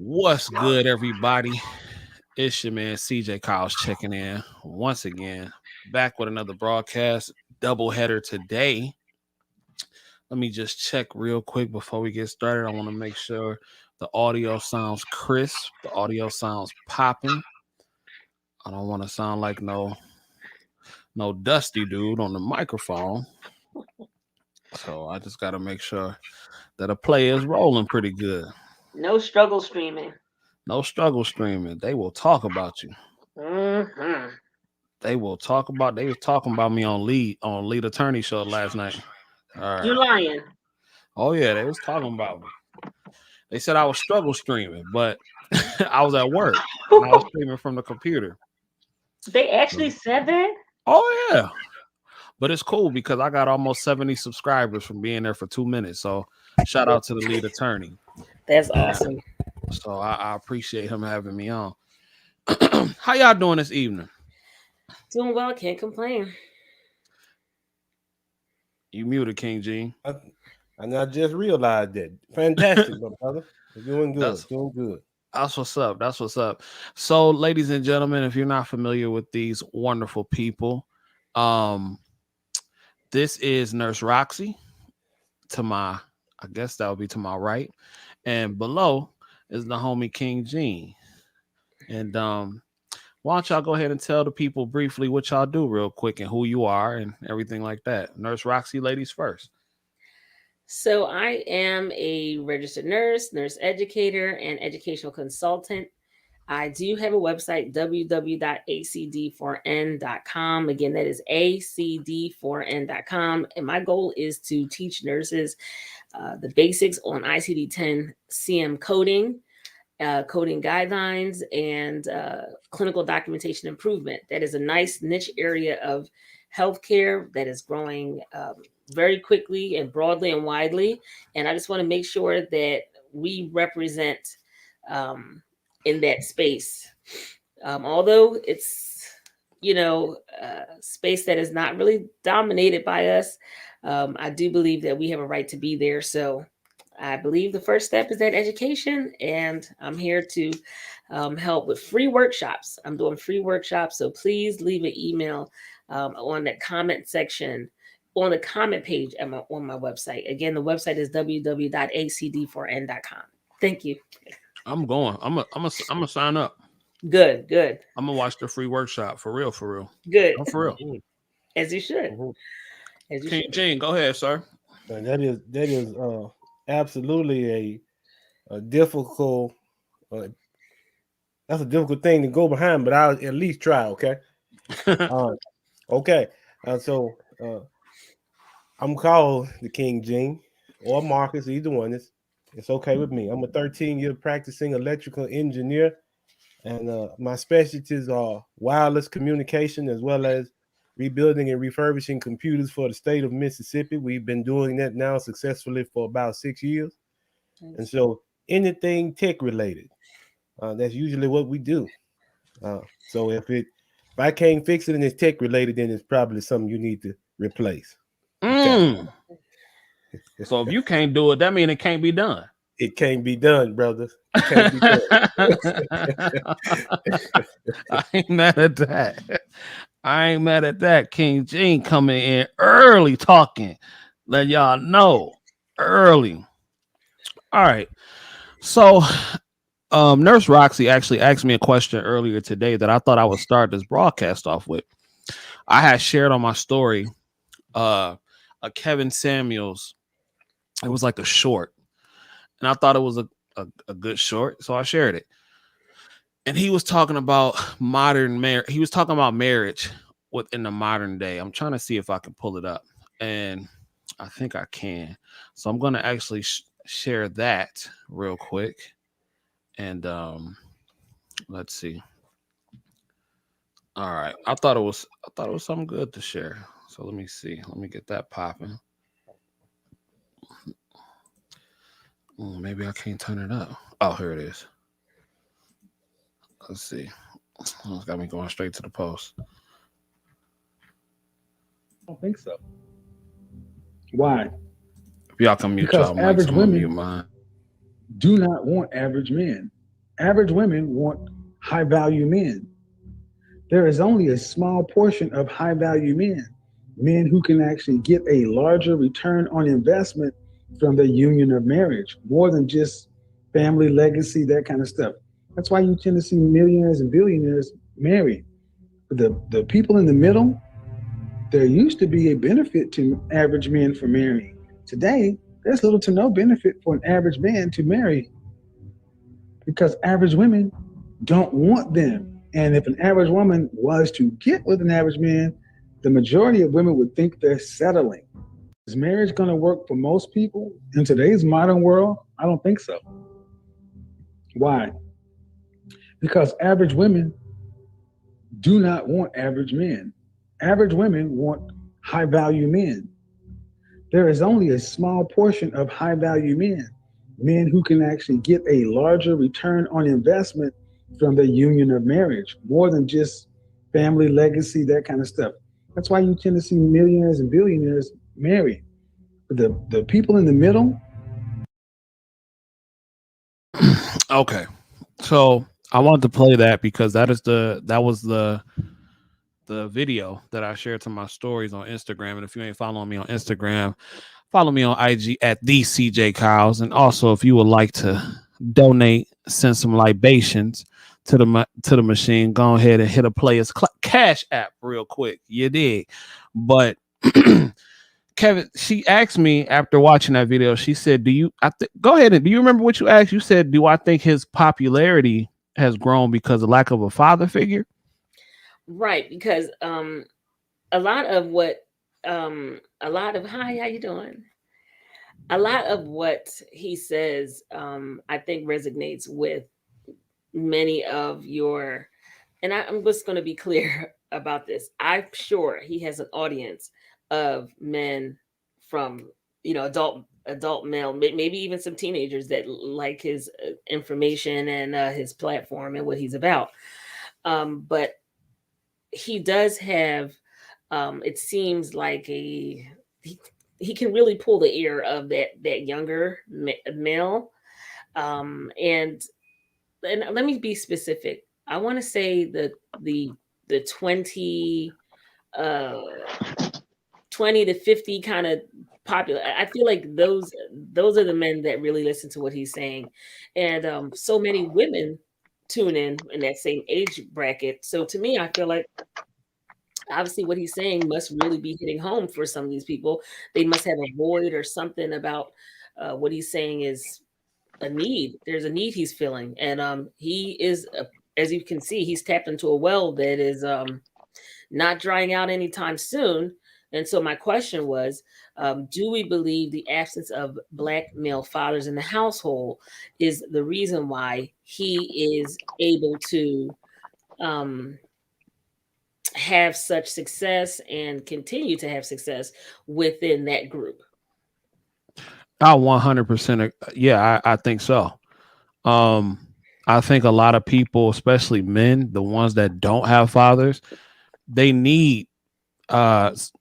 What's good, everybody? It's your man CJKyles checking in once again, back with another broadcast doubleheader today. Let me just check real quick before we get started. I want to make sure the audio sounds crisp, the audio sounds popping. I don't want to sound like no dusty dude on the microphone. So I just got to make sure that a play is rolling pretty good. No struggle streaming. No struggle streaming. They will talk about you. Mm-hmm. They was talking about me on lead attorney show last night. All You right. lying. Oh yeah, they was talking about me. They said I was struggle streaming, but I was at work and I was streaming from the computer. They actually said that? Oh yeah. But it's cool because I got almost 70 subscribers from being there for 2 minutes. So shout out to the lead attorney. That's awesome. So I appreciate him having me on. How y'all doing this evening? Doing well, can't complain. You muted King Gene. And I just realized that. Fantastic, my brother. You're doing good. That's Doing good. That's what's up. That's what's up. So, ladies and gentlemen, if you're not familiar with these wonderful people, um, this is Nurse Roxy. I guess that would be to my right, and below is the homie King Gene. And why don't y'all go ahead and tell the people briefly what y'all do, real quick, and who you are, and everything like that. Nurse Roxy, ladies first. So I am a registered nurse, nurse educator, and educational consultant. I do have a website, www.acd4n.com. Again, that is acd4n.com. And my goal is to teach nurses the basics on ICD-10 CM coding, coding guidelines, and clinical documentation improvement. That is a nice niche area of healthcare that is growing very quickly and broadly and widely. And I just want to make sure that we represent in that space. Although it's, space that is not really dominated by us, I do believe that we have a right to be there. So I believe the first step is that education, and I'm here to help with free workshops. I'm doing free workshops, so please leave an email on the comment section, on the comment page on my website. Again, the website is www.acd4n.com. Thank you. I'm going. I'm gonna sign up. Good. I'm gonna watch the free workshop for real. Good. I'm for real. Mhm. As you should. Mhm. As you King should. Gene, go ahead, sir. And that is absolutely a difficult that's a difficult thing to go behind, but I'll at least try. Okay. Uh, okay. So I'm called the King Gene or Marcus, either one. It's okay with me. I'm a 13-year practicing electrical engineer, and my specialties are wireless communication as well as rebuilding and refurbishing computers for the state of Mississippi. We've been doing that now successfully for about 6 years, and Nice. so anything tech related, that's usually what we do. So if I can't fix it and it's tech related, then it's probably something you need to replace. Okay. Mm. So if you can't do it, that means it can't be done. It can't be done, brothers. It can't be done. I ain't mad at that. I ain't mad at that. King Gene coming in early talking. Let y'all know early. All right. So Nurse Roxy actually asked me a question earlier today that I thought I would start this broadcast off with. I had shared on my story a Kevin Samuels. It was like a short. And I thought it was a good short. So I shared it. And he was talking about modern marriage. He was talking about marriage within the modern day. I'm trying to see if I can pull it up. And I think I can. So I'm going to actually share that real quick. And let's see. All right. I thought it was something good to share. So let me see. Let me get that popping. Maybe I can't turn it up. Oh, here it is. Let's see. Oh, it's got me going straight to the post. Don't think so. Why? If y'all can mute Because y'all mics, average I'm gonna mute women mine. do not want average men. Average women want high value men. There is only a small portion of high value men who can actually get a larger return on investment from the union of marriage, more than just family legacy, that kind of stuff. That's why you tend to see millionaires and billionaires married. But the people in the middle, there used to be a benefit to average men for marrying. Today, there's little to no benefit for an average man to marry because average women don't want them. And if an average woman was to get with an average man, the majority of women would think they're settling. Is marriage going to work for most people in today's modern world? I don't think so. Why? Because average women do not want average men. Average women want high value men. There is only a small portion of high value men who can actually get a larger return on investment from the union of marriage, more than just family legacy, that kind of stuff. That's why you tend to see millionaires and billionaires married. But the people in the middle. Okay. So I wanted to play that because that was the video that I shared to my stories on Instagram. And if you ain't following me on Instagram, follow me on IG at TheCJKyles. And also, if you would like to donate, send some libations to the machine, go ahead and hit a player's cash app real quick. You did. But Kevin, she asked me after watching that video, she said, do you go ahead and do you remember what you asked? You said, do I think his popularity has grown because of lack of a father figure? Right, because a lot of what hi, how you doing? A lot of what he says, I think resonates with many of your, and I'm just going to be clear about this. I'm sure he has an audience of men from, adult male, maybe even some teenagers that like his information and his platform and what he's about. But he does have, it seems like he can really pull the ear of that younger male. And let me be specific. I want to say the uh 20 to 50 kind of popular. I feel like those are the men that really listen to what he's saying. And so many women tune in that same age bracket. So to me, I feel like obviously what he's saying must really be hitting home for some of these people. They must have a void or something about what he's saying is a need. There's a need he's feeling, and he is, as you can see, he's tapped into a well that is not drying out anytime soon. And so my question was, do we believe the absence of Black male fathers in the household is the reason why he is able to um, have such success and continue to have success within that group? I 100%. Yeah, I think so. Um, I think a lot of people, especially men, the ones that don't have fathers, they need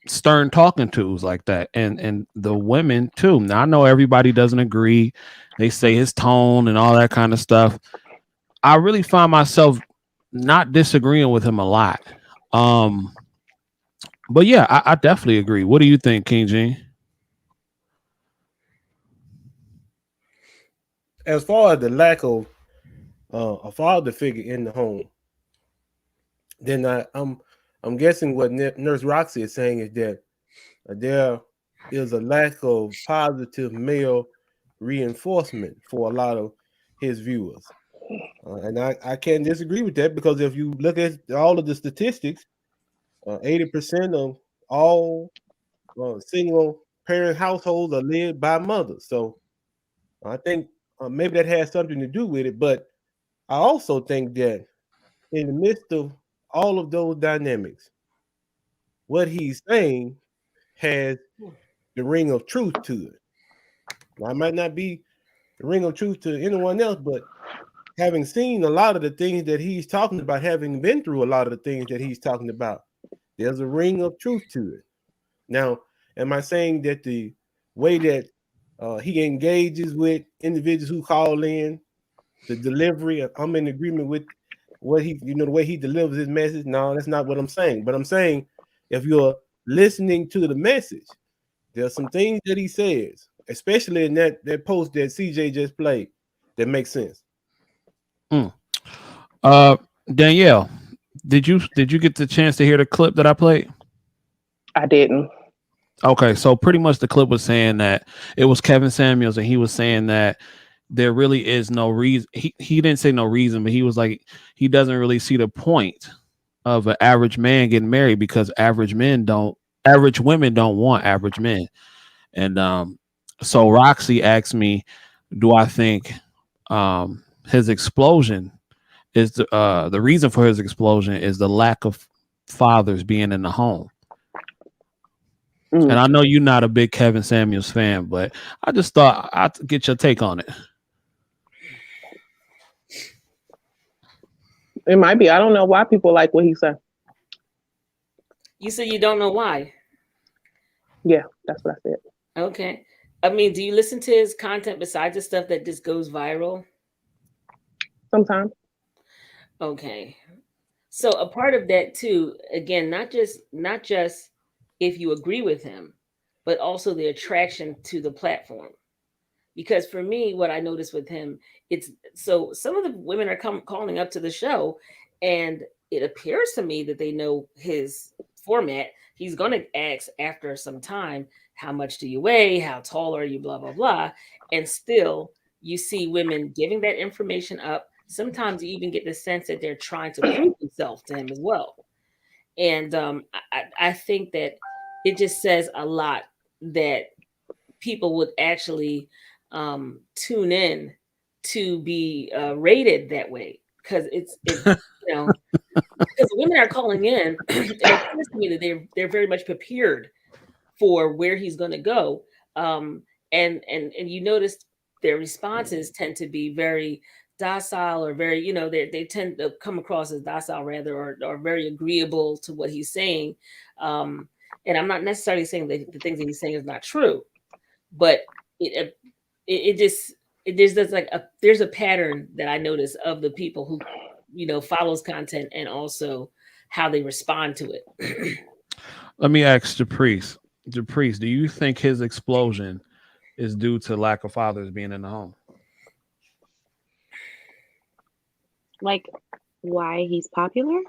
stern talking tos like that, and the women too. Now I know everybody doesn't agree. They say his tone and all that kind of stuff. I really find myself not disagreeing with him a lot. Um, but yeah, I definitely agree. What do you think, King Gene? As far as the lack of a father figure in the home, then I'm guessing what Nurse Roxy is saying is that there is a lack of positive male reinforcement for a lot of his viewers. And I can't disagree with that because if you look at all of the statistics, 80% of all single parent households are led by mothers. So I think maybe that has something to do with it. But I also think that in the midst of all of those dynamics, what he's saying has the ring of truth to it. Now, it might not be the ring of truth to anyone else, but having seen a lot of the things that he's talking about, having been through a lot of the things that he's talking about, there's a ring of truth to it. Now, am I saying that the way that he engages with individuals who call in the delivery. I'm in agreement with what he, the way he delivers his message. No, that's not what I'm saying. But I'm saying if you're listening to the message, there's some things that he says, especially in that post that CJ just played, that makes sense. Mm. Danielle, did you get the chance to hear the clip that I played? I didn't. Okay, so pretty much the clip was saying that it was Kevin Samuels, and he was saying that there really is no reason. He didn't say no reason, but he was like he doesn't really see the point of an average man getting married because average women don't want average men. And so Roxy asked me, do I think his explosion is the reason for his explosion is the lack of fathers being in the home. And I know you're not a big Kevin Samuels fan, but I just thought I'd get your take on it. It might be. I don't know why people like what he said. You said you don't know why. Yeah, that's what I said. Okay. I mean, do you listen to his content besides the stuff that just goes viral? Sometimes. Okay. So a part of that too, again, not just if you agree with him, but also the attraction to the platform. Because for me, what I noticed with him, it's so some of the women are calling up to the show, and it appears to me that they know his format. He's going to ask after some time, how much do you weigh? How tall are you? Blah, blah, blah. And still, you see women giving that information up. Sometimes you even get the sense that they're trying to prove themselves to him as well. And I think that it just says a lot that people would actually tune in to be rated that way, because it's because women are calling in. It appears to me that they're very much prepared for where he's going to go, and you notice their responses tend to be very docile, or very, they tend to come across as docile rather, or very agreeable to what he's saying. And I'm not necessarily saying that the things that he's saying is not true, but there's a pattern that I notice of the people who follows content, and also how they respond to it. Let me ask Caprice. Caprice, do you think his explosion is due to lack of fathers being in the home? Like, why he's popular?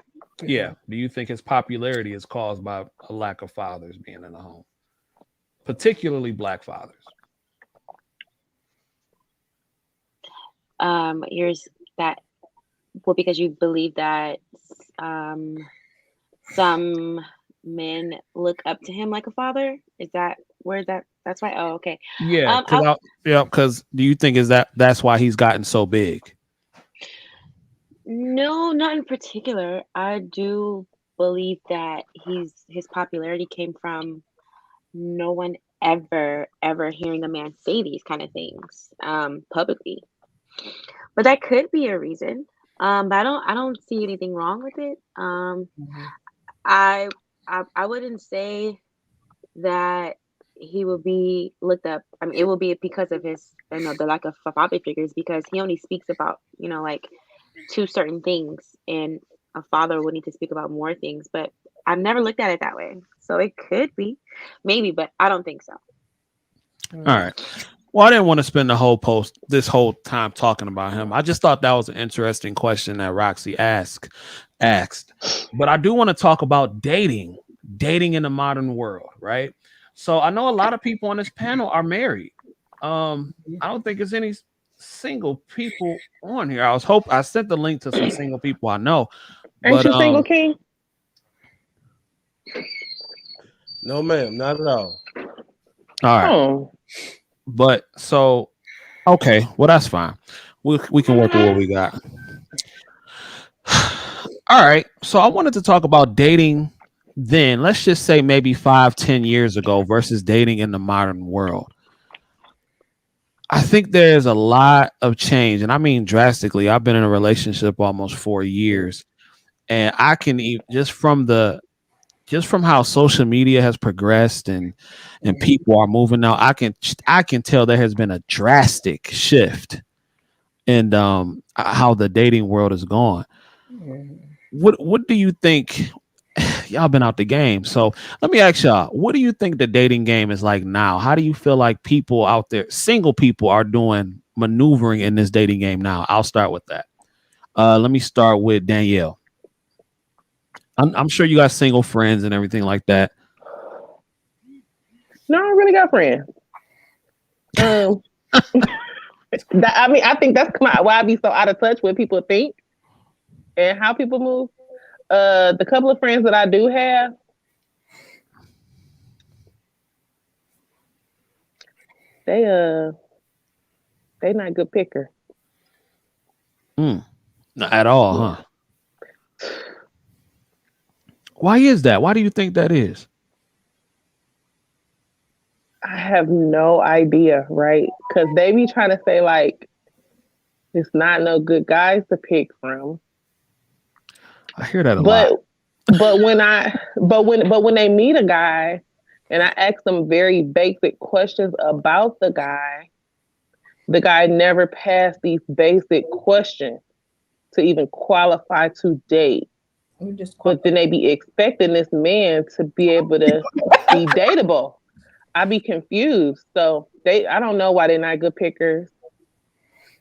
Yeah. Do you think his popularity is caused by a lack of fathers being in the home, particularly black fathers? Here's that. Well, because you believe that some men look up to him like a father. Is that where that's why? Oh, okay. Yeah. Because do you think that's why he's gotten so big? No, not in particular. I do believe that his popularity came from no one ever hearing a man say these kind of things publicly. But that could be a reason. But I don't see anything wrong with it. I wouldn't say that he will be looked up. I mean, it will be because of his, the lack of father figures, because he only speaks about, like 2 certain things, and a father would need to speak about more things. But I've never looked at it that way. So it could be, maybe, but I don't think so. All right. Well, I didn't want to spend this whole time talking about him. I just thought that was an interesting question that Roxy asked. But I do want to talk about dating in the modern world, right? So I know a lot of people on this panel are married. I don't think there's any single people on here. I sent the link to some single people I know. Ain't you single, King? No, ma'am, not at all. All right. Oh. But so, okay, well, that's fine. We can work with what we got. All right. So I wanted to talk about dating then. Let's just say maybe 5-10 years ago versus dating in the modern world. I think there's a lot of change, and I mean drastically. I've been in a relationship almost 4 years, and I can just from how social media has progressed and people are moving now, I can tell there has been a drastic shift and how the dating world is going. What do you think? Y'all been out the game, so let me ask y'all, what do you think the dating game is like now? How do you feel like people out there, single people, are doing maneuvering in this dating game now? I'll start with that. Let me start with Danielle. I'm sure you got single friends and everything like that. No, I really got friends. I think that's why I be so out of touch with people think and how people move. The couple of friends that I do have, they not good picker. Not at all, huh? Why is that? Why do you think that is? I have no idea, right? Because they be trying to say like it's not no good guys to pick from. I hear that a lot. But when they meet a guy and I ask them very basic questions about the guy never passed these basic questions to even qualify to date. But then they be expecting this man to be able to be dateable. I be confused. So I don't know why they're not good pickers.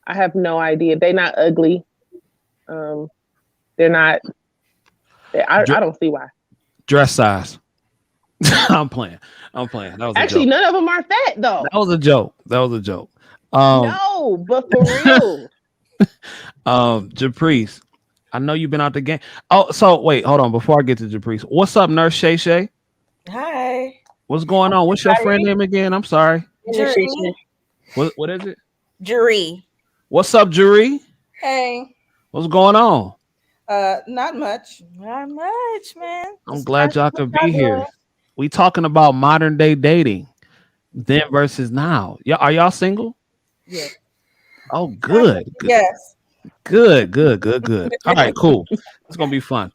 I have no idea. They're not ugly. They're not. I don't see why. Dress size. I'm playing. That was actually none of them are fat though. That was a joke. No, but for real. Japrice, I know you've been out the game. Oh, so wait, hold on. Before I get to Japrice, what's up, Nurse Shay Shay? Hi. What's going on? What's your friend name again? I'm sorry. Jury. What is it? Jury. What's up, Jury? Hey. What's going on? Not much. Not much, man. I'm glad y'all could be here. We talking about modern day dating, then versus now. Yeah, are y'all single? Yeah. Oh, good. Yes. Good. All right, cool. It's gonna be fun.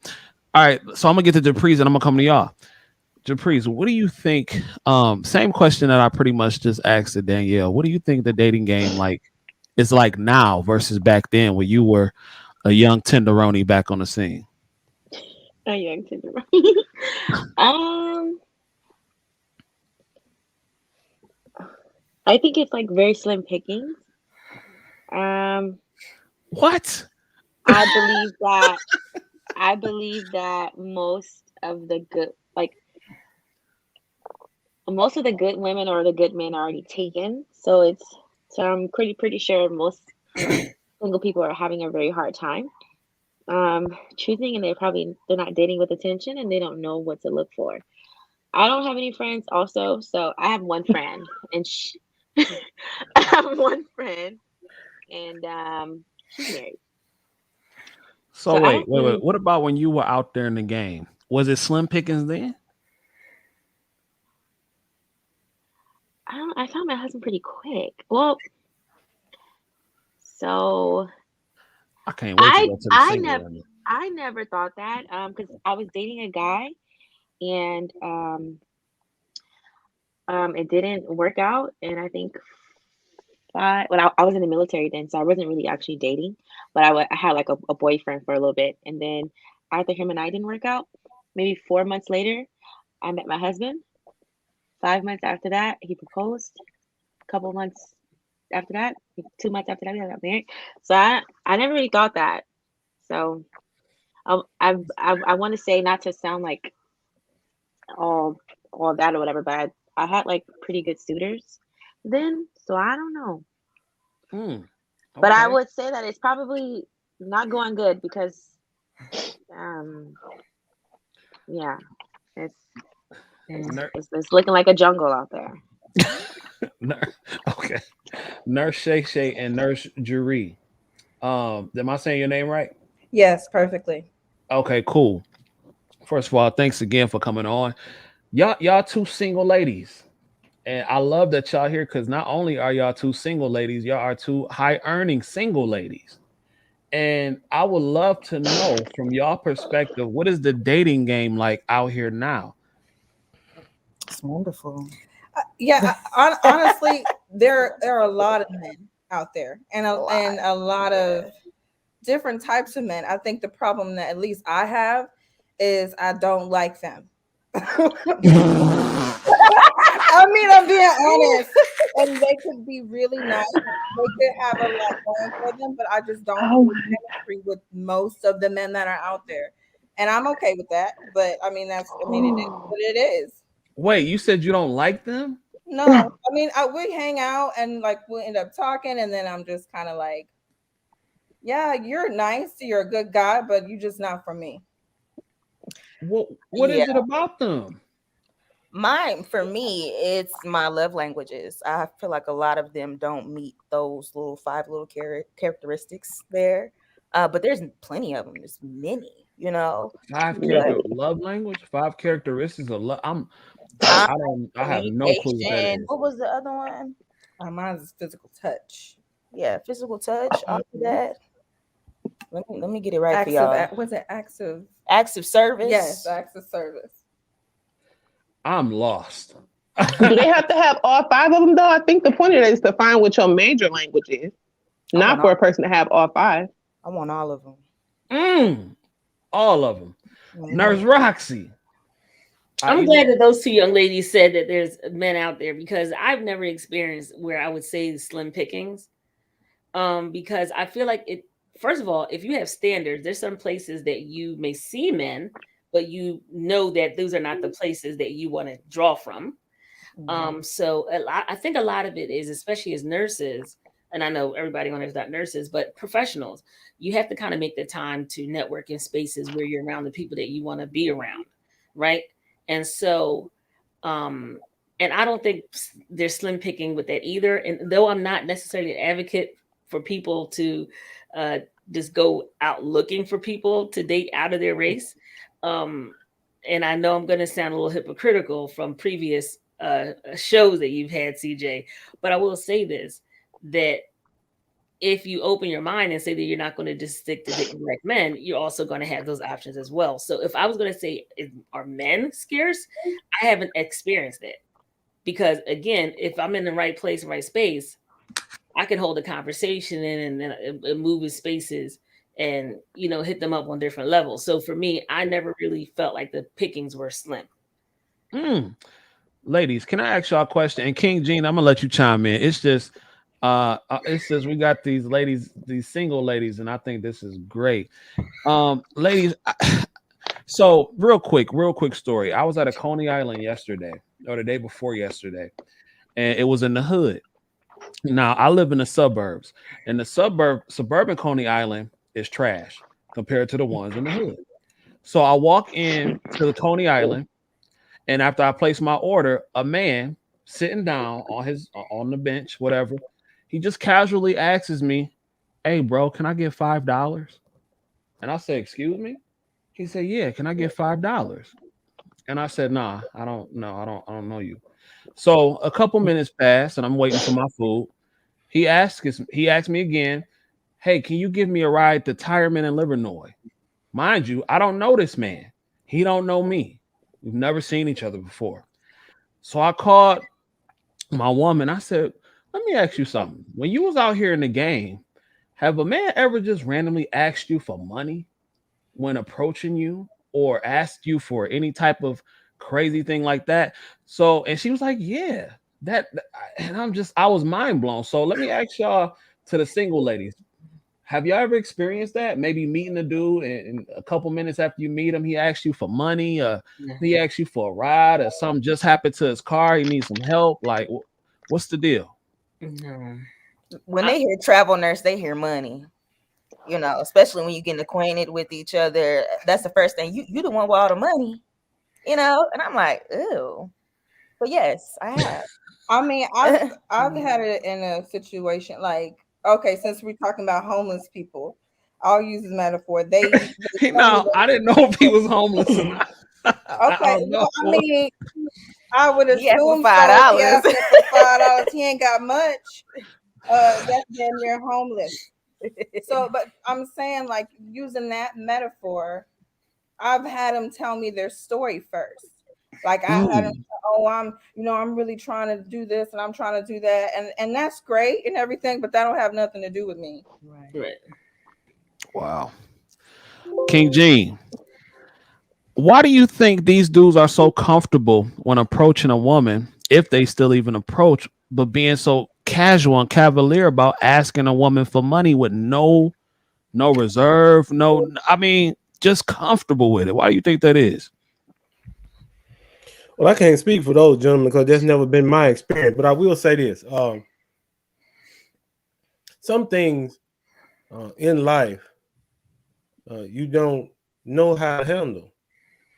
All right, so I'm gonna get to Japrice and I'm gonna come to y'all. Japrice, what do you think? Same question that I pretty much just asked to Danielle. What do you think the dating game is like now versus back then when you were a young tenderoni back on the scene? A young tenderoni. I think it's like very slim pickings. What? I believe that most of the good women or the good men are already taken. So I'm pretty sure most single people are having a very hard time choosing, and they're not dating with attention and they don't know what to look for. I don't have any friends also, so I have one friend and I have one friend and she's married. So wait. What about when you were out there in the game? Was it slim pickings then? I found my husband pretty quick. Well, so I can't wait to go to the single. I never thought that because I was dating a guy and it didn't work out, and I think I was in the military then, so I wasn't really actually dating, but I had like a boyfriend for a little bit, and then after him and I didn't work out, maybe 4 months later, I met my husband. 5 months after that, he proposed. A couple months after that, 2 months after that, we got married. So I never really thought that. So I want to say, not to sound like all that or whatever, but I had like pretty good suitors then, so I don't know. Okay. But I would say that it's probably not going good because yeah, it's looking like a jungle out there. Okay. Nurse Shay Shay and Nurse Jury. Am I saying your name right? Yes, perfectly. Okay, cool. First of all, thanks again for coming on. Y'all two single ladies. And I love that y'all here because not only are y'all two single ladies, y'all are two high earning single ladies. And I would love to know from y'all perspective, what is the dating game like out here now? It's wonderful. Honestly, there are a lot of men out there, and a lot of different types of men. I think the problem that at least I have is I don't like them. I mean, I'm being honest, and they could be really nice. They could have a lot going for them, but I just don't Oh feel chemistry with most of the men that are out there, and I'm okay with that. But I mean, it is what it is. Wait, you said you don't like them? No, I mean, we hang out and like we'll end up talking, and then I'm just kind of like, yeah, you're nice, you're a good guy, but you're just not for me. What is it about them? Mine, for me, it's my love languages. I feel like a lot of them don't meet those little five little characteristics there. But there's plenty of them. There's many, you know. Five But character love language, five characteristics of love. I don't. I have no clue what that communication. is. What was the other one? Mine is physical touch. Yeah, physical touch. All of that. Let me get it right for y'all. Was it acts of? Acts of service. Yes, acts of service. I'm lost. Do they have to have all 5 of them though? I think the point of it is to find what your major language is, not for a person to have all 5. I want all of them. All of them. Nurse Roxy. I'm glad that those two young ladies said that there's men out there, because I've never experienced where I would say slim pickings. Because I feel like it. First of all, if you have standards, there's some places that you may see men, but you know that those are not the places that you want to draw from. So I think a lot of it is, especially as nurses, and I know everybody on there is not nurses, but professionals, you have to kind of make the time to network in spaces where you're around the people that you want to be around, right? And so, and I don't think they're slim picking with that either. And though I'm not necessarily an advocate for people to just go out looking for people to date out of their race, and I know I'm going to sound a little hypocritical from previous shows that you've had, CJ, but I will say this, that if you open your mind and say that you're not going to just stick to dating black men, you're also going to have those options as well. So if I was going to say, are men scarce? I haven't experienced that, because again, if I'm in the right place, right space, I can hold a conversation and move in spaces and, you know, hit them up on different levels. So for me, I never really felt like the pickings were slim. Ladies, can I ask y'all a question? And King Gene, I'm gonna let you chime in. It's just we got these ladies, these single ladies, and I think this is great. Ladies, so real quick story. I was at a Coney Island yesterday, or the day before yesterday, and it was in the hood. Now I live in the suburbs, and the suburban Coney Island is trash compared to the ones in the hood. So I walk in to the Coney Island, and after I place my order, a man sitting down on the bench, whatever, he just casually asks me, "Hey, bro, can I get $5?" And I said, "Excuse me?" He said, "Yeah, can I get $5?" And I said, "Nah, I don't know. I don't know you." So a couple minutes passed, and I'm waiting for my food. He asked me again, "Hey, can you give me a ride to Tireman in Livernois?" Mind you, I don't know this man. He don't know me. We've never seen each other before. So I called my woman. I said, "Let me ask you something. When you was out here in the game, have a man ever just randomly asked you for money when approaching you, or asked you for any type of crazy thing like that?" So, and she was like, "Yeah, and I was mind blown. So let me ask y'all, to the single ladies, have y'all ever experienced that? Maybe meeting a dude, and a couple minutes after you meet him, he asks you for money, he asks you for a ride, or something just happened to his car, he needs some help. Like, what's the deal? No. When they hear travel nurse, they hear money. You know, especially when you getting acquainted with each other. That's the first thing. You the one with all the money, you know? And I'm like, ew. But yes, I have. I mean, I've had it in a situation like, okay, since we're talking about homeless people, I'll use this metaphor. No, I didn't know if he was homeless or not. Okay, well, I mean, I would assume He asked for $5. so. Yeah, for $5, he ain't got much. That's damn near homeless. So, but I'm saying, like, using that metaphor, I've had them tell me their story first. Like I had, oh, I'm really trying to do this and I'm trying to do that, and that's great and everything, but that don't have nothing to do with me. Right. Wow. King Gene, why do you think these dudes are so comfortable when approaching a woman, if they still even approach, but being so casual and cavalier about asking a woman for money with no reserve, no, I mean, just comfortable with it? Why do you think that is? Well, I can't speak for those gentlemen because that's never been my experience. But I will say this: some things in life you don't know how to handle,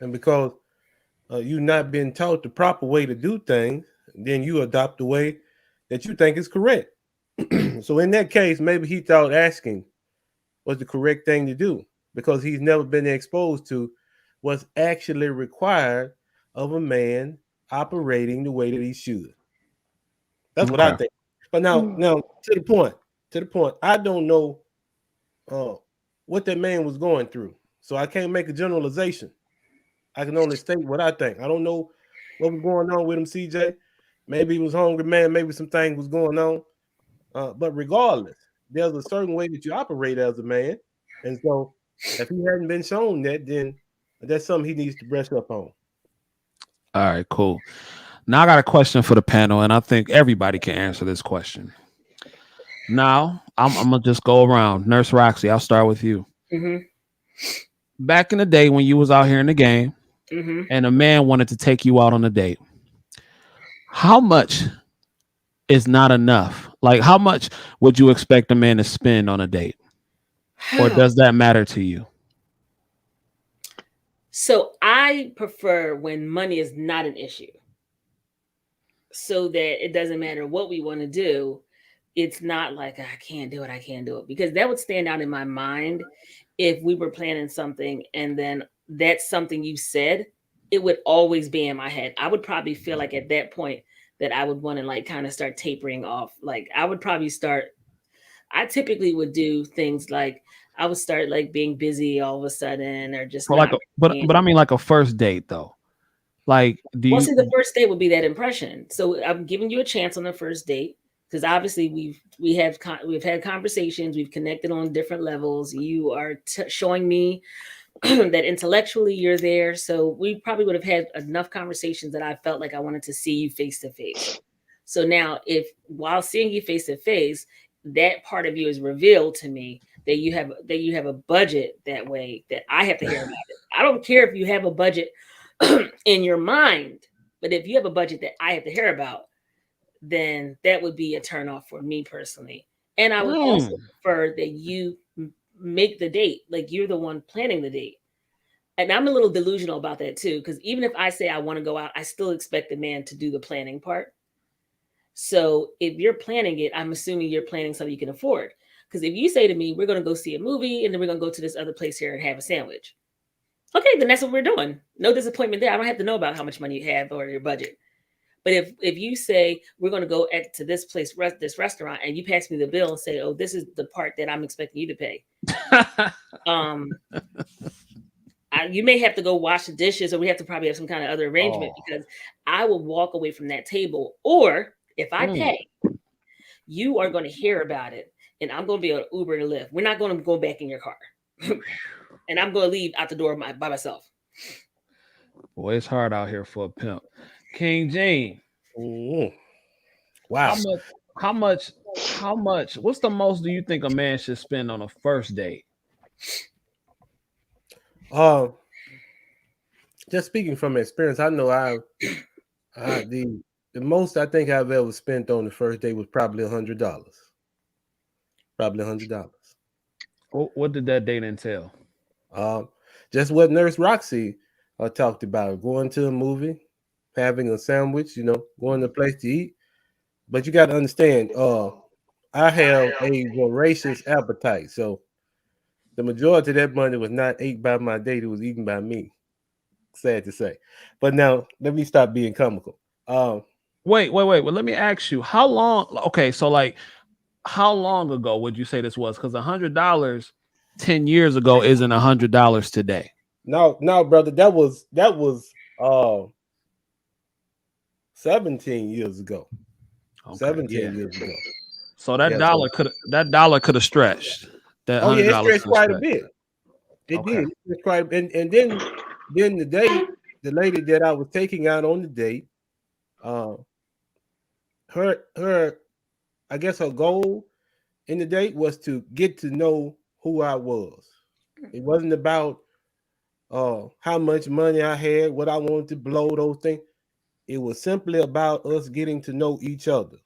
and because you've not been taught the proper way to do things, then you adopt the way that you think is correct. So in that case, maybe he thought asking was the correct thing to do because he's never been exposed to what's actually required of a man operating the way that he should. That's what I Okay. think. But now to the point, I don't know uh, what that man was going through, so I can't make a generalization. I can only state what I think. I don't know what was going on with him, CJ. Maybe he was hungry, man. Maybe some things was going on. But regardless, there's a certain way that you operate as a man, and so if he hadn't been shown that, then that's something he needs to brush up on. All right, cool. Now I got a question for the panel, and I think everybody can answer this question. Now I'm gonna just go around. Nurse Roxy, I'll start with you. Mm-hmm. Back in the day when you was out here in the game, Mm-hmm. and a man wanted to take you out on a date, how much is not enough? Like, how much would you expect a man to spend on a date, or does that matter to you? So I prefer when money is not an issue, so that it doesn't matter what we want to do. It's not like I can't do it, I can't do it, because that would stand out in my mind if we were planning something and then that's something you said, it would always be in my head. I would probably feel like at that point that I would want to like kind of start tapering off. Like I would probably start, I typically would do things like I would start like being busy all of a sudden or just For like not. a, but I mean like a first date though. Like, do Well, you? see, the first date would be that impression. So I'm giving you a chance on the first date because obviously we've had conversations, we've connected on different levels. You are showing me that intellectually you're there. So we probably would have had enough conversations that I felt like I wanted to see you face to face. So now, if while seeing you face to face, that part of you is revealed to me that you have a budget that way that I have to hear about it. I don't care if you have a budget in your mind, but if you have a budget that I have to hear about, then that would be a turn off for me personally. And I would also prefer that you make the date, like you're the one planning the date. And I'm a little delusional about that too, because even if I say I want to go out, I still expect the man to do the planning part. So if you're planning it, I'm assuming you're planning something you can afford. Because if you say to me, we're going to go see a movie and then we're going to go to this other place here and have a sandwich. Okay, then that's what we're doing. No disappointment there. I don't have to know about how much money you have or your budget. But if you say we're going to go to this place, this restaurant, and you pass me the bill and say, "Oh, this is the part that I'm expecting you to pay," you may have to go wash the dishes, or we have to probably have some kind of other arrangement because I will walk away from that table. Or if I pay, you are going to hear about it, and I'm going to be able to Uber and Lyft. We're not going to go back in your car, and I'm going to leave out the door by myself. Boy, it's hard out here for a pimp. King Gene. Wow. How much? What's the most do you think a man should spend on a first date? Just speaking from experience, I know the most I think I've ever spent on the first date was probably $100. Probably $100. What did that date entail? Just what Nurse Roxy talked about: going to a movie, having a sandwich, going to a place to eat. But you got to understand, I have a voracious appetite, so the majority of that money was not ate by my date; it was eaten by me. Sad to say, but now let me stop being comical. Wait. Well, let me ask you, how long? Okay, so like, how long ago would you say this was? Because $100 10 years ago isn't $100 today. No, brother, that was 17 years ago. Okay, 17 yeah. years ago. So that Yeah, dollar could have stretched. That oh yeah, it $100 stretched could have quite a stretched. bit. It Okay. did. It quite, and then the date, the lady that I was taking out on the date, uh, her, I guess her goal in the date was to get to know who I was. It wasn't about how much money I had, what I wanted to blow, those things. It was simply about us getting to know each other.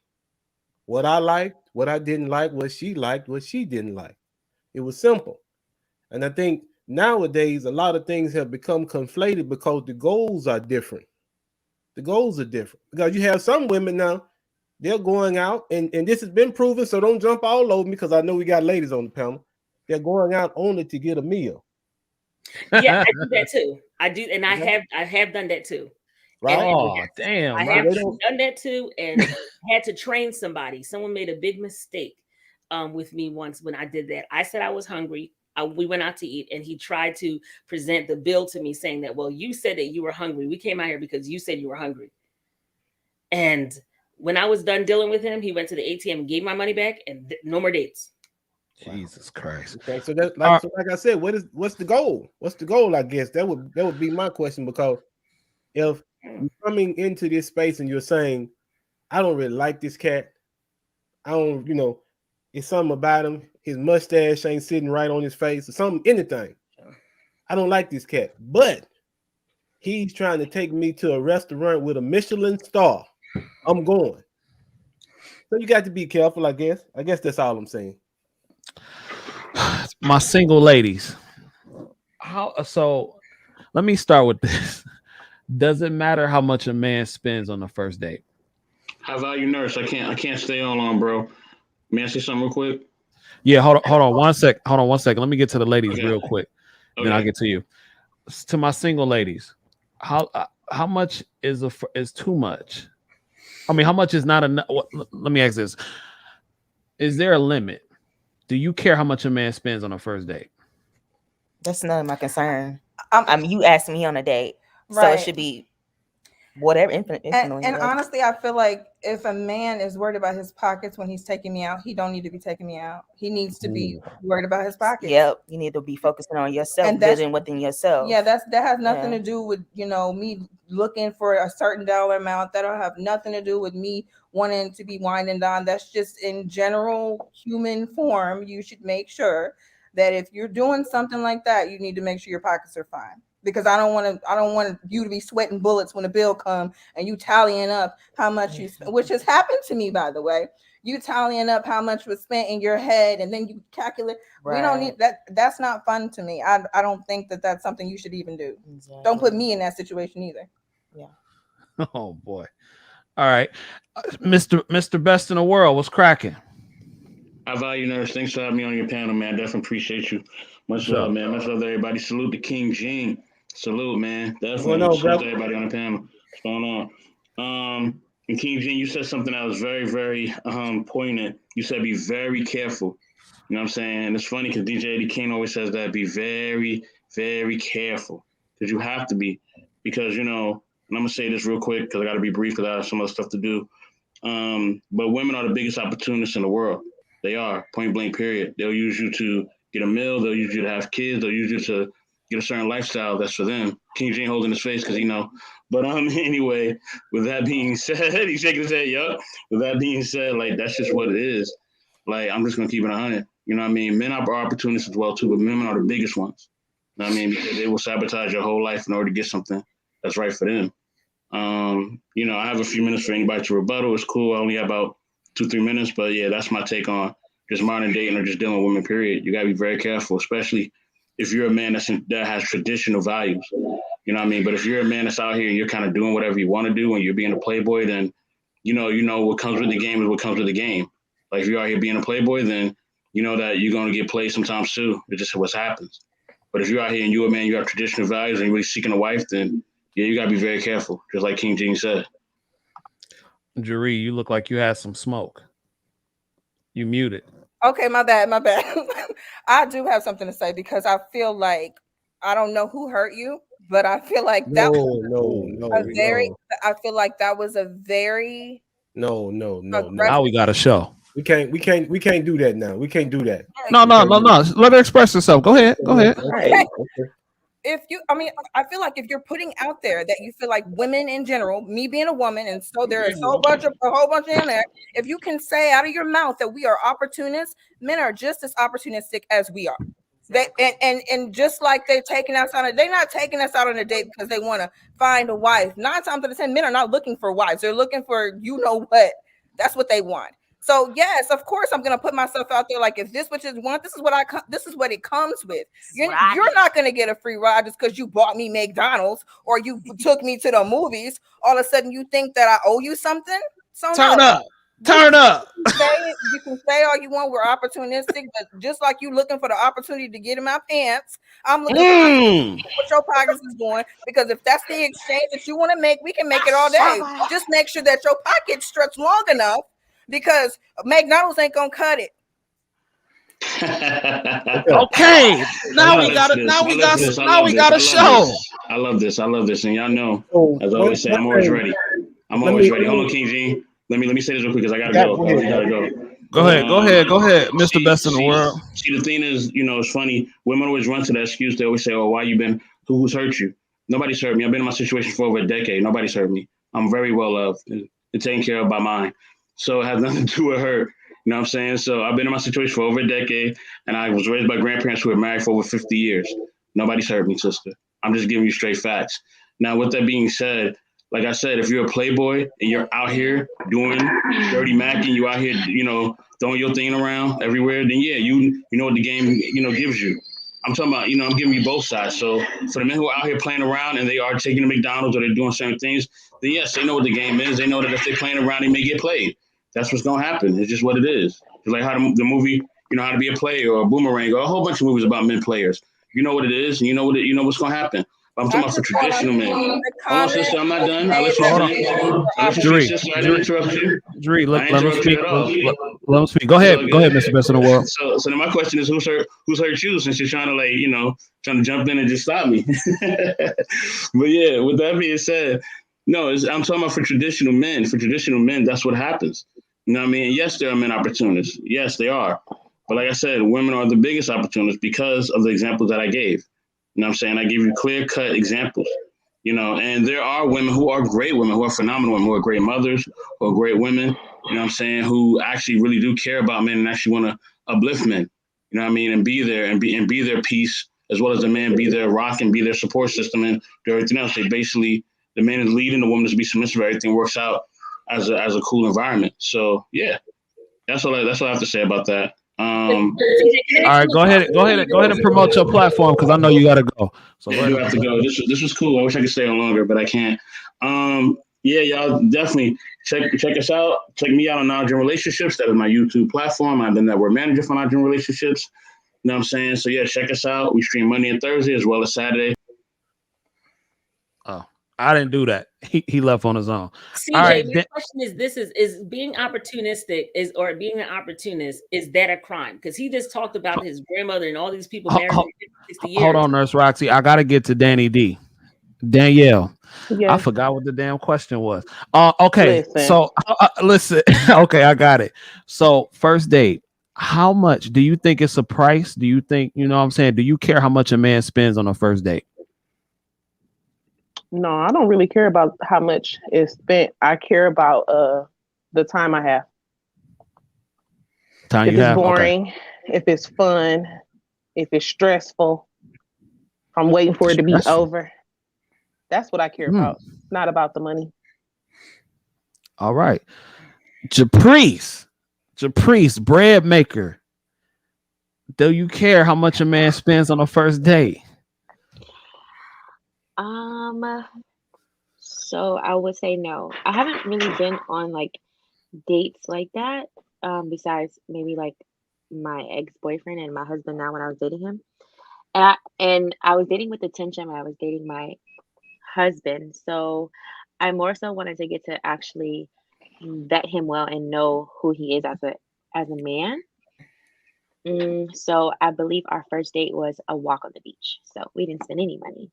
What I liked, what I didn't like, what she liked, what she didn't like. It was simple. And I think nowadays a lot of things have become conflated because the goals are different. The goals are different. Because you have some women now, they're going out, and this has been proven, so don't jump all over me because I know we got ladies on the panel. They're going out only to get a meal. Yeah, I do that too. I do, and Okay. I have done that too. And Right? Oh, yes, I damn, So have right? they don't done that too, and had to train somebody. Someone made a big mistake with me once when I did that. I said I was hungry. We went out to eat, and he tried to present the bill to me, saying that, "Well, you said that you were hungry. We came out here because you said you were hungry." And when I was done dealing with him, he went to the ATM, gave my money back, and no more dates. Jesus Christ. okay. So that All like I said, what's the goal? What's the goal? I guess that would be my question because if you're coming into this space and you're saying, I don't really like this cat. I don't, it's something about him. His mustache ain't sitting right on his face or something, anything. I don't like this cat. But he's trying to take me to a restaurant with a Michelin star. I'm going. So you got to be careful, I guess. I guess that's all I'm saying. my single ladies. So let me start with this. Does it matter how much a man spends on the first date? High value nurse. I can't stay on long, bro. May I say something real quick? Yeah, hold on one sec. Hold on one second. Let me get to the ladies Okay. real quick. Then I'll Okay. get to you. To my single ladies, how much is too much? I mean, how much is not enough? Let me ask this: is there a limit? Do you care how much a man spends on a first date? That's none of my concern. Um, I mean, you asked me on a date, so it right. should be whatever infinite. And honestly, I feel like if a man is worried about his pockets when he's taking me out, he don't need to be taking me out. He needs to be worried about his pockets. Yep, you need to be focusing on yourself, And that's- building within yourself. Yeah, that has nothing Yeah. to do with me looking for a certain dollar amount. That'll have nothing to do with me wanting to be wined and dined. That's just in general human form. You should make sure that if you're doing something like that, you need to make sure your pockets are fine. Because I don't want you to be sweating bullets when the bill come and you tallying up how much you spent, which has happened to me, by the way. You tallying up how much was spent in your head and then you calculate. Right. We don't need that. That's not fun to me. I don't think that that's something you should even do. Exactly. Don't put me in that situation either. Yeah. Oh boy! All right, Mr. Best in the World, what's cracking? High value nurse. Thanks for having me on your panel, man. Definitely appreciate you. Much Sure. love, man. Much love to everybody. Salute to King Gene. Salute, man. What's Definitely. going on, Salute bro? to everybody on the panel. What's going on? And King Gene, you said something that was very, very poignant. You said be very careful. You know what I'm saying? And it's funny because DJ Eddie King always says that be very, very careful. Because you have to be. Because, and I'm going to say this real quick because I got to be brief because I have some other stuff to do. But women are the biggest opportunists in the world. They are, point blank, period. They'll use you to get a meal. They'll use you to have kids. They'll use you to get a certain lifestyle that's for them. King Gene holding his face because he know. But anyway, with that being said, he's shaking his head, yup. With that being said, like, that's just what it is. Like, I'm just going to keep it 100. You know what I mean? Men are opportunists as well, too, but women are the biggest ones. You know what I mean? Because they will sabotage your whole life in order to get something that's right for them. I have a few minutes for anybody to rebuttal. It's cool. I only have about 2-3 minutes, but yeah, that's my take on just modern dating or just dealing with women, period. You got to be very careful, especially if you're a man that has traditional values. You know what I mean? But if you're a man that's out here and you're kind of doing whatever you want to do and you're being a playboy, then, you know what comes with the game is what comes with the game. Like if you're out here being a playboy, then you know that you're going to get played sometimes too. It's just what happens. But if you're out here and you're a man, you have traditional values and you're really seeking a wife, then yeah, you got to be very careful, just like King Gene said. Jaree, you look like you had some smoke. You muted. Okay, my bad. I do have something to say because I feel like I don't know who hurt you, but I feel like that I feel like that was a very no. Now we got a show. We can't do that now. We can't do that. No. Let her express herself. Go ahead. Right. if you I mean I feel like if you're putting out there that you feel like women in general, me being a woman, and so there's a whole bunch in there, if you can say out of your mouth that we are opportunists, men are just as opportunistic as we are. They and just like they're not taking us out on a date because they want to find a wife. 9 times out of 10, men are not looking for wives. They're looking for what. That's what they want. So yes, of course, I'm gonna put myself out there. Like, if this what you want, this is what it comes with. You're not gonna get a free ride just because you bought me McDonald's or you took me to the movies. All of a sudden, you think that I owe you something. So Turn up. You can say all you want. We're opportunistic, but just like you looking for the opportunity to get in my pants, I'm looking for what your pockets is doing. Because if that's the exchange that you want to make, we can make it all day. Just make sure that your pockets stretch long enough, because McDonald's ain't gonna cut it. Okay. Now we got a show. I love this, and y'all know, as I always say, I'm always ready. Hold on, King G. Let me say this real quick because I gotta go. Go ahead, Mr. Best in the World. See, the thing is, it's funny. Women always run to that excuse. They always say, "Oh, why you been? Who's hurt you?" Nobody's hurt me. I've been in my situation for over a decade. Nobody's hurt me. I'm very well loved and taken care of by mine. So it has nothing to do with her. You know what I'm saying? So I've been in my situation for over a decade, and I was raised by grandparents who were married for over 50 years. Nobody's hurt me, sister. I'm just giving you straight facts. Now, with that being said, like I said, if you're a playboy and you're out here doing dirty macking, you out here, throwing your thing around everywhere, then yeah, you know what the game, gives you. I'm talking about, I'm giving you both sides. So for the men who are out here playing around and they are taking the McDonald's or they're doing certain things, then yes, they know what the game is. They know that if they're playing around, they may get played. That's what's going to happen. It's just what it is. It's like how the movie, How to Be a Player or Boomerang or a whole bunch of movies about men players. You know what it is, and you know what's going to happen. I'm talking about for traditional men. Hold on, sister, I'm not done. I'll let you speak, sister. I didn't interrupt you. Let him speak. Let him speak. Go ahead, Mr. Best in the World. So then my question is, who's hurt you, since you're trying to trying to jump in and just stop me. But yeah, with that being said, no, I'm talking about for traditional men. For traditional men, that's what happens. You know what I mean? Yes, there are men opportunists. Yes, they are. But like I said, women are the biggest opportunists because of the examples that I gave. You know what I'm saying? I give you clear-cut examples, and there are women who are great women, who are phenomenal women, who are great mothers, who are great women, you know what I'm saying, who actually really do care about men and actually want to uplift men, you know what I mean, and be there and be their peace, as well as the man be their rock and be their support system and do everything else. They basically, the man is leading, the woman is to be submissive, everything works out as a cool environment. So yeah, that's all I have to say about that. All right, go ahead and promote your platform because I know you gotta go. So I do have to go. This was cool. I wish I could stay on longer, but I can't. Yeah, y'all definitely check us out. Check me out on Knowledge and Relationships. That is my YouTube platform. I'm the network manager for Knowledge and Relationships. You know what I'm saying? So yeah, check us out. We stream Monday and Thursday as well as Saturday. Oh, I didn't do that. He left on his own. CJ, all right, my question is being opportunistic or being an opportunist, is that a crime? Because he just talked about his grandmother and all these people married for 60 years. Hold on, Nurse Roxy. I gotta get to Danny D. Danielle. Yes. I forgot what the damn question was. Okay. Listen. So listen. Okay, I got it. So first date. How much do you think it's a price? Do you think, what I'm saying? Do you care how much a man spends on a first date? No, I don't really care about how much is spent. I care about the time I have. If it's boring, if it's fun, if it's stressful, if I'm waiting for it to be over. That's what I care about. Not about the money. All right. Japrice, bread maker. Do you care how much a man spends on a first date? So I would say no. I haven't really been on like dates like that. Besides maybe like my ex-boyfriend and my husband now when I was dating him. And I was dating with intention when I was dating my husband. So I more so wanted to get to actually vet him well and know who he is as a man. So I believe our first date was a walk on the beach. So we didn't spend any money.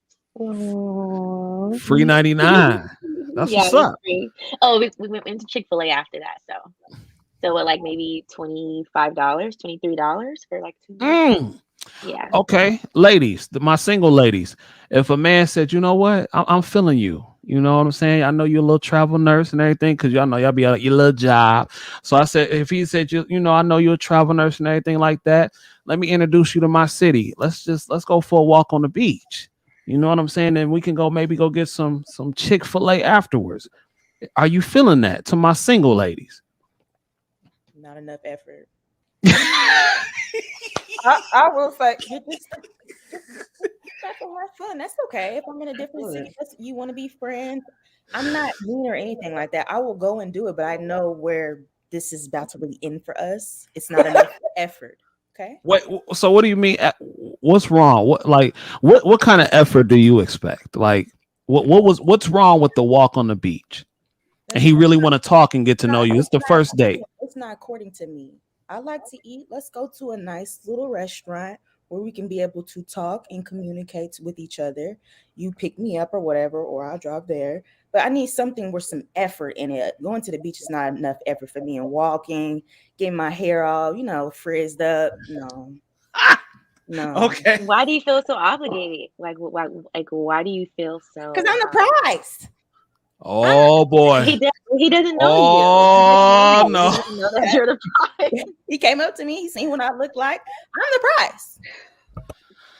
Free 99. That's Yeah, what's it was up. free. Oh, we went into Chick-fil-A after that, so what, like maybe $25, $23 for like 2 meals. Mm. Yeah. Okay, ladies, my single ladies. If a man said, you know what, I'm feeling you. You know what I'm saying? I know you're a little travel nurse and everything because y'all know y'all be at your little job. So I said, if he said, I know you're a travel nurse and everything like that, let me introduce you to my city. Let's go for a walk on the beach. You know what I'm saying? And we can maybe go get some Chick-fil-A afterwards. Are you feeling that to my single ladies? Not enough effort. I will say, You just got to have fun. That's okay. If I'm in a different city, you want to be friends. I'm not mean or anything like that. I will go and do it, but I know where this is about to really end for us. It's not enough effort. Okay. Wait, so what do you mean? What's wrong? What kind of effort do you expect? Like, what's wrong with the walk on the beach? And That's he not, really want to talk and get to know not you. It's the first date. it's not according to me. I like to eat. Let's go to a nice little restaurant where we can be able to talk and communicate with each other. You pick me up or whatever, or I'll drive there. But I need something with some effort in it. Going to the beach is not enough effort for me. And walking, getting my hair all, frizzed up. No, no. Okay. Why do you feel so obligated? Why do you feel Because so I'm the prize. Oh boy. he doesn't know you. He doesn't know Oh you. no. He doesn't know that you're the prize. He came up to me. He seen what I look like. I'm the prize.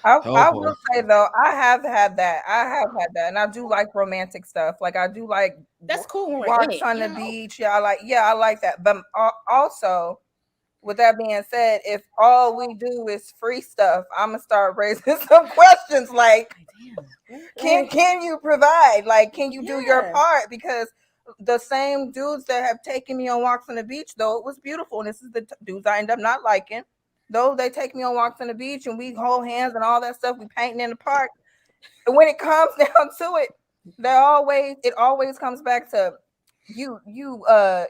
Oh I boy. will say though, I have had that. And I do like romantic stuff. Like I do like That's cool when we're in walks it. on the beach. Yeah, I like that. But also, with that being said, if all we do is free stuff, I'm gonna start raising some questions like, can you provide? Like, can you do your Yeah. part? Because the same dudes that have taken me on walks on the beach, though it was beautiful, and this is the dudes I end up not liking. Though they take me on walks on the beach and we hold hands and all that stuff, we painting in the park. And when it comes down to it, it always comes back to you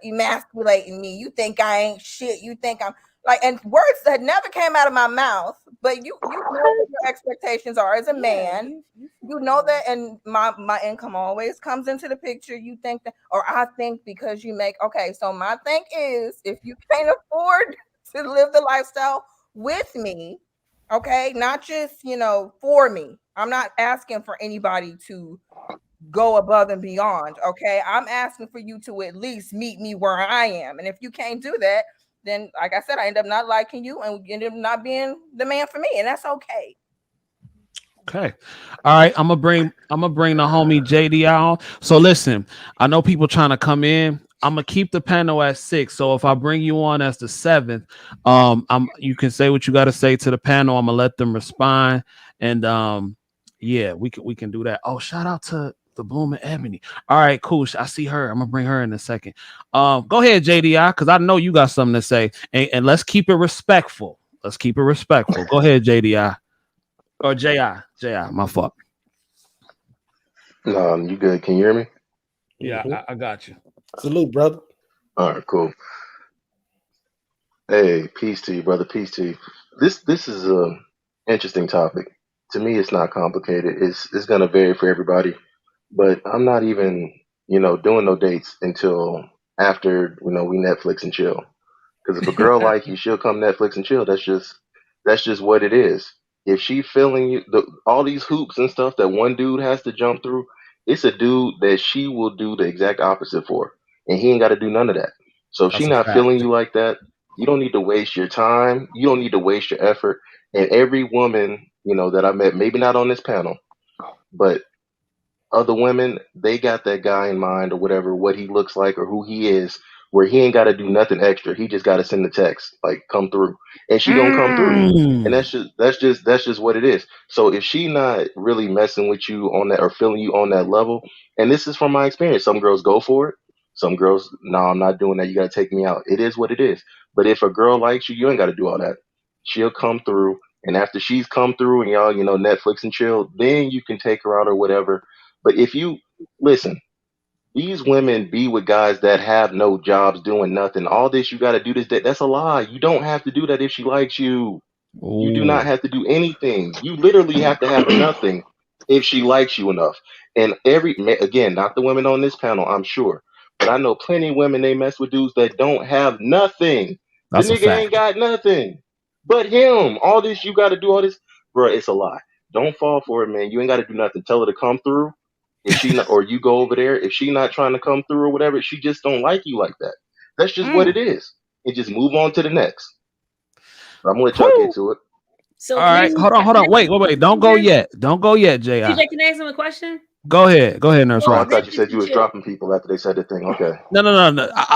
emasculating me. You think I ain't shit. You think I'm like, and words that never came out of my mouth, but you know what your expectations are as a man. You know that, and my income always comes into the picture. You think that, or I think because you make okay. So my thing is, if you can't afford to live the lifestyle with me, okay, not just for me. I'm not asking for anybody to go above and beyond. Okay, I'm asking for you to at least meet me where I am, and if you can't do that, then like I said, I end up not liking you and end up not being the man for me, and that's okay. Okay. All right. I'm gonna bring the homie JD out. So listen, I know people trying to come in. I'm gonna keep the panel at 6. So if I bring you on as the 7th, you can say what you gotta say to the panel. I'm gonna let them respond. And yeah, we can do that. Oh, shout out to the Blooming Ebony. All right, cool. I see her. I'm gonna bring her in a second. Go ahead, JDI, because I know you got something to say. And let's keep it respectful. Let's keep it respectful. Go ahead, JDI. Or JI, my fault. You good? Can you hear me? Yeah, Mhm. I got you. Salute, brother. All right, cool. Hey, peace to you, brother. Peace to you. This is a interesting topic. To me, it's not complicated. It's gonna vary for everybody. But I'm not even doing no dates until after we Netflix and chill. Because if a girl like you, she'll come Netflix and chill. That's just what it is. If she feeling you, all these hoops and stuff that one dude has to jump through, it's a dude that she will do the exact opposite for, and he ain't got to do none of that. So if she That's a not feeling fact. you like that, you don't need to waste your time. You don't need to waste your effort. And every woman that I met, maybe not on this panel, but other women, they got that guy in mind or whatever, what he looks like or who he is, where he ain't got to do nothing extra. He just got to send the text, like come through, and she gonna come through. And Mm. that's just what it is. So if she not really messing with you on that or feeling you on that level, and this is from my experience, some girls go for it. Some girls, no, I'm not doing that. You got to take me out. It is what it is. But if a girl likes you, you ain't got to do all that. She'll come through, and after she's come through and y'all, Netflix and chill, then you can take her out or whatever. But if you listen, these women be with guys that have no jobs doing nothing. All this you got to do this, that. That's a lie. You don't have to do that if she likes you. You do not Ooh. have to do anything. You literally have to have nothing. if she likes you enough. And again, not the women on this panel, I'm sure, but I know plenty of women they mess with dudes that don't have nothing. The That's a nigga ain't fact. got nothing but him. All this you got to do all this, bro. It's a lie. Don't fall for it, man. You ain't got to do nothing. Tell her to come through. If she not, or you go over there. If she not trying to come through or whatever, she just don't like you like that. That's just what it is. And just move on to the next. I'm gonna let y'all get Whew. to it. So All can right, hold on, hold on. Wait. Don't go yet. Don't go yet, Ji. TJ, can I ask him a question? Go ahead, Nurse Oh, I So Rock. thought you Rich is said the you was chill. dropping people after they said the thing. Okay. No.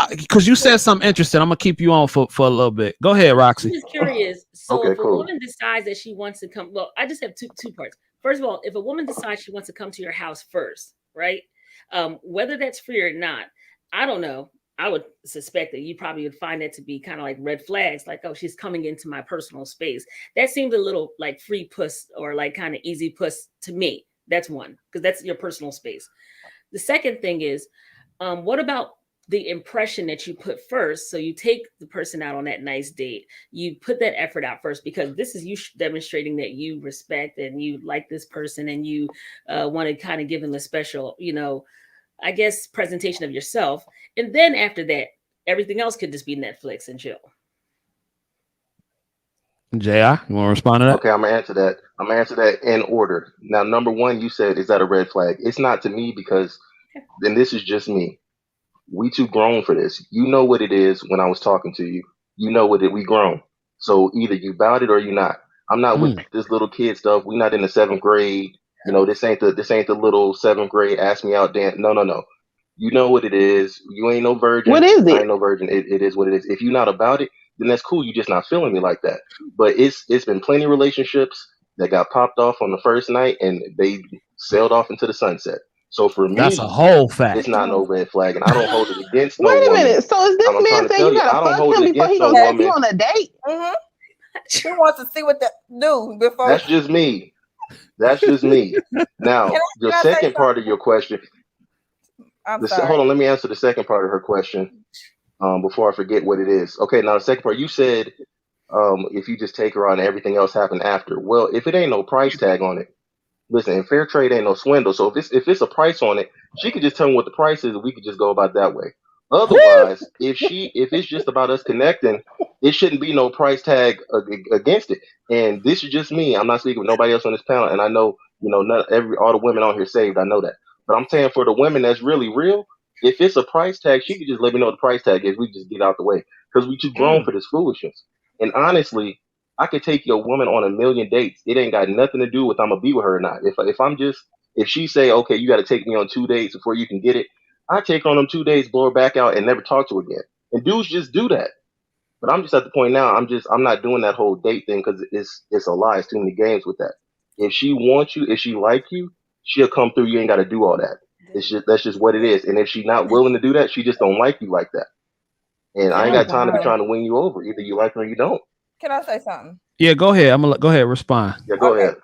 Because you said something interesting. I'm gonna keep you on for a little bit. Go ahead, I'm Roxy. just curious. So Okay, if a cool. woman decides that she wants to come, well, I just have two parts. First of all, if a woman decides she wants to come to your house first, right? Whether that's free or not, I don't know. I would suspect that you probably would find that to be kind of like red flags, like, oh, she's coming into my personal space. That seemed a little like free puss or like kind of easy puss to me. That's one, because that's your personal space. The second thing is, what about the impression that you put first? So you take the person out on that nice date, you put that effort out first, because this is you demonstrating that you respect and you like this person, and you want to kind of give them a special, I guess, presentation of yourself. And then after that, everything else could just be Netflix and chill. Ji, you want to respond to that? Okay, I'm gonna answer that. I'm gonna answer that in order. Now, number one, you said, is that a red flag? It's not to me because then this is just me. We too grown for this. You know what it is when I was talking to you. You know what it we grown. So either you about it or you not. I'm not with this little kid stuff. We not in the seventh grade. This ain't the little seventh grade ask me out dance. No. You know what it is. You ain't no What virgin. is I it? ain't no virgin. It is what it is. If you're not about it, then that's cool. You just not feeling me like that. But it's been plenty of relationships that got popped off on the first night and they sailed off into the sunset. So for That's a me, whole it's fact. not no red flag, and I don't hold it against no Wait a woman. minute. So is this I'm trying man to saying tell you you, gotta I don't fuck hold him it before against he no gonna take you woman. on a date? Mm-hmm. She wants to see what the do before. That's just me. That's just me. Can Now, the I say second part of something? your question. I'm sorry. Hold on, let me answer the second part of her question before I forget what it is. Okay, now the second part, you said if you just take her on and everything else happened after. Well, if it ain't no price tag on it, listen, and fair trade ain't no swindle. So if it's a price on it, she could just tell me what the price is, and we could just go about that way. Otherwise, if it's just about us connecting, it shouldn't be no price tag against it. And this is just me. I'm not speaking with nobody else on this panel, and I know not all the women on here saved. I know that, but I'm saying for the women that's really real, if it's a price tag, she could just let me know what the price tag is. We just get out the way because we too grown for this foolishness. And honestly, I could take your woman on a million dates. It ain't got nothing to do with I'm gonna be with her or not. If she say, okay, you got to take me on 2 dates before you can get it, I take her on them 2 days, blow her back out, and never talk to her again. And dudes just do that. But I'm just at the point now. I'm not doing that whole date thing because it's a lie. It's too many games with that. If she wants you, if she like you, she'll come through. You ain't got to do all that. That's just what it is. And if she's not willing to do that, she just don't like you like that. And I ain't Can Oh got time to be wow. trying to win you over. Either you like her or you don't. I say something? Yeah, go ahead. I'm gonna go ahead. Respond. Yeah, go Okay. ahead.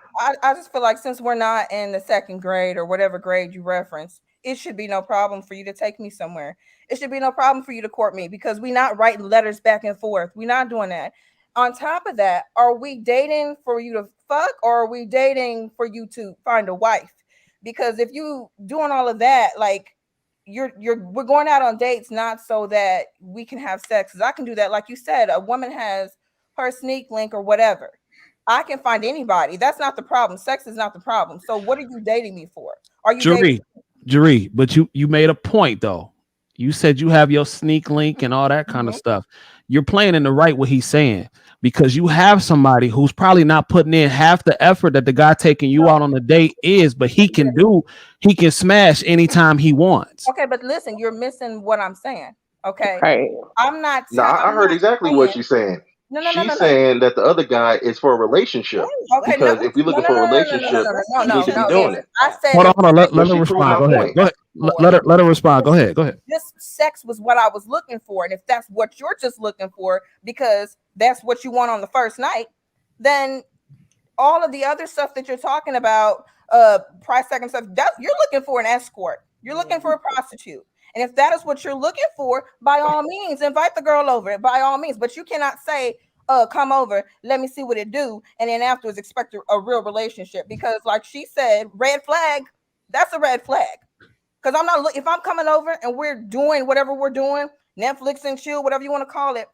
I just feel like since we're not in the second grade or whatever grade you reference, it should be no problem for you to take me somewhere. It should be no problem for you to court me because we're not writing letters back and forth. We're not doing that. On top of that, are we dating for you to fuck or are we dating for you to find a wife? Because if you doing all of that, like we're going out on dates not so that we can have sex. Because I can do that, like you said, a woman has her sneak link or whatever. I can find anybody. That's not the problem. Sex is not the problem. So what are you dating me for? Are you dating? Jeree, but you made a point though. You said you have your sneak link and all that kind of Mhm. stuff. You're playing in the right what he's saying because you have somebody who's probably not putting in half the effort that the guy taking you out on the date is, but he can smash anytime he wants. Okay, but listen, you're missing what I'm saying. Okay, Right. I'm not. No, I I'm heard not exactly what saying she's saying. no, She's no. saying that the other guy is for a relationship. Okay, no, Because if we're no, looking no, for a no, no, no, no, no, relationship, no, you need to be no. doing Listen, it. I said Hold on, if hold on. Let But her she proved respond. my Go ahead. point. Go ahead. Let her respond. Go ahead. Go ahead. just sex was what I was looking for, and if that's what you're just looking for because that's what you want on the first night, then all of the other stuff that you're talking about, price tag and stuff, that you're looking for an escort. You're looking for a prostitute. And if that is what you're looking for, by all means, invite the girl over. By all means, but you cannot say, come over, let me see what it do, and then afterwards expect a real relationship. Because like she said, red flag, that's a red flag. Because I'm not if I'm coming over and we're doing whatever we're doing, Netflix and chill, whatever you want to call it,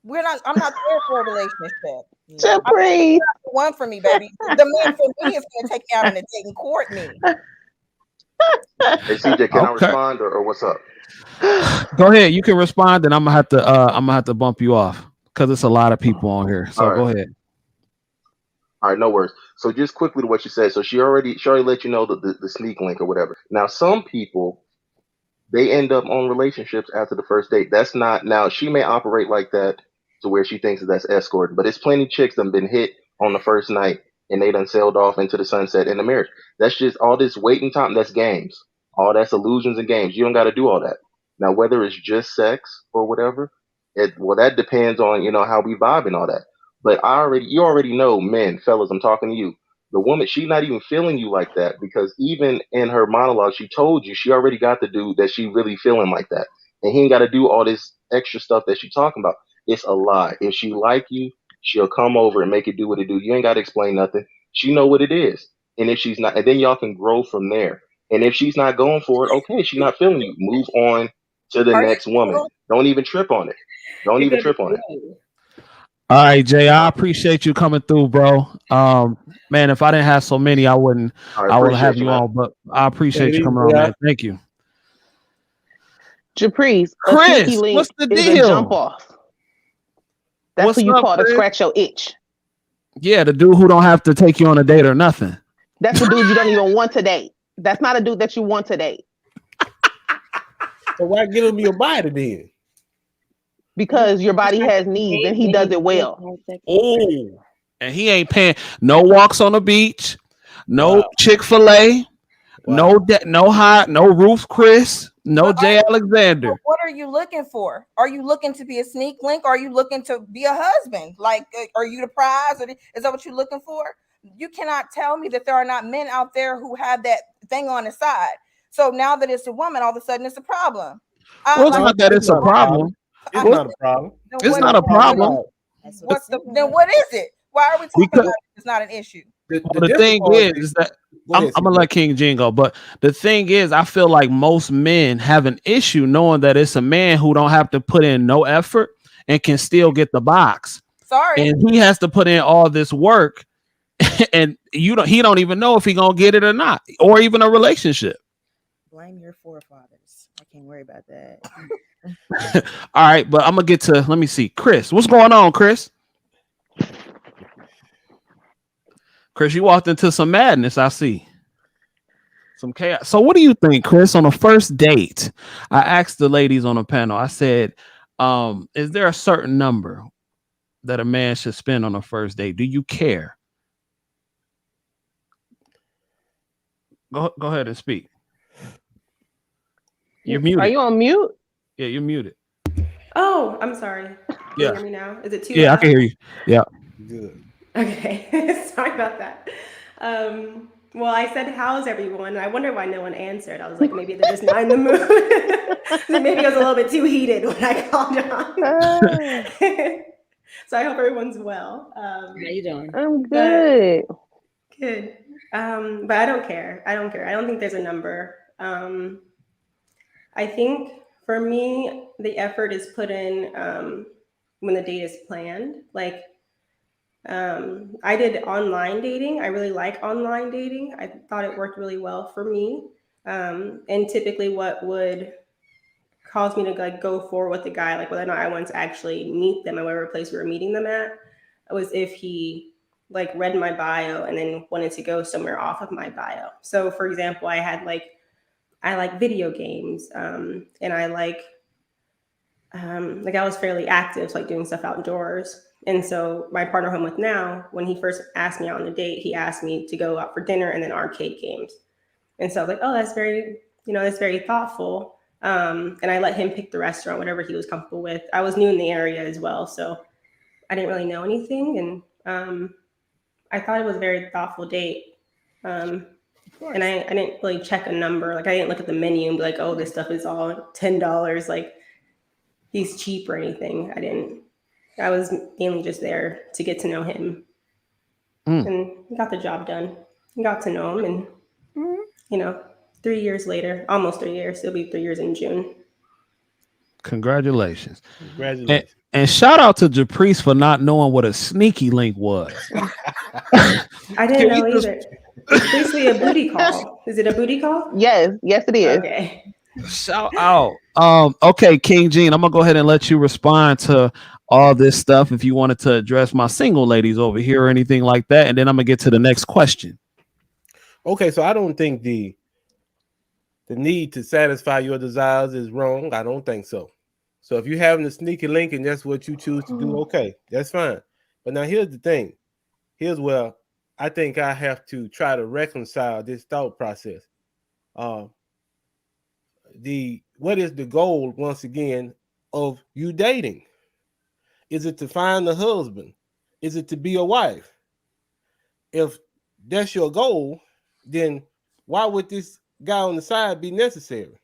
I'm not there for a relationship. Jeffrey. One for me, baby. The man for me is gonna take me out on a date and court me. Hey CJ, can I Okay. respond or what's up? Go ahead. You can respond, and I'm gonna have to bump you off because it's a lot of people on here. So All right. go ahead. All right, no worries. So just quickly to what you said. So she already let you know the sneak link or whatever. Now some people, they end up on relationships after the first date. That's not, now she may operate like that to where she thinks that that's escorting, but it's plenty chicks that have been hit on the first night and they done sailed off into the sunset in the marriage. That's just all this waiting time. That's games. All that's illusions and games. You don't got to do all that. Now whether it's just sex or whatever, that depends on how we vibe and all that. But you already know, men, fellas, I'm talking to you. The woman, she's not even feeling you like that, because even in her monologue, she told you she already got the dude that she really feeling like that. And he ain't got to do all this extra stuff that she talking about. It's a lie. If she like you, she'll come over and make it do what it do. You ain't got to explain nothing. She know what it is. And if she's not, and then y'all can grow from there. And if she's not going for it, okay, she's not feeling you. Move on to the Are next woman. you Don't even trip on it. Don't You're even good trip to on it. go. All right, Jay. I appreciate you coming through, bro. Man, if I didn't have so many, I All right, would have appreciate you, you man. on. But I appreciate Take it you easy, coming on, yeah. man. Thank you, Caprice, a Chris. sneaky link What's the is a jump deal? off. That's What's what you up, call to Chris? scratch your itch. Yeah, the dude who don't have to take you on a date or nothing. That's the dude you don't even want to date. That's not a dude that you want to date. So why give him your body then? Because your body has needs and he does it well. Oh, And he ain't paying no walks on the beach, no wow. Chick-fil-A, Wow. no Ruth Chris, no But Jay Alexander. what are you looking for? Are you looking to be a sneak link? Or are you looking to be a husband? Like, are you the prize? Is that what you're looking for? You cannot tell me that there are not men out there who have that thing on the side. So now that it's a woman, all of a sudden it's a problem. Well, it's No, not that it's it's a not a problem. problem. It's Well, not a problem. it's not a problem. Then what is it? Why are we talking Because about it? It's not an issue. the thing is that Go ahead, I'm gonna CJ. let King Jin go, but the thing is, I feel like most men have an issue knowing that it's a man who don't have to put in no effort and can still get the box, Sorry. and he has to put in all this work, and he don't even know if he gonna get it or not, or even a relationship. Blame your forefathers. I can't worry about that. All right, but I'm gonna get to, let me see, Chris. What's going on, Chris? Chris, you walked into some madness. I see some chaos. So, what do you think, Chris? On a first date, I asked the ladies on the panel. I said, "Is there a certain number that a man should spend on a first date? Do you care?" Go ahead and speak. You're muted. Are you on mute? Yeah, you're muted. Oh, I'm sorry. Can Yeah. you hear me now? Is it too Yeah, loud? I can hear you. Yeah. Good. Okay. Sorry about that. Well, I said, how's everyone? And I wonder why no one answered. I was like, maybe they're just not in the mood. Maybe it was a little bit too heated when I called on. So I hope everyone's well. How you doing? I'm good. Good. But I don't care. I don't care. I don't think there's a number. I think for me, the effort is put in when the date is planned. Like, I did online dating. I really like online dating. I thought it worked really well for me. And typically what would cause me to like go forward with the guy, like whether or not I wanted to actually meet them at whatever place we were meeting them at, was if he like read my bio and then wanted to go somewhere off of my bio. So for example, I like video games, and I like I was fairly active, so like doing stuff outdoors. And so my partner I'm with now, when he first asked me out on a date, he asked me to go out for dinner and then arcade games. And so I was like, oh, that's very thoughtful. And I let him pick the restaurant, whatever he was comfortable with. I was new in the area as well, so I didn't really know anything. And I thought it was a very thoughtful date. And I didn't really check a number. Like I didn't look at the menu and be like, oh, this stuff is all $10. Like he's cheap or anything. I was mainly just there to get to know him, and got the job done. Got to know him, and 3 years later, almost 3 years. It'll be 3 years in June. Congratulations. Congratulations. And shout out to Japrice for not knowing what a sneaky link was. I didn't know either. It's basically a booty call. Is it a booty call? Yes, it is. Okay. Shout out. Okay, King Gene, I'm gonna go ahead and let you respond to all this stuff if you wanted to address my single ladies over here or anything like that, and then I'm gonna get to the next question. Okay, so I don't think the need to satisfy your desires is wrong. I don't think so. So if you're having a sneaky link and that's what you choose to do, okay, that's fine. But now here's the thing. Here's where I think I have to try to reconcile this thought process. What is the goal, once again, of you dating? Is it to find a husband? Is it to be a wife? If that's your goal, then why would this guy on the side be necessary?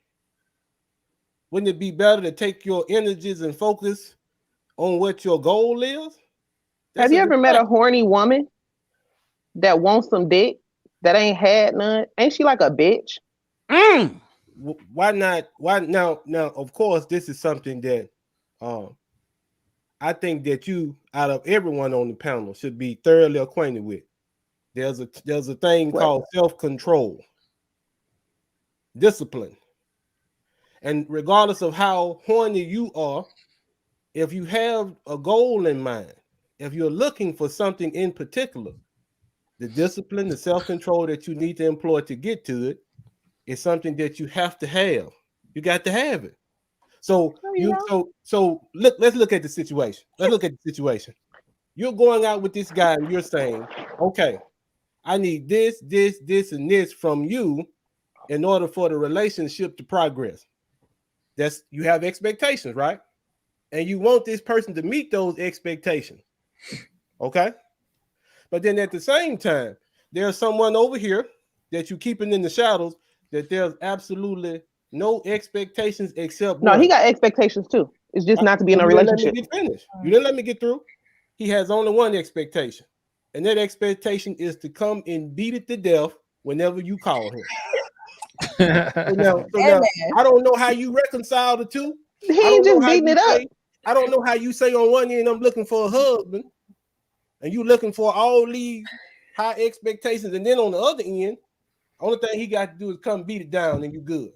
Wouldn't it be better to take your energies and focus on what your goal is? Have you ever met a horny woman that wants some dick that ain't had none? Ain't she like a bitch? Why not? Why now? Now, of course, this is something that I think that you, out of everyone on the panel, should be thoroughly acquainted with. There's a thing called self-control, discipline. And regardless of how horny you are, if you have a goal in mind, if you're looking for something in particular, the discipline, the self-control that you need to employ to get to it is something that you have to have. You got to have it. So let's look at the situation. You're going out with this guy and you're saying, okay, I need this, and this from you in order for the relationship to progress. You have expectations, right? And you want this person to meet those expectations. Okay. But then at the same time, there's someone over here that you're keeping in the shadows that there's absolutely no expectations except no, one. he got expectations too. It's just not to be in a relationship. You didn't let me get through. He has only one expectation, and that expectation is to come and beat it to death whenever you call him. so now, I don't know how you reconcile the two. He ain't just beating it up. I don't know how you say on one end I'm looking for a husband, and you looking for all these high expectations, and then on the other end, only thing he got to do is come beat it down, and you good.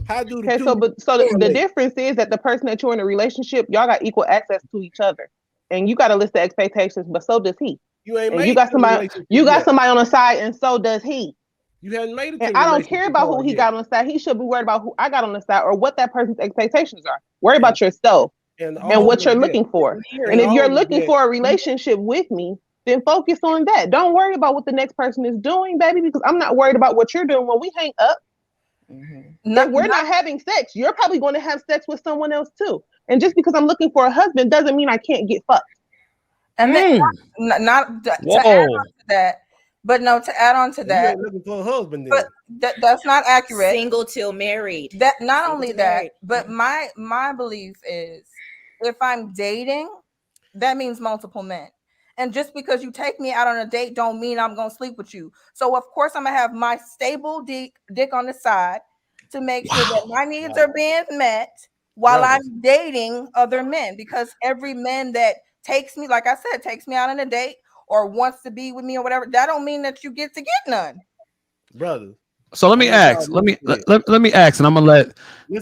How do the the difference is that the person that you're in a relationship, y'all got equal access to each other, and you got a list of expectations, but so does he. You got somebody on the side, and so does he. You haven't made it. And I don't care about who he got on the side. He should be worried about who I got on the side or what that person's expectations are. Worry about yourself and what you're looking for. And if you're looking for a relationship with me, then focus on that. Don't worry about what the next person is doing, baby, because I'm not worried about what you're doing when we hang up. If we're not having sex, you're probably going to have sex with someone else too. And just because I'm looking for a husband doesn't mean I can't get fucked. And then not to add on to that. But no, to add on to that, you ain't looking for a husband, but that's not accurate. Single till married. That not only that, but my belief is, if I'm dating, that means multiple men. And just because you take me out on a date, don't mean I'm gonna sleep with you. So of course I'm gonna have my stable dick on the side to make sure that my needs are being met while I'm dating other men. Because every man that takes me, like I said, takes me out on a date or wants to be with me or whatever, that don't mean that you get to get none, brother. So let me ask, let me ask, and I'm gonna let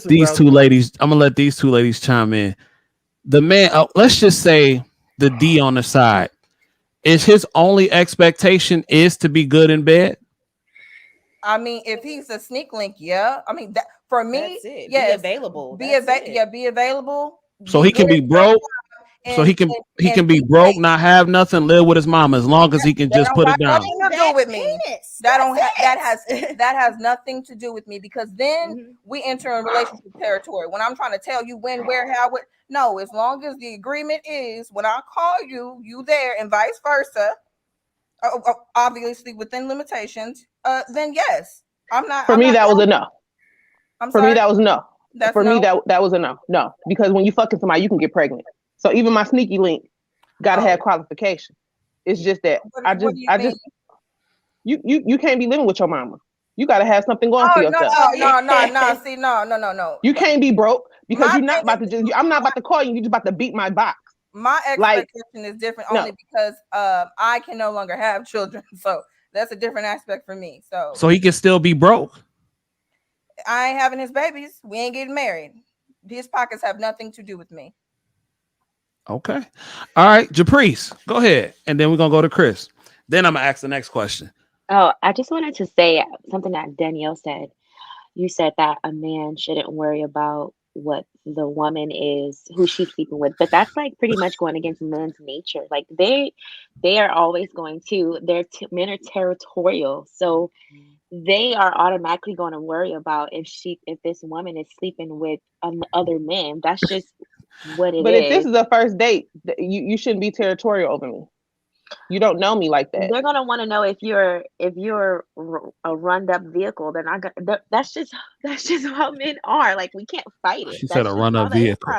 these two ladies chime in. The man, let's just say the D on the side, is his only expectation is to be good in bed? I mean, if he's a sneak link, yeah. I mean, that for me, yes, be available. Be available. So he can be broke. So he can be broke, not have nothing, live with his mama as long as he can just put it down. That has nothing to do with me, because then we enter in relationship territory. When I'm trying to tell you when, where, how, what. No, as long as the agreement is when I call you, you there, and vice versa. Obviously within limitations. Then yes, I'm not. For me, that was a no. For me, that was no. For me, that was a no. No, because when you fucking somebody, you can get pregnant. So even my sneaky link gotta have qualification. It's just that What do you mean? you can't be living with your mama. You gotta have something going for yourself. No. See, no. You can't be broke because you're not about to just. I'm not about to call you. You're just about to beat my box. My expectation is different only because I can no longer have children, so that's a different aspect for me. So he can still be broke. I ain't having his babies. We ain't getting married. His pockets have nothing to do with me. Okay. All right, Japrice, go ahead, and then we're gonna go to Chris. Then I'm gonna ask the next question. Oh, I just wanted to say something that Danielle said. You said that a man shouldn't worry about what the woman is who she's sleeping with, but that's like pretty much going against men's nature. Like they are always going to men are territorial, so they are automatically going to worry about if this woman is sleeping with other men. That's just what it is. But if this is a first date, you shouldn't be territorial over me. You don't know me like that. They're gonna want to know if you're a run-up vehicle. They're not gonna. That's just how men are. Like we can't fight it. She That's said a run-up vehicle.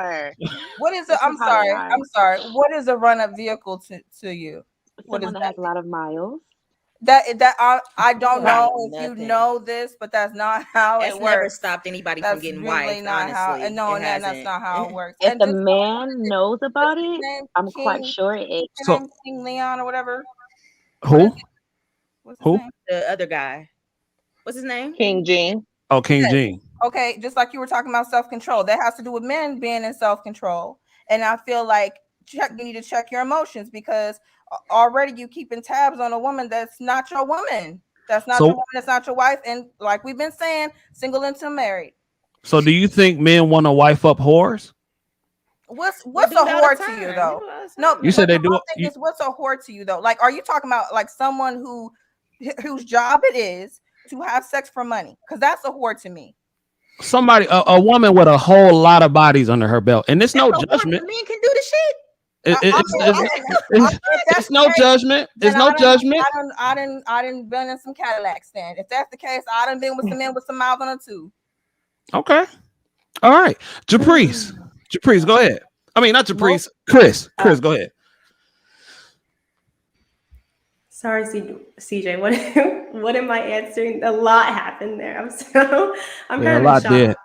What is it? I'm sorry. What is a run-up vehicle to you? Someone that has a lot of miles. That I don't know if you know this, but that's not how it works. Never stopped anybody from getting really wife. Not honestly, how. That's not how it works. If the man knows about it, I'm quite sure it. So King Leon or whatever. Who? What's his Who? name? The other guy. What's his name? King Gene. Oh, King Gene. Okay, just like you were talking about self-control, that has to do with men being in self-control, and I feel like you need to check your emotions because already you keeping tabs on a woman that's not your woman. That's not your woman. That's not your wife. And like we've been saying, single until married. So do you think men want to wife up whores? What's a whore to you though? No, you said they do. What's a whore to you though? Like, are you talking about like someone whose job it is to have sex for money? Because that's a whore to me. Somebody, a woman with a whole lot of bodies under her belt, and it's no judgment. Men can do the shit. It's no judgment. It's no judgment. I didn't been in some Cadillacs then. If that's the case, I done been with some men with some miles on it too. Okay. All right. Japrice, go ahead. I mean, not Japrice. Chris, go ahead. Sorry, CJ. What am I answering? A lot happened there. I'm kind of shocked.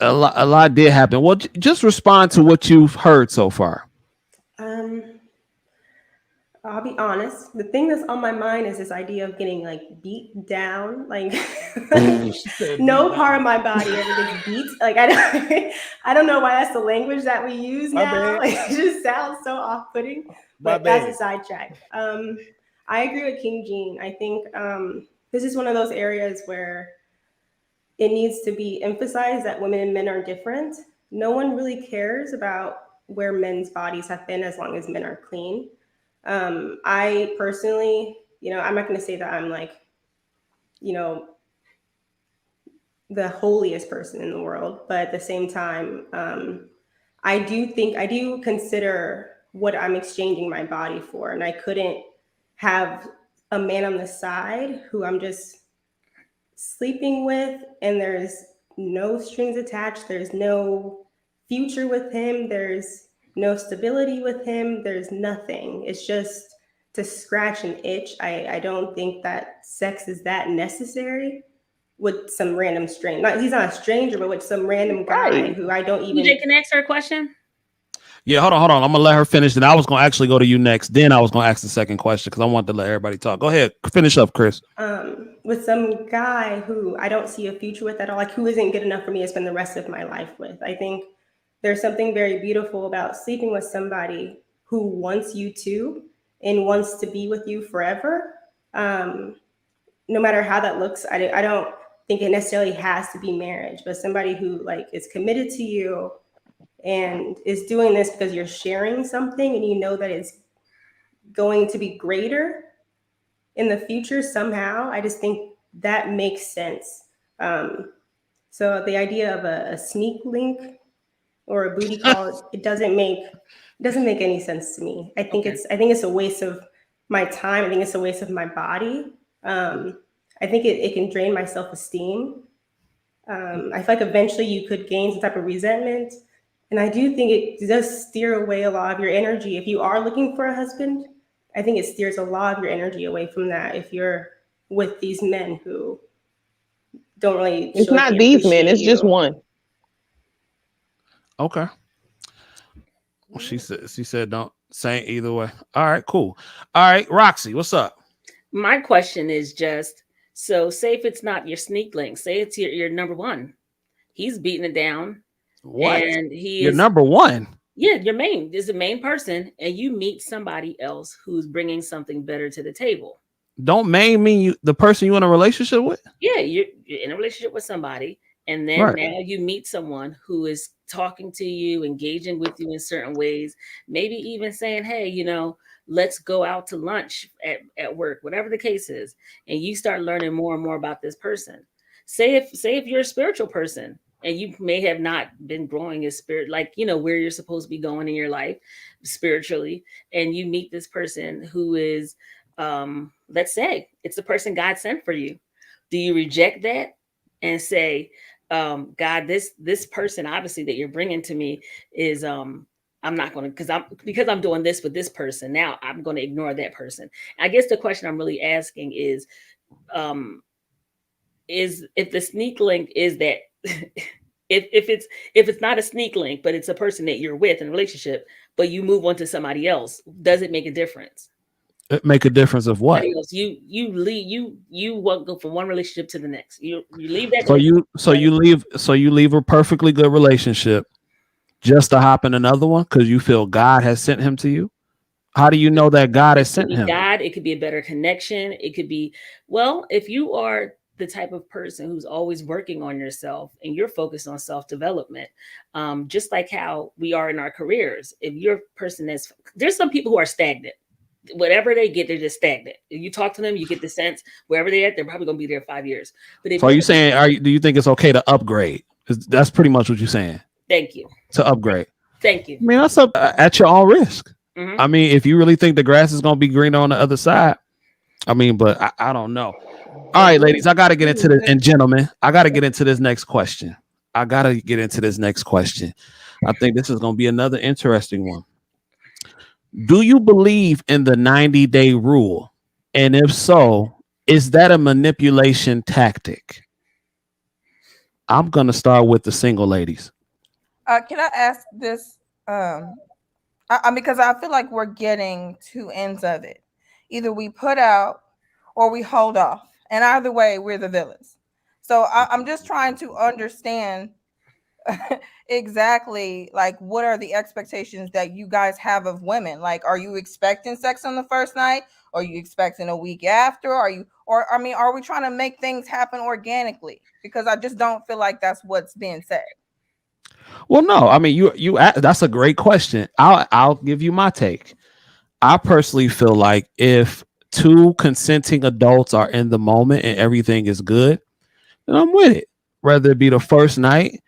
A lot did happen. Well, just respond to what you've heard so far. I'll be honest. The thing that's on my mind is this idea of getting like beat down. Like no part of my body ever gets beat. Like I don't know why that's the language that we use now. Like, it just sounds so off-putting. But that's a sidetrack. I agree with King Gene. I think this is one of those areas where it needs to be emphasized that women and men are different. No one really cares about where men's bodies have been as long as men are clean. I personally, I'm not going to say that I'm like, the holiest person in the world, but at the same time, I do consider what I'm exchanging my body for, and I couldn't have a man on the side who I'm just sleeping with, and there's no strings attached. There's no future with him. There's no stability with him. There's nothing. It's just to scratch an itch. I don't think that sex is that necessary with some random stranger. He's not a stranger, but with some random guy who I don't even. DJ, can I ask her a question? Yeah, hold on. I'm gonna let her finish. Then I was gonna actually go to you next. Then I was gonna ask the second question because I wanted to let everybody talk. Go ahead, finish up, Chris. With some guy who I don't see a future with at all, like who isn't good enough for me to spend the rest of my life with. I think there's something very beautiful about sleeping with somebody who wants you to and wants to be with you forever. No matter how that looks, I don't think it necessarily has to be marriage, but somebody who like is committed to you and is doing this because you're sharing something and you know that it's going to be greater in the future somehow. I just think that makes sense. So the idea of a sneak link or a booty call, it doesn't make any sense to me. I think it's a waste of my time. I think it's a waste of my body. I think it can drain my self-esteem. I feel like eventually you could gain some type of resentment And I do think it does steer away a lot of your energy. If you are looking for a husband, I think it steers a lot of your energy away from that if you're with these men who don't really It's show not they these men, appreciate it's just you. one. Okay. She said don't say either way. All right, cool. All right, Roxy, what's up? My question is just, so say if it's not your sneak link, say it's your number one. He's beating it down, What? and he You're is, number one. yeah, your main is the main person, and you meet somebody else who's bringing something better to the table. Don't main mean you the person you in a relationship with. Yeah, you're in a relationship with somebody, and then Right. now you meet someone who is talking to you, engaging with you in certain ways, maybe even saying, hey, let's go out to lunch at work, whatever the case is, and you start learning more and more about this person. Say if you're a spiritual person and you may have not been growing as spirit, like where you're supposed to be going in your life spiritually, and you meet this person who is, let's say it's the person God sent for you. Do you reject that and say, God, this person obviously that you're bringing to me is, I'm not going to, because I'm doing this with this person, now I'm going to ignore that person. I guess the question I'm really asking um is if the sneak link is that if it's not a sneak link, but it's a person that you're with in a relationship, but you move on to somebody else, does it make a difference? It make a difference of what? Somebody else, you leave, you won't go from one relationship to the next. You leave that So relationship, you leave a perfectly good relationship just to hop in another one because you feel God has sent him to you. How do you know that God has it could sent be him? God, it could be a better connection, it could be, well, if you are the type of person who's always working on yourself and you're focused on self-development, just like how we are in our careers. If you're a person there's some people who are stagnant. Whatever they get, they're just stagnant. If you talk to them, you get the sense wherever they're at, they're probably going to be there 5 years. But if So are you're, you saying do you think it's okay to upgrade? That's pretty much what you're saying. thank you, To upgrade. thank you. I mean, that's up at your own risk. Mhm. I mean, if you really think the grass is gonna be greener on the other side, I mean, but I don't know. All right, ladies, I gotta get into this, and gentlemen, I gotta get into this next question. I think this is gonna be another interesting one. Do you believe in the 90-day rule? And if so, is that a manipulation tactic? I'm gonna start with the single ladies. Can I ask this? Because I feel like we're getting two ends of it. Either we put out or we hold off, and either way, we're the villains. So I'm just trying to understand exactly, like, what are the expectations that you guys have of women? Like, are you expecting sex on the first night? Are you expecting a week after? Are we trying to make things happen organically? Because I just don't feel like that's what's being said. Well, no, I mean that's a great question. I'll give you my take. I personally feel like if two consenting adults are in the moment and everything is good, then I'm with it. Whether it be the first night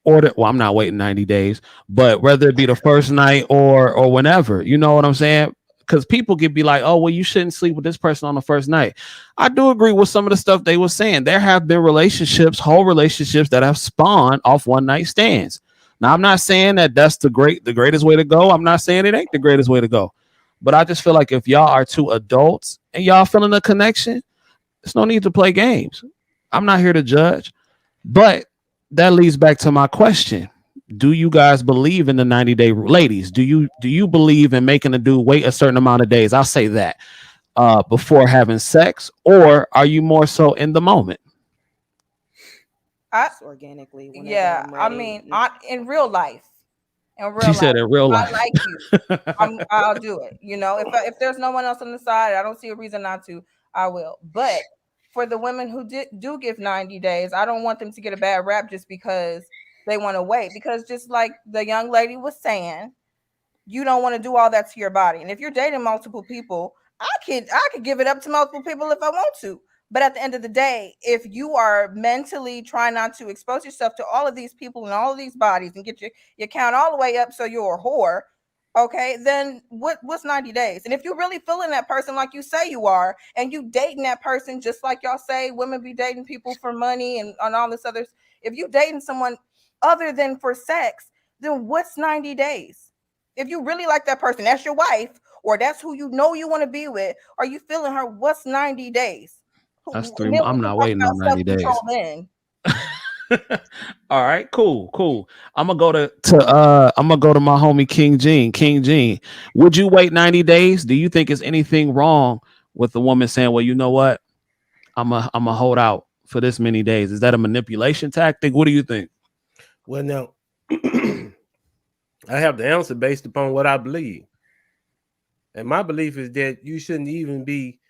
I'm not waiting 90 days, but whether it be the first night or whenever, you know what I'm saying? Because people could be like, oh, well, you shouldn't sleep with this person on the first night. I do agree with some of the stuff they were saying. There have been whole relationships that have spawned off one night stands. Now, I'm not saying that that's the greatest way to go. I'm not saying it ain't the greatest way to go. But I just feel like if y'all are two adults and y'all feeling a connection, there's no need to play games. I'm not here to judge. But that leads back to my question. Do you guys believe in the 90-day ladies? Do you believe in making a dude wait a certain amount of days? I'll say that before having sex, or are you more so in the moment? Organically. Yeah, I mean, in real life, She said in real life. I like you. I'll do it. If there's no one else on the side, I don't see a reason not to. I will. But for the women who do give 90 days, I don't want them to get a bad rap just because they want to wait. Because just like the young lady was saying, you don't want to do all that to your body. And if you're dating multiple people, I could give it up to multiple people if I want to. But at the end of the day, if you are mentally trying not to expose yourself to all of these people and all of these bodies and get your count all the way up so you're a whore, okay, then what's 90 days? And if you're really feeling that person like you say you are, and you dating that person just like y'all say women be dating people for money and all this other, if you dating someone other than for sex, then what's 90 days? If you really like that person, that's your wife, or that's who you know you want to be with, are you feeling her? What's 90 days? That's And 3 then we I'm can not talk waiting about on 90 self-control days. then. All right, cool. I'm gonna go to my homie King Gene. King Gene, would you wait 90 days? Do you think is anything wrong with the woman saying, well, you know what? I'm a hold out for this many days? Is that a manipulation tactic? What do you think? Well, now I have the answer based upon what I believe. And my belief is that you shouldn't even be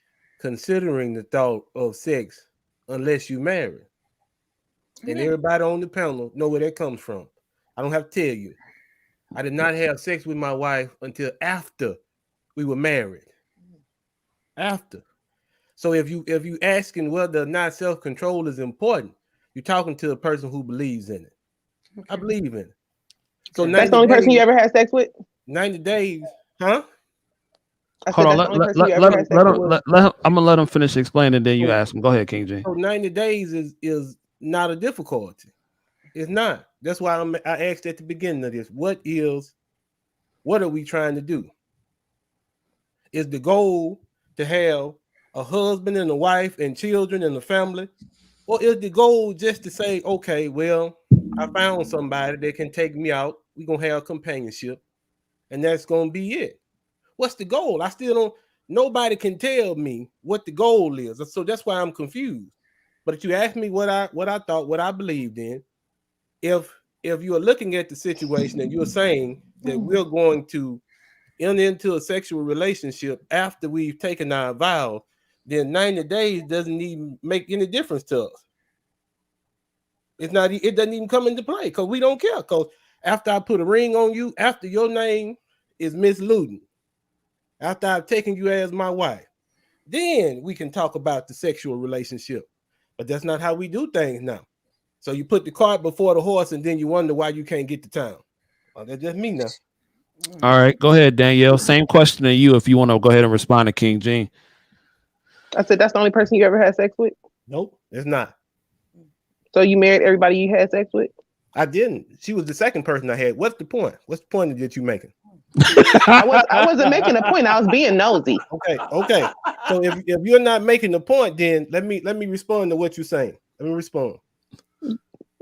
considering the thought of sex unless you marry. And everybody on the panel know where that comes from. I don't have to tell you. I did not have sex with my wife until after we were married. After. So if you asking whether or not self-control is important, you're talking to a person who believes in it. I believe in it. So That's the 90 only person you days, ever had sex with? 90 days, huh? I Hold said on, that's the only person you ever had sex with. I'm gonna let him finish explaining, then you So, ask him. Go ahead, King Gene. so 90 days is not a difficulty. It's not. That's why I asked at the beginning of this, what are we trying to do? Is the goal to have a husband and a wife and children and a family? Or is the goal just to say, okay, well, I found somebody that can take me out. We're going to have companionship. And that's going to be it. What's the goal? I still don't, nobody can tell me what the goal is. So that's why I'm confused. But if you ask me what I thought, what I believed in, if you are looking at the situation and you're saying that we're going to enter into a sexual relationship after we've taken our vows, then 90 days doesn't even make any difference to us. It doesn't even come into play because we don't care. Because after I put a ring on you, after your name is Miss Luden, after I've taken you as my wife, then we can talk about the sexual relationship. But that's not how we do things now. So you put the cart before the horse and then you wonder why you can't get to town. Well, that's just me now. All right, go ahead, Danielle. Same question to you if you want to go ahead and respond to King Gene. I said that's the only person you ever had sex with? Nope, it's not. So you married everybody you had sex with? I didn't. She was the second person I had. What's the point? What's the point that you making? I wasn't making a point. I was being nosy. Okay. So if you're not making the point, then let me respond to what you're saying. Let me respond.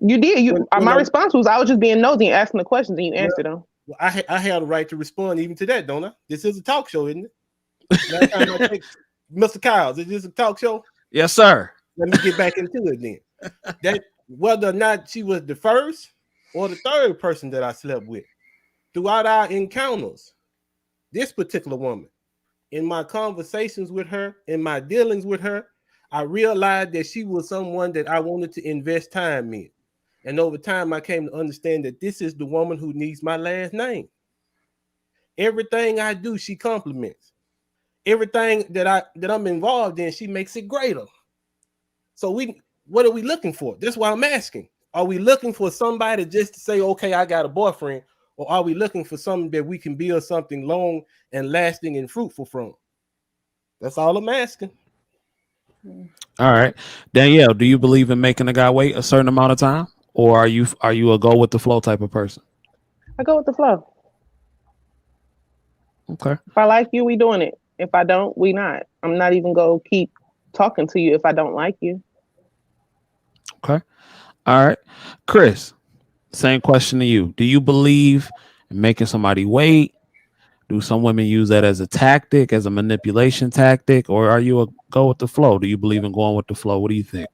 You did. My I'm, response was I was just being nosy and asking the questions, and you answered them. Well, I have the right to respond even to that, don't I? This is a talk show, isn't it? Last time I checked, Mr. Kyles, is this a talk show? Yes, sir. Let me get back into it then. That whether or not she was the first or the third person that I slept with, throughout our encounters, this particular woman, in my conversations with her, in my dealings with her, I realized that she was someone that I wanted to invest time in. And over time, I came to understand that this is the woman who needs my last name. Everything I do, she compliments. Everything that I'm involved in, she makes it greater. So what are we looking for? That's why I'm asking. Are we looking for somebody just to say, okay, I got a boyfriend, or are we looking for something that we can build something long and lasting and fruitful from? That's all I'm asking. All right, Danielle, do you believe in making a guy wait a certain amount of time, or are you a go with the flow type of person? I go with the flow. Okay. If I like you, we doing it. If I don't, we not. I'm not even gonna keep talking to you if I don't like you. Okay. All right, Chris. Same question to you. Do you believe in making somebody wait? Do some women use that as a tactic, as a manipulation tactic, or are you a go with the flow? Do you believe in going with the flow? What do you think?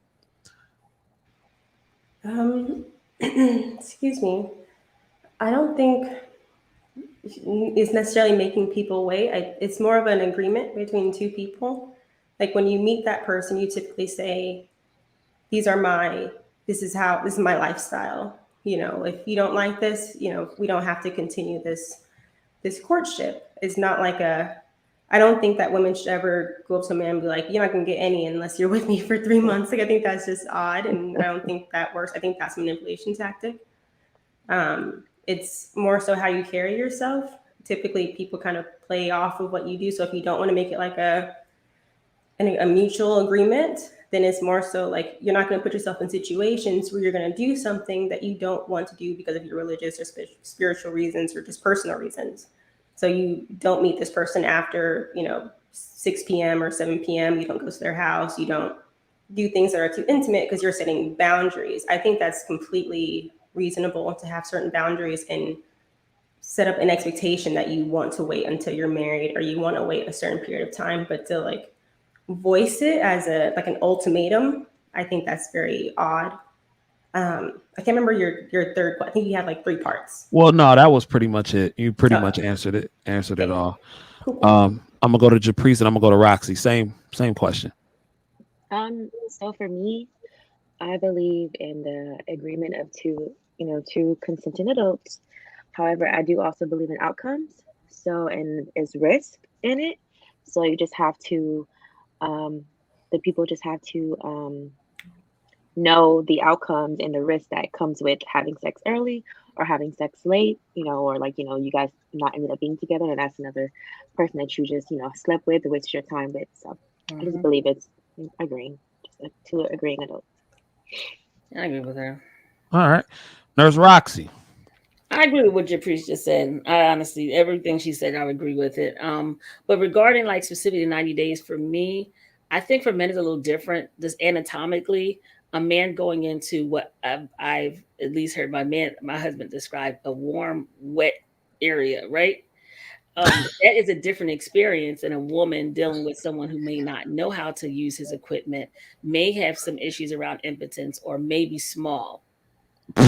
Excuse me. I don't think it's necessarily making people wait. It's more of an agreement between two people. Like when you meet that person, you typically say, this is my lifestyle. If you don't like this, we don't have to continue this courtship. It's not like I don't think that women should ever go up to a man and be like, you're not gonna get any unless you're with me for 3 months. Like I think that's just odd, and I don't think that works. I think that's a manipulation tactic. It's more so how you carry yourself. Typically people kind of play off of what you do. So if you don't want to make it like a a mutual agreement, then it's more so like you're not going to put yourself in situations where you're going to do something that you don't want to do because of your religious or spiritual reasons or just personal reasons. So you don't meet this person after 6 p.m. or 7 p.m. You don't go to their house. You don't do things that are too intimate because you're setting boundaries. I think that's completely reasonable to have certain boundaries and set up an expectation that you want to wait until you're married or you want to wait a certain period of time, but to like voice it as an ultimatum, I think that's very odd. I can't remember your third. I think you had like 3 parts. Well, no, that was pretty much it. You pretty Oh, much answered it. Answered it okay. all. Cool. I'm gonna go to Japrice and I'm gonna go to Roxy. Same question. So for me, I believe in the agreement of two consenting adults. However, I do also believe in outcomes. So, and there's risk in it. So you just have to, the people just have to know the outcomes and the risk that comes with having sex early or having sex late, or like, you guys not ended up being together and that's another person that you just, slept with or wasted your time with. So I just believe it's agreeing, just two agreeing adults. I agree with her. All right. There's Roxy. I agree with what Japrice just said. I honestly, everything she said, I would agree with it. But regarding like specifically 90 days for me, I think for men it's a little different. Just anatomically, a man going into what I've at least heard my husband describe a warm, wet area, right? That is a different experience than a woman dealing with someone who may not know how to use his equipment, may have some issues around impotence, or may be small. So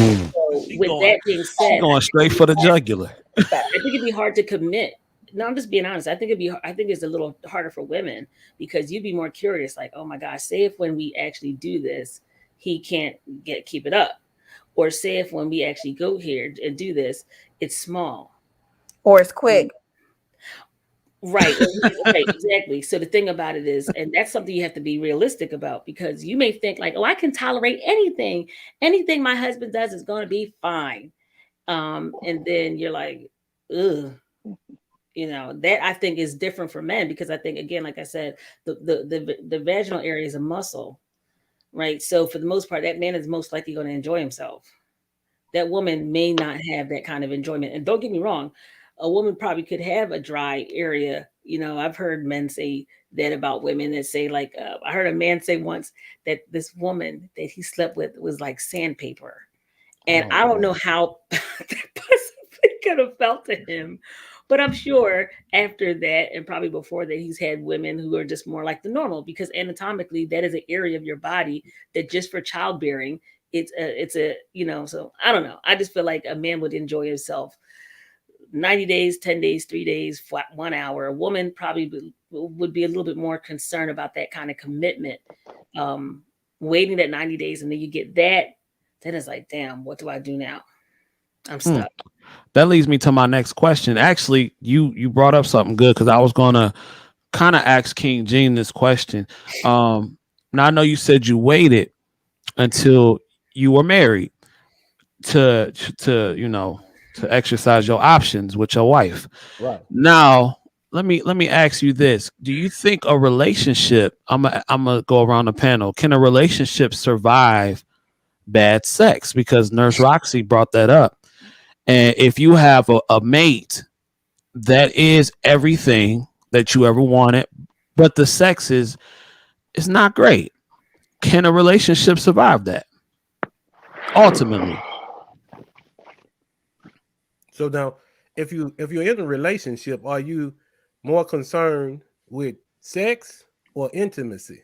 with that being She said, going straight for the jugular. I think it'd be hard to commit. No, I'm just being honest. I think it's a little harder for women because you'd be more curious, like, oh my gosh, say if when we actually do this, he can't keep it up. Or say if when we actually go here and do this, it's small. Or it's quick. Right. Right, exactly. So the thing about it is, and that's something you have to be realistic about because you may think like, oh, I can tolerate anything. Anything my husband does is going to be fine. And then you're like, ugh. That I think is different for men because I think again, like I said, the vaginal area is a muscle, right? So for the most part, that man is most likely going to enjoy himself. That woman may not have that kind of enjoyment. And don't get me wrong, a woman probably could have a dry area. I've heard men say that about women that say like, I heard a man say once that this woman that he slept with was like sandpaper. And I don't know how that possibly could have felt to him. But I'm sure after that, and probably before that, he's had women who are just more like the normal because anatomically, that is an area of your body that just for childbearing, so I don't know. I just feel like a man would enjoy himself 90 days, 10 days, 3 days, 1 hour. A woman probably would be a little bit more concerned about that kind of commitment. Waiting that 90 days and then you get that, then it's like, damn, what do I do now? I'm stuck. That leads me to my next question. Actually, you brought up something good because I was gonna kind of ask King Gene this question. Now I know you said you waited until you were married to exercise your options with your wife. Right. Now, let me ask you this. Do you think a relationship, I'm gonna go around the panel, can a relationship survive bad sex? Because Nurse Roxy brought that up. And if you have a mate that is everything that you ever wanted, but the sex is not great, can a relationship survive that? Ultimately. So now, if you're in a relationship, are you more concerned with sex or intimacy?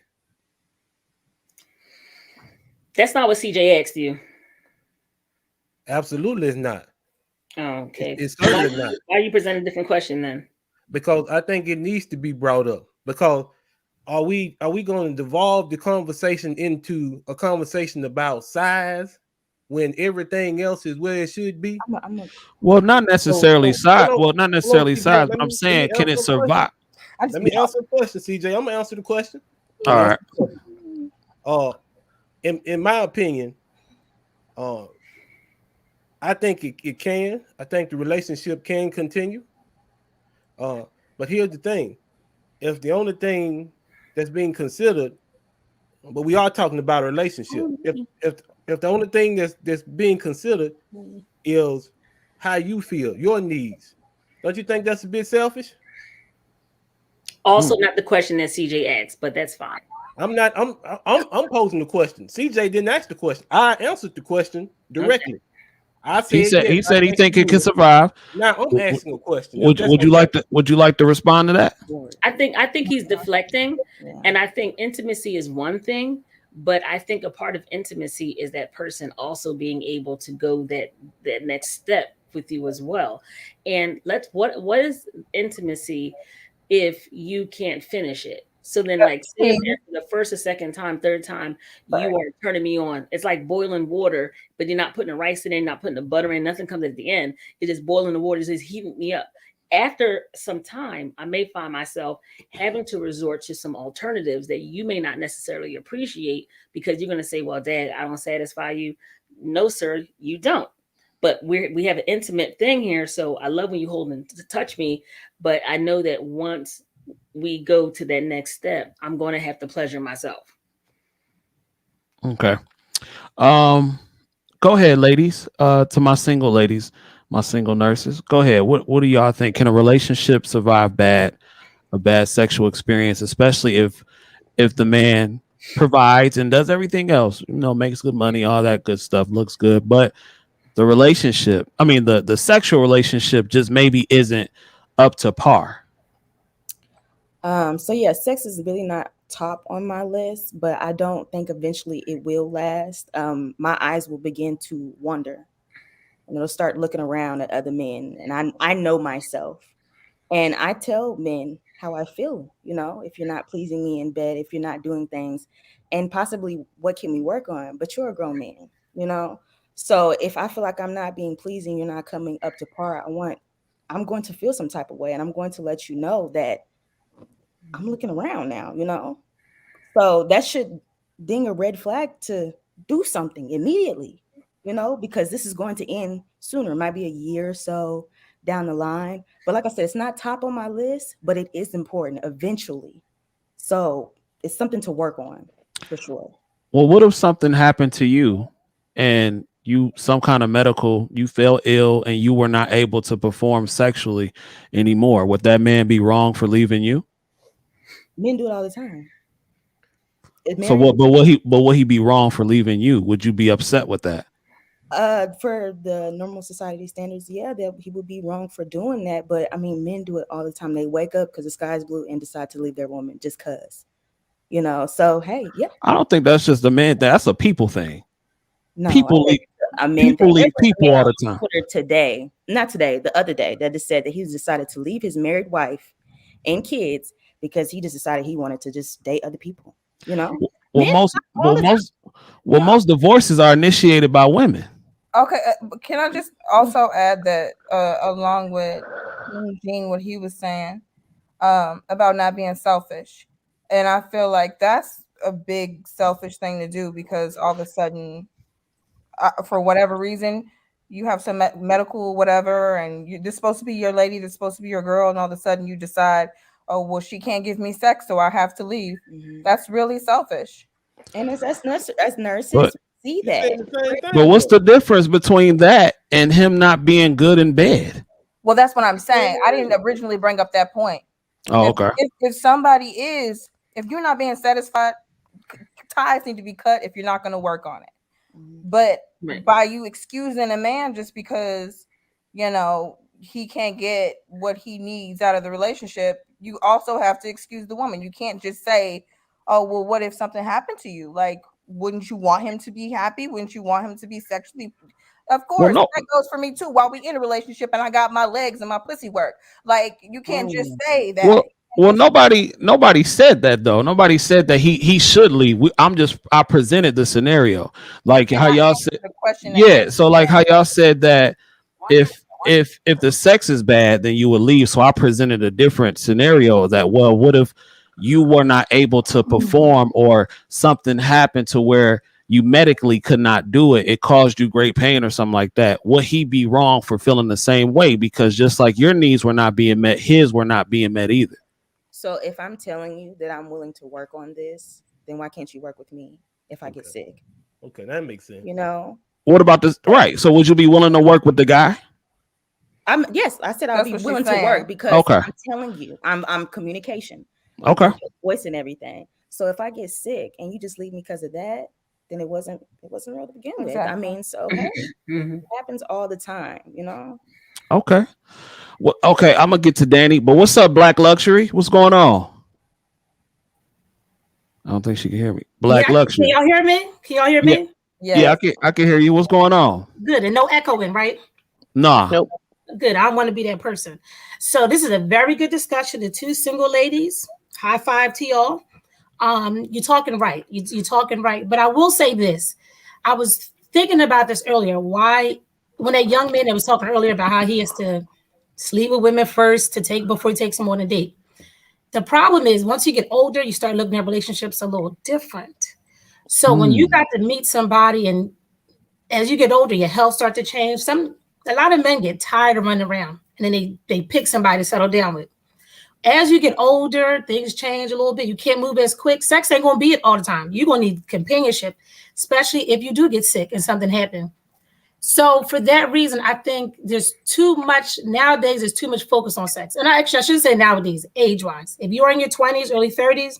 That's not what CJ asked you. Absolutely, it's not. Oh, okay. It's certainly not. Why are you presenting a different question then? Because I think it needs to be brought up. Because are we going to devolve the conversation into a conversation about size when everything else is where it should be? Well, not necessarily size. Hold Well, on, not hold on, necessarily CJ. size, but I'm saying, can it answer the question. survive? Let me answer the question, CJ. I'm gonna answer the question. All right. In my opinion, I think it can. I think the relationship can continue. But here's the thing: if the only thing that's being considered, but we are talking about a relationship. If the only thing that's being considered is how you feel, your needs, don't you think that's a bit selfish? Also, not the question that CJ asked, but that's fine. I'm not. I'm posing the question. CJ didn't ask the question. I answered the question directly. Okay. I said he said he think it can survive. Now I'm asking a question. Would you like to respond to that? I think he's deflecting, and I think intimacy is one thing, but I think a part of intimacy is that person also being able to go that next step with you as well. And what is intimacy if you can't finish it? So then, like, say after the first or second time, third time, you are turning me on. It's like boiling water, but you're not putting the rice in, not putting the butter in, nothing comes at the end. It is boiling the water, it's just heating me up. After some time, I may find myself having to resort to some alternatives that you may not necessarily appreciate, because you're going to say, well, Dad, I don't satisfy you. No, sir, you don't. But we have an intimate thing here. So I love when you hold and touch me. But I know that once we go to that next step, I'm going to have to pleasure myself. Okay. Go ahead, ladies. To my single ladies, my single nurses. Go ahead. What do y'all think? Can a relationship survive a bad sexual experience, especially if the man provides and does everything else, makes good money, all that good stuff, looks good, but the relationship, I mean the sexual relationship just maybe isn't up to par? So yeah, sex is really not top on my list, but I don't think eventually it will last. My eyes will begin to wander, and it'll start looking around at other men, and I know myself, and I tell men how I feel. If you're not pleasing me in bed, if you're not doing things, and possibly what can we work on? But you're a grown man, So if I feel like I'm not being pleasing, you're not coming up to par, I'm going to feel some type of way, and I'm going to let you know that I'm looking around now, So that should ding a red flag to do something immediately, because this is going to end sooner. It might be a year or so down the line. But like I said, it's not top on my list, but it is important eventually. So it's something to work on for sure. Well, what if something happened to you and you fell ill and you were not able to perform sexually anymore? Would that man be wrong for leaving you? Men do it all the time. So what? But will he be wrong for leaving you? Would you be upset with that? For the normal society standards, yeah, he would be wrong for doing that. But I mean, men do it all the time. They wake up because the sky's blue and decide to leave their woman just cause. So hey, yeah. I don't think that's just a man. That's a people thing. No, people leave people all the time. The other day, that just said that he's decided to leave his married wife and kids because he just decided he wanted to just date other people. Most divorces are initiated by women. Okay, can I just also add that along with Gene, what he was saying about not being selfish, and I feel like that's a big selfish thing to do, because all of a sudden, for whatever reason, you have some medical whatever, and this is supposed to be your lady, this is supposed to be your girl, and all of a sudden you decide, oh well, she can't give me sex, so I have to leave. Mm-hmm. That's really selfish. And as nurses, see that. But what's the difference between that and him not being good in bed? Well, that's what I'm saying. I didn't originally bring up that point. Oh, okay. If somebody is, if you're not being satisfied, ties need to be cut if you're not going to work on it. But by you excusing a man just because, he can't get what he needs out of the relationship, you also have to excuse the woman. You can't just say, oh, well, what if something happened to you? Like, wouldn't you want him to be happy? Wouldn't you want him to be sexually? Of course, that goes for me too. While we in a relationship and I got my legs and my pussy work, like, you can't just say that. Well, nobody said that though. Nobody said that he should leave. I presented the scenario, like how y'all said. Yeah, so like how y'all said that if the sex is bad, then you would leave. So I presented a different scenario that, well, what if you were not able to perform or something happened to where you medically could not do it? It caused you great pain or something like that. Would he be wrong for feeling the same way? Because just like your needs were not being met, his were not being met either. So if I'm telling you that I'm willing to work on this, then why can't you work with me if I get sick? Okay, that makes sense. You know? What about this? Right. So would you be willing to work with the guy? Yes, I said I'll That's be what she's willing to saying. work because Okay. I'm telling you, I'm communication. Okay. Voice and everything. So if I get sick and you just leave me because of that, then it wasn't real to begin with. I Exactly. mean, so hey, Mhm. it happens all the time, you know? Okay. Well, okay, I'm gonna get to Danny, but what's up, Black Luxury? What's going on? I don't think she can hear me. Black Yeah, can Luxury. y'all hear me? Can y'all hear Yeah, me? yeah, Yes. I can hear you. What's going on? Good, and no echoing, right? Nah. Nope. Good. I don't want to be that person. So this is a very good discussion. The two single ladies, high five to y'all. You're talking right. You're talking right. But I will say this. I was thinking about this earlier. Why, when that young man that was talking earlier about how he has to sleep with women first to take before he takes them on a date. The problem is once you get older, you start looking at relationships a little different. So when you got to meet somebody, and as you get older, your health starts to change. A lot of men get tired of running around, and then they pick somebody to settle down with. As you get older, things change a little bit. You can't move as quick. Sex ain't gonna be it all the time. You're gonna need companionship, especially if you do get sick and something happen. So for that reason, I think there's too much nowadays. There's too much focus on sex, and I shouldn't say nowadays, age-wise. If you're in your 20s, early 30s,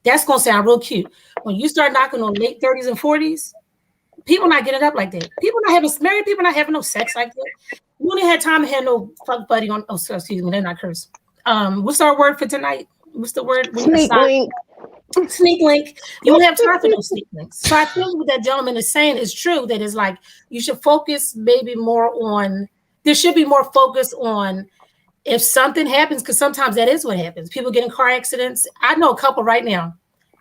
that's gonna sound real cute. When you start knocking on late 30s and 40s, people not getting up like that. People not having married people not having no sex like that. You only had time to have no fuck buddy on. Oh, so excuse me, they're not curse. What's our word for tonight? What's the word? Sneak link. Sneak link. You don't have time for no sneak links. So I think what that gentleman is saying is true. That is like you should focus maybe more on. There should be more focus on if something happens, because sometimes that is what happens. People get in car accidents. I know a couple right now,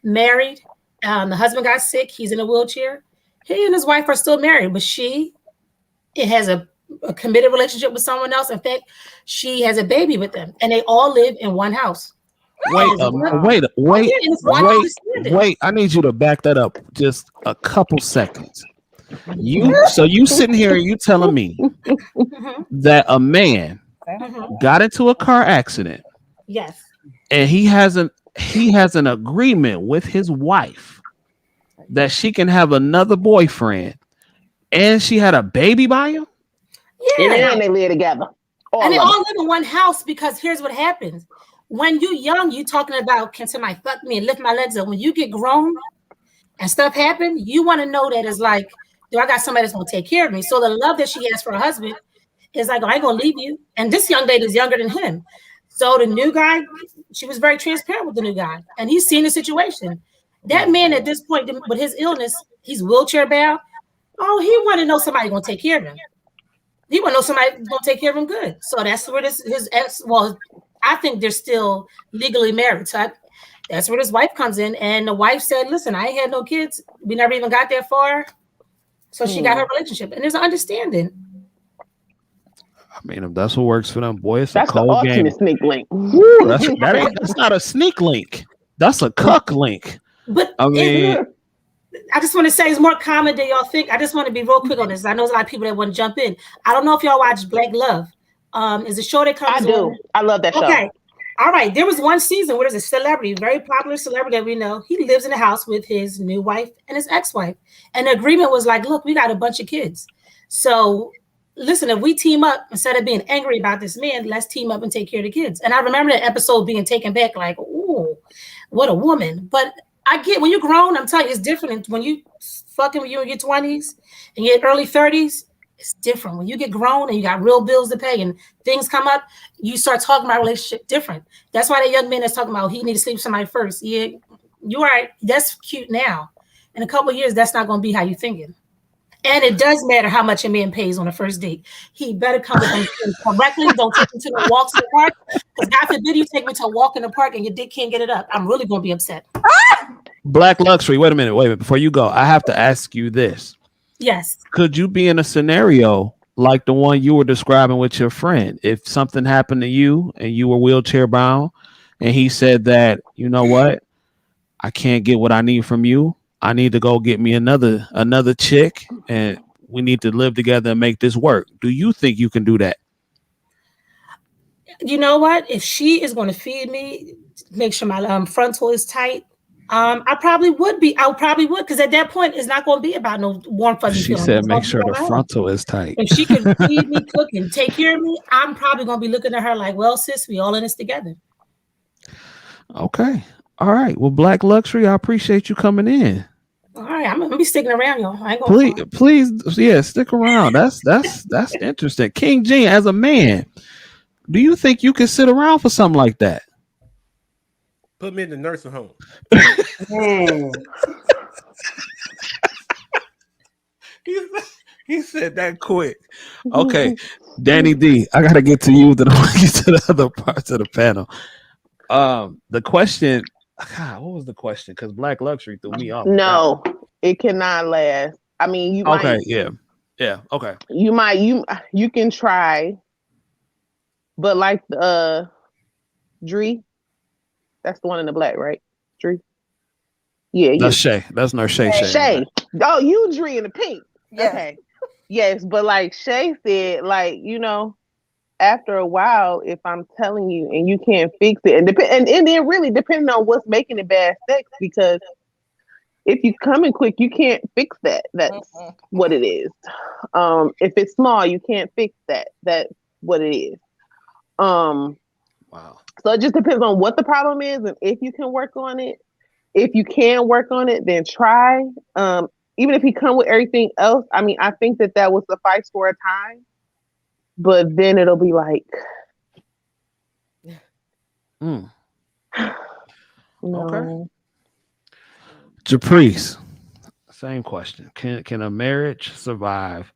married. The husband got sick. He's in a wheelchair. He and his wife are still married, but it has a committed relationship with someone else. In fact, she has a baby with them, and they all live in one house. Wait, wait. I need you to back that up just a couple seconds. You sitting here and you telling me that a man got into a car accident. Yes. And he has an agreement with his wife that she can have another boyfriend, and she had a baby by him. Yeah. And they live together. And they all live in one house because here's what happens. When you're young, you're talking about, can somebody fuck me and lift my legs up? When you get grown and stuff happen, you want to know that it's like, do I got somebody that's going to take care of me? So the love that she has for her husband is like, oh, I ain't going to leave you. And this young lady is younger than him. So the new guy, she was very transparent with the new guy. And he's seen the situation. That man at this point, with his illness, he's wheelchair bound. Oh, he want to know somebody going to take care of him. He want to know somebody going to take care of him good. So that's where his ex, well, I think they're still legally married. So that's where his wife comes in. And the wife said, listen, I ain't had no kids. We never even got that far. So she got her relationship. And there's an understanding. I mean, if that's what works for them, boy, it's That's a cold the ultimate game. sneak link. Woo, that's not a sneak link. That's a cuck link. But I mean, I just want to say it's more common than y'all think. I just want to be real quick on this. I know there's a lot of people that want to jump in. I don't know if y'all watch Black Love. Is a show that comes I do. on. I love that show. Okay. All right. There was one season where there's a celebrity, very popular celebrity that we know. He lives in a house with his new wife and his ex-wife. And the agreement was like, look, we got a bunch of kids. So listen, if we team up, instead of being angry about this man, let's team up and take care of the kids. And I remember that episode being taken back like, ooh, what a woman. But I get when you're grown, I'm telling you, it's different. When you fucking when you're in your 20s and your early 30s, it's different. When you get grown and you got real bills to pay and things come up, you start talking about relationship different. That's why that young man is talking about he need to sleep with somebody first. Yeah, you're right. That's cute now. In a couple of years, that's not going to be how you're thinking. And it does matter how much a man pays on a first date. He better come with him correctly. Don't take him to the walks in the park. Because God forbid you take me to a walk in the park and your dick can't get it up. I'm really going to be upset. Black Luxury. Wait a minute. Before you go, I have to ask you this. Yes. Could you be in a scenario like the one you were describing with your friend? If something happened to you and you were wheelchair bound and he said that, you know what? I can't get what I need from you. I need to go get me another chick and we need to live together and make this work. Do you think you can do that? You know what? If she is going to feed me, make sure my frontal is tight. I probably would because at that point it's not going to be about no warm fuzzy She feeling. said, It's gonna make be sure about the her. frontal is tight. If she can feed me, cook, and take care of me, I'm probably going to be looking at her like, well, sis, we all in this together. Okay. All right. Well, Black Luxury, I appreciate you coming in. All right, I'm gonna be sticking around, y'all. I ain't gonna Please, fall. please, yeah, stick around. That's interesting. King Gene, as a man, do you think you can sit around for something like that? Put me in the nursing home. He said that quick. Okay, Danny D, I gotta get to you to the other parts of the panel. The question, God, what was the question? Because Black Luxury threw me off. No, it cannot last. I mean, you Okay, might. yeah. Okay. You can try, but like Dree, that's the one in the black, right? Dree. Yeah, you. That's Shay. That's Nurse Shay. Shay. Oh, you Dree in the pink. Yeah. Okay. Yes, but like Shay said, like, after a while, if I'm telling you and you can't fix it, and then really depending on what's making it bad sex, because if you come in quick, you can't fix that. That's what it is. If it's small, you can't fix that. That's what it is. Wow. So it just depends on what the problem is and if you can work on it. If you can work on it, then try. Even if he come with everything else, I mean, I think that would suffice for a time. But then it'll be like, no. Okay. Caprice, same question. Can a marriage survive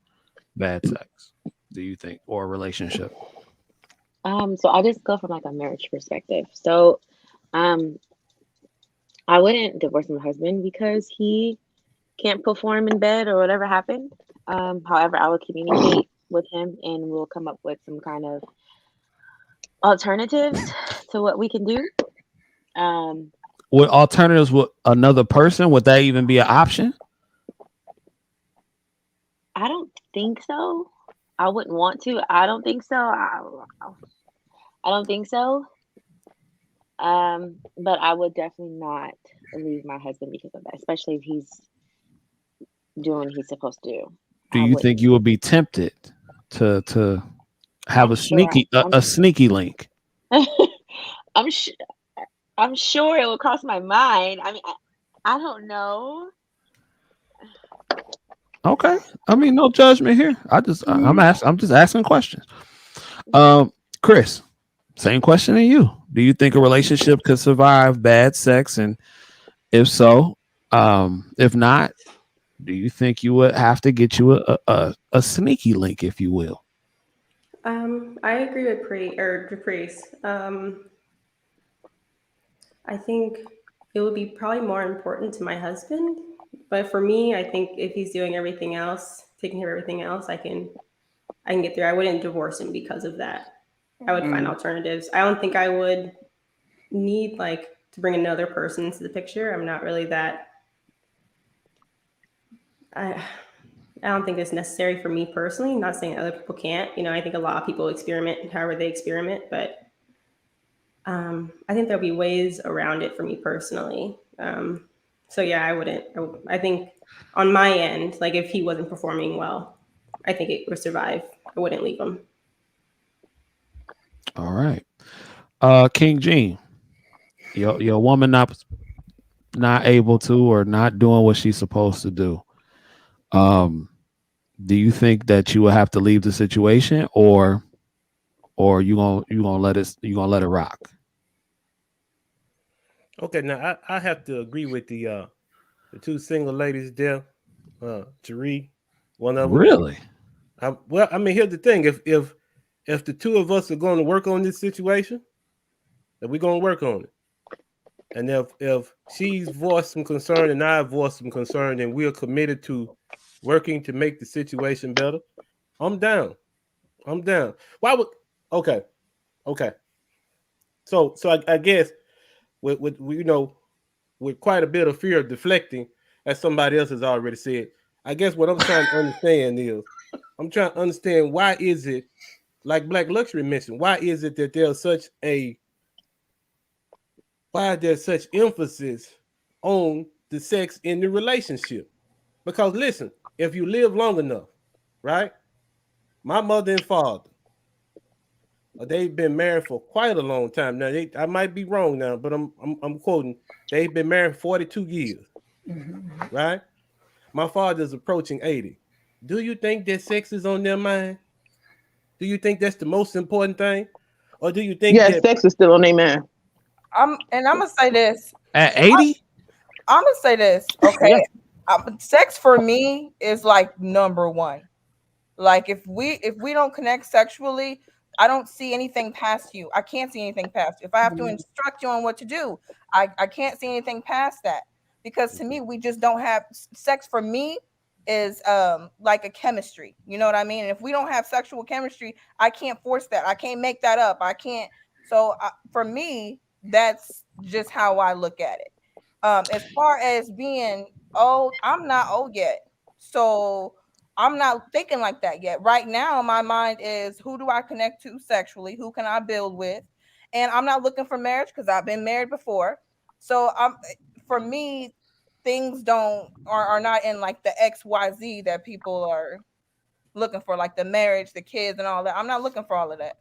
bad sex, do you think, or a relationship? So I just go from like a marriage perspective. So, I wouldn't divorce my husband because he can't perform in bed or whatever happened. However, I will communicate with him and we'll come up with some kind of alternatives to what we can do. With alternatives with another person, would that even be an option? I don't think so. I wouldn't want to. I don't think so. I don't think so. But I would definitely not leave my husband because of that, especially if he's doing what he's supposed to do. Do you think you would be tempted to have a sneaky link? I'm sure it would cross my mind. I mean, I don't know. Okay. I mean, no judgment here. I'm just asking questions. Chris, same question to you. Do you think a relationship could survive bad sex? And if so, if not, do you think you would have to get you a sneaky link, if you will? I agree with Caprice. I think it would be probably more important to my husband, but for me, I think if he's doing everything else, taking care of everything else, I can get through. I wouldn't divorce him because of that. I would find alternatives. I don't think I would need like to bring another person into the picture. I'm not really that. I don't think it's necessary for me personally. I'm not saying other people can't. I think a lot of people experiment however they experiment, but I think there'll be ways around it for me personally. So yeah, I wouldn't. I think on my end, like if he wasn't performing well, I think it would survive. I wouldn't leave him. All right. King Gene, your woman not able to or not doing what she's supposed to do. Do you think that you will have to leave the situation, or you gonna let it rock? Okay, now I have to agree with the two single ladies there, Cherie, one of them. Really? Well, I mean, here's the thing: if the two of us are going to work on this situation, then we're going to work on it. And if she's voiced some concern and I've voiced some concern, and we're committed to working to make the situation better, I'm down. Why would? Okay. So I guess with with quite a bit of fear of deflecting, as somebody else has already said, I guess what I'm trying to understand is, why is it, like Black Luxury mentioned, why is it that there's such a why there's such emphasis on the sex in the relationship. Because listen, if you live long enough, right? My mother and father, they've been married for quite a long time. Now, I might be wrong now, but I'm quoting. They've been married 42 years, right? My father's approaching 80. Do you think that sex is on their mind? Do you think that's the most important thing? Or do you think Yes, that sex is still on their man. I'm gonna say this. At 80? I'm gonna say this. Okay, sex for me is like number one. Like if we don't connect sexually, I don't see anything past you. I can't see anything past you. If I have to instruct you on what to do, I can't see anything past that. Because to me, we just don't have sex. For me is like a chemistry. You know what I mean? And if we don't have sexual chemistry, I can't force that. I can't make that up. I can't. So for me, that's just how I look at it. As far as being old, I'm not old yet. So I'm not thinking like that yet. Right now, my mind is who do I connect to sexually? Who can I build with? And I'm not looking for marriage because I've been married before. So for me, things are not in like the XYZ that people are looking for, like the marriage, the kids, and all that. I'm not looking for all of that.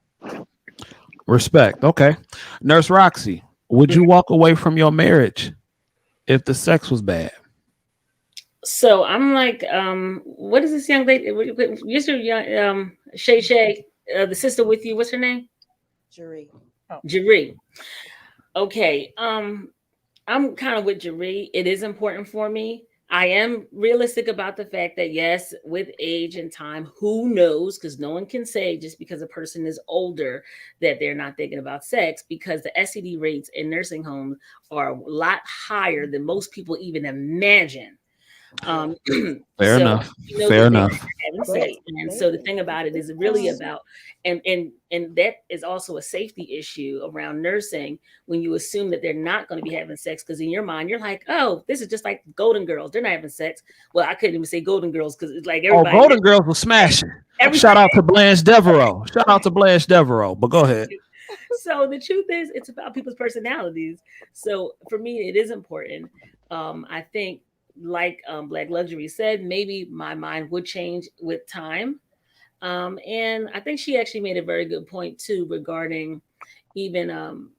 Respect. Okay. Nurse Roxy, would you walk away from your marriage if the sex was bad? So I'm like, what is this young lady? What's your young Shay, the sister with you? What's her name? Jury. Jeree. Okay. I'm kind of with Jeree. It is important for me. I am realistic about the fact that yes, with age and time, who knows? Because no one can say just because a person is older that they're not thinking about sex, because the STD rates in nursing homes are a lot higher than most people even imagine. Fair enough. Fair enough. And so the thing about it is really about, and that is also a safety issue around nursing when you assume that they're not going to be having sex, because in your mind you're like, oh, this is just like Golden Girls, they're not having sex. Well, I couldn't even say Golden Girls because it's like everybody. Oh, Golden Girls was smashing. Shout out to Blanche Devereaux. Shout out to Blanche Devereaux. But go ahead. So the truth is, it's about people's personalities. So for me, it is important. I think, like Black Luxury said, maybe my mind would change with time. And I think she actually made a very good point too regarding even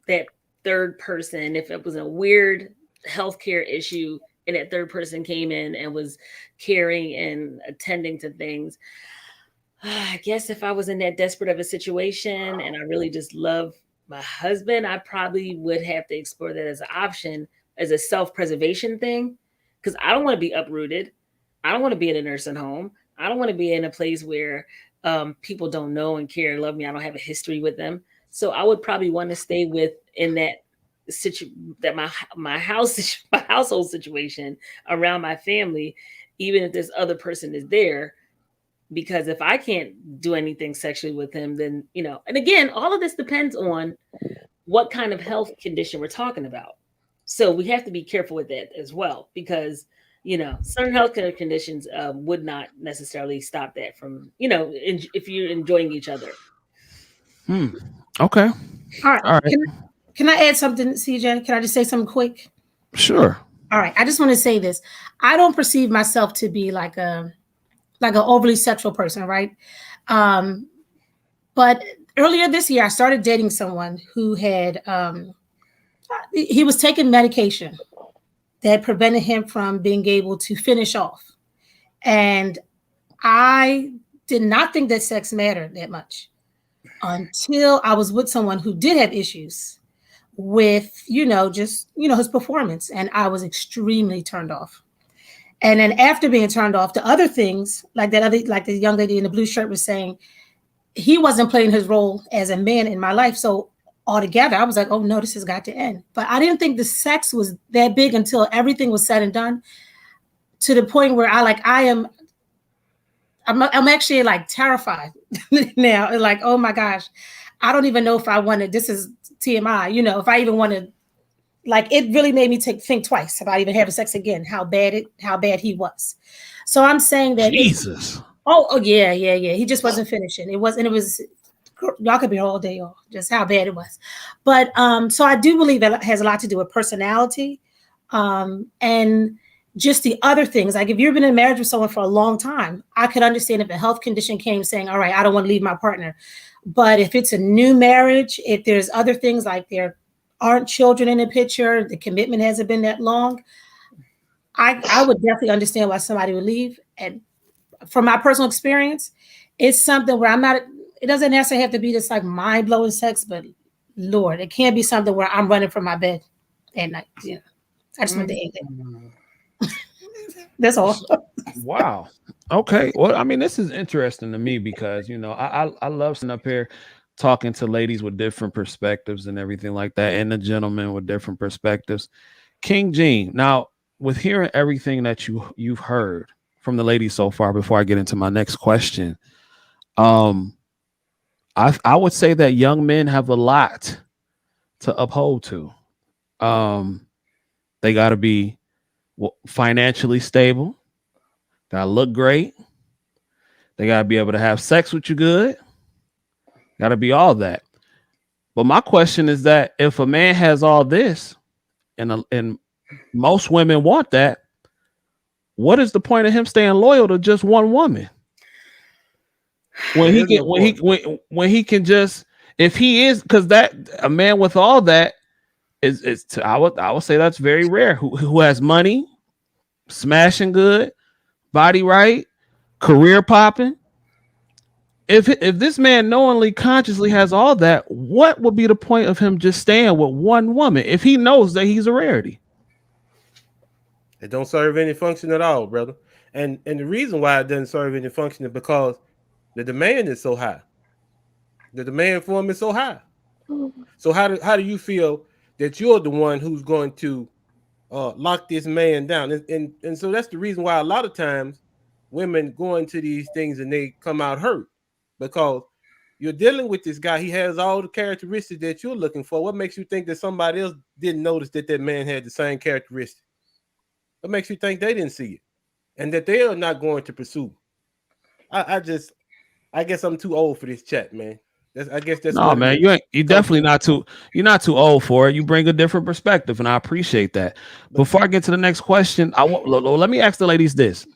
that third person. If it was a weird healthcare issue and that third person came in and was caring and attending to things, I guess if I was in that desperate of a situation and I really just love my husband, I probably would have to explore that as an option, as a self-preservation thing. Because I don't want to be uprooted. I don't want to be in a nursing home. I don't want to be in a place where people don't know and care and love me. I don't have a history with them. So I would probably want to stay in that my household situation around my family, even if this other person is there. Because if I can't do anything sexually with him, then, and again, all of this depends on what kind of health condition we're talking about. So we have to be careful with that as well, because, certain healthcare conditions would not necessarily stop that from, if you're enjoying each other. Okay. All right. Can I add something, CJ? Can I just say something quick? Sure. All right. I just want to say this. I don't perceive myself to be like an overly sexual person, right? But earlier this year, I started dating someone who had, he was taking medication that prevented him from being able to finish off. And I did not think that sex mattered that much until I was with someone who did have issues with, his performance. And I was extremely turned off. And then after being turned off, the other things, like the young lady in the blue shirt was saying, he wasn't playing his role as a man in my life. So altogether, I was like, oh no, this has got to end. But I didn't think the sex was that big until everything was said and done, to the point where I'm actually like terrified now. Like, oh my gosh, I don't even know if I want to, this is TMI, if I even want to, like, it really made me think twice about even having sex again, how bad he was. So I'm saying that Jesus. Oh yeah. He just wasn't finishing. It was y'all could be here all day, y'all, just how bad it was. But so I do believe that has a lot to do with personality, and just the other things. Like if you've been in marriage with someone for a long time, I could understand if a health condition came saying, all right, I don't want to leave my partner. But if it's a new marriage, if there's other things like there aren't children in the picture, the commitment hasn't been that long, I would definitely understand why somebody would leave. And from my personal experience, it's something where I'm not, it doesn't necessarily have to be this like mind-blowing sex, but Lord, it can't be something where I'm running from my bed at night. Yeah. I just want to end it. That's all. Wow. Okay. Well, I mean, this is interesting to me because I love sitting up here talking to ladies with different perspectives and everything like that, and the gentlemen with different perspectives. King Gene, now with hearing everything that you've heard from the ladies so far, before I get into my next question, I would say that young men have a lot to uphold to. They got to be financially stable, got to look great, they got to be able to have sex with you good, got to be all that. But my question is that if a man has all this, and most women want that, what is the point of him staying loyal to just one woman? When he can just, if he is, because that a man with all that is I would say that's very rare. Who has money, smashing good, body right, career popping. If this man knowingly, consciously has all that, what would be the point of him just staying with one woman if he knows that he's a rarity? It don't serve any function at all, brother. And the reason why it doesn't serve any function is because the demand is so high. The demand for him is so high. So how do you feel that you're the one who's going to lock this man down? And so that's the reason why a lot of times women go into these things and they come out hurt, because you're dealing with this guy. He has all the characteristics that you're looking for. What makes you think that somebody else didn't notice that man had the same characteristics? What makes you think they didn't see it and that they are not going to pursue? I guess I'm too old for this chat, man. I guess that's no, man. You definitely not too. You're not too old for it. You bring a different perspective, and I appreciate that. Before I get to the next question, let me ask the ladies this: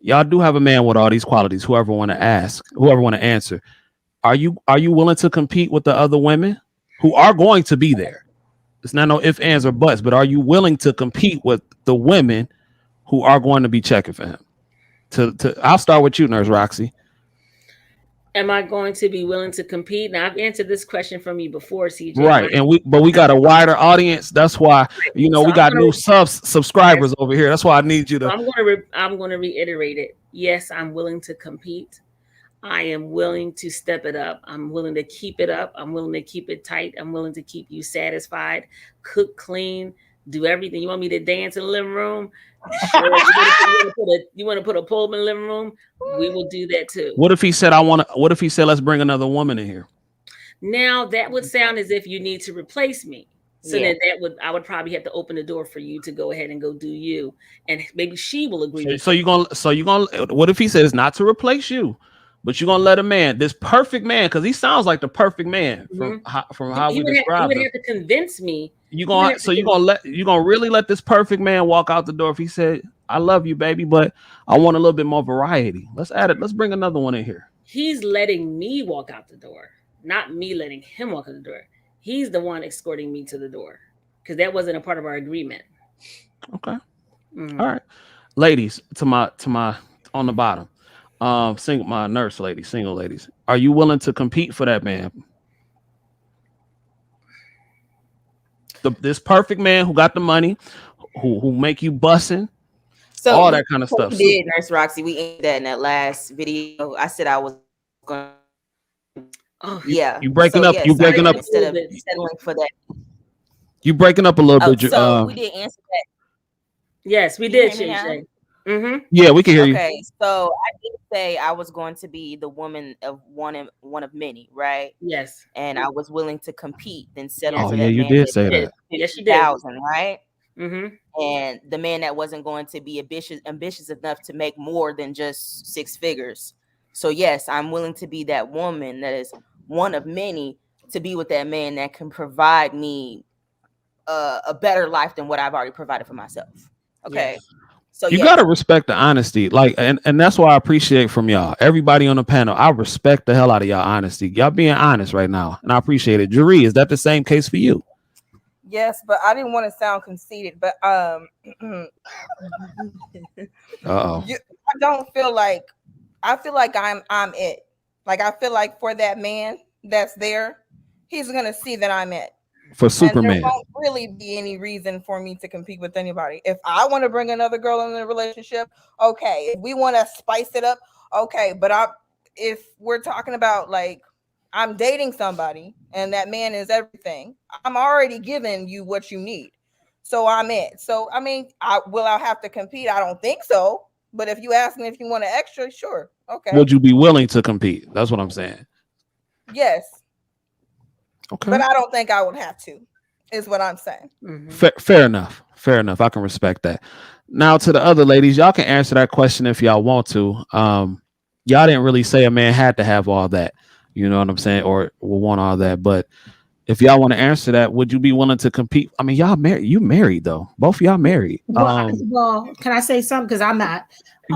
y'all do have a man with all these qualities. Whoever want to answer, are you willing to compete with the other women who are going to be there? It's not no ifs, ands, or buts, but are you willing to compete with the women who are going to be checking for him? I'll start with you, Nurse Roxy. Am I going to be willing to compete? Now, I've answered this question from you before, CJ. Right, and we got a wider audience. That's why we got new subscribers over here. That's why I need you to. I'm going to reiterate it. Yes, I'm willing to compete. I am willing to step it up. I'm willing to keep it up. I'm willing to keep it tight. I'm willing to keep you satisfied, cook, clean, do everything. You want me to dance in the living room? Sure. You want to put a pole in the living room? We will do that too. What if he said, let's bring another woman in here? Now that would sound as if you need to replace me. So then I would probably have to open the door for you to go ahead and go do you, and maybe she will agree. So you're gonna. What if he says not to replace you, but you're gonna let a man, this perfect man, because he sounds like the perfect man from how we described him. You would have to convince me. You're gonna really let this perfect man walk out the door if he said, "I love you, baby, but I want a little bit more variety. Let's add it. Let's bring another one in here." He's letting me walk out the door, not me letting him walk out the door. He's the one escorting me to the door because that wasn't a part of our agreement. Okay. Mm-hmm. All right, ladies, to my on the bottom, my nurse lady, single ladies, are you willing to compete for that man? This perfect man who got the money, who make you bussing, so all that kind of stuff. We did, Nurse Roxy. We ended that in that last video. I said I was going. Oh yeah, you breaking up. You breaking up instead of settling for that. You breaking up a little bit. So we did answer that. Yes, we did. Mm-hmm. Yeah, we can hear you. Okay, so I did say I was going to be the woman of one of many, right? Yes. And I was willing to compete and settle for that. Yeah, you did say that. Yes, you did. Right? Mm-hmm. And the man that wasn't going to be ambitious enough to make more than just 6 figures. So yes, I'm willing to be that woman that is one of many, to be with that man that can provide me a better life than what I've already provided for myself. Okay. Yes. So You yes. gotta respect the honesty, like, and that's why I appreciate from y'all, everybody on the panel. I respect the hell out of y'all honesty. Y'all being honest right now, and I appreciate it. Jeree, is that the same case for you? Yes, but I didn't want to sound conceited, but Uh-oh. I don't feel like I feel like I'm it. Like I feel like for that man that's there, he's gonna see that I'm it. For And there Superman. won't really be any reason for me to compete with anybody. If I want to bring another girl in a relationship, okay. If we want to spice it up, okay. But if we're talking about like I'm dating somebody and that man is everything, I'm already giving you what you need. So I'm it. So I mean, I have to compete? I don't think so. But if you ask me if you want an extra, sure. Okay. Would you be willing to compete? That's what I'm saying. Yes. Okay. But I don't think I would have to, is what I'm saying. Fair enough. Fair enough. I can respect that. Now to the other ladies, y'all can answer that question if y'all want to. Y'all didn't really say a man had to have all that, you know what I'm saying, or will want all that. But if y'all want to answer that, would you be willing to compete? I mean, y'all married. You married though. Both of y'all married. Well, can I say something? Because I'm not.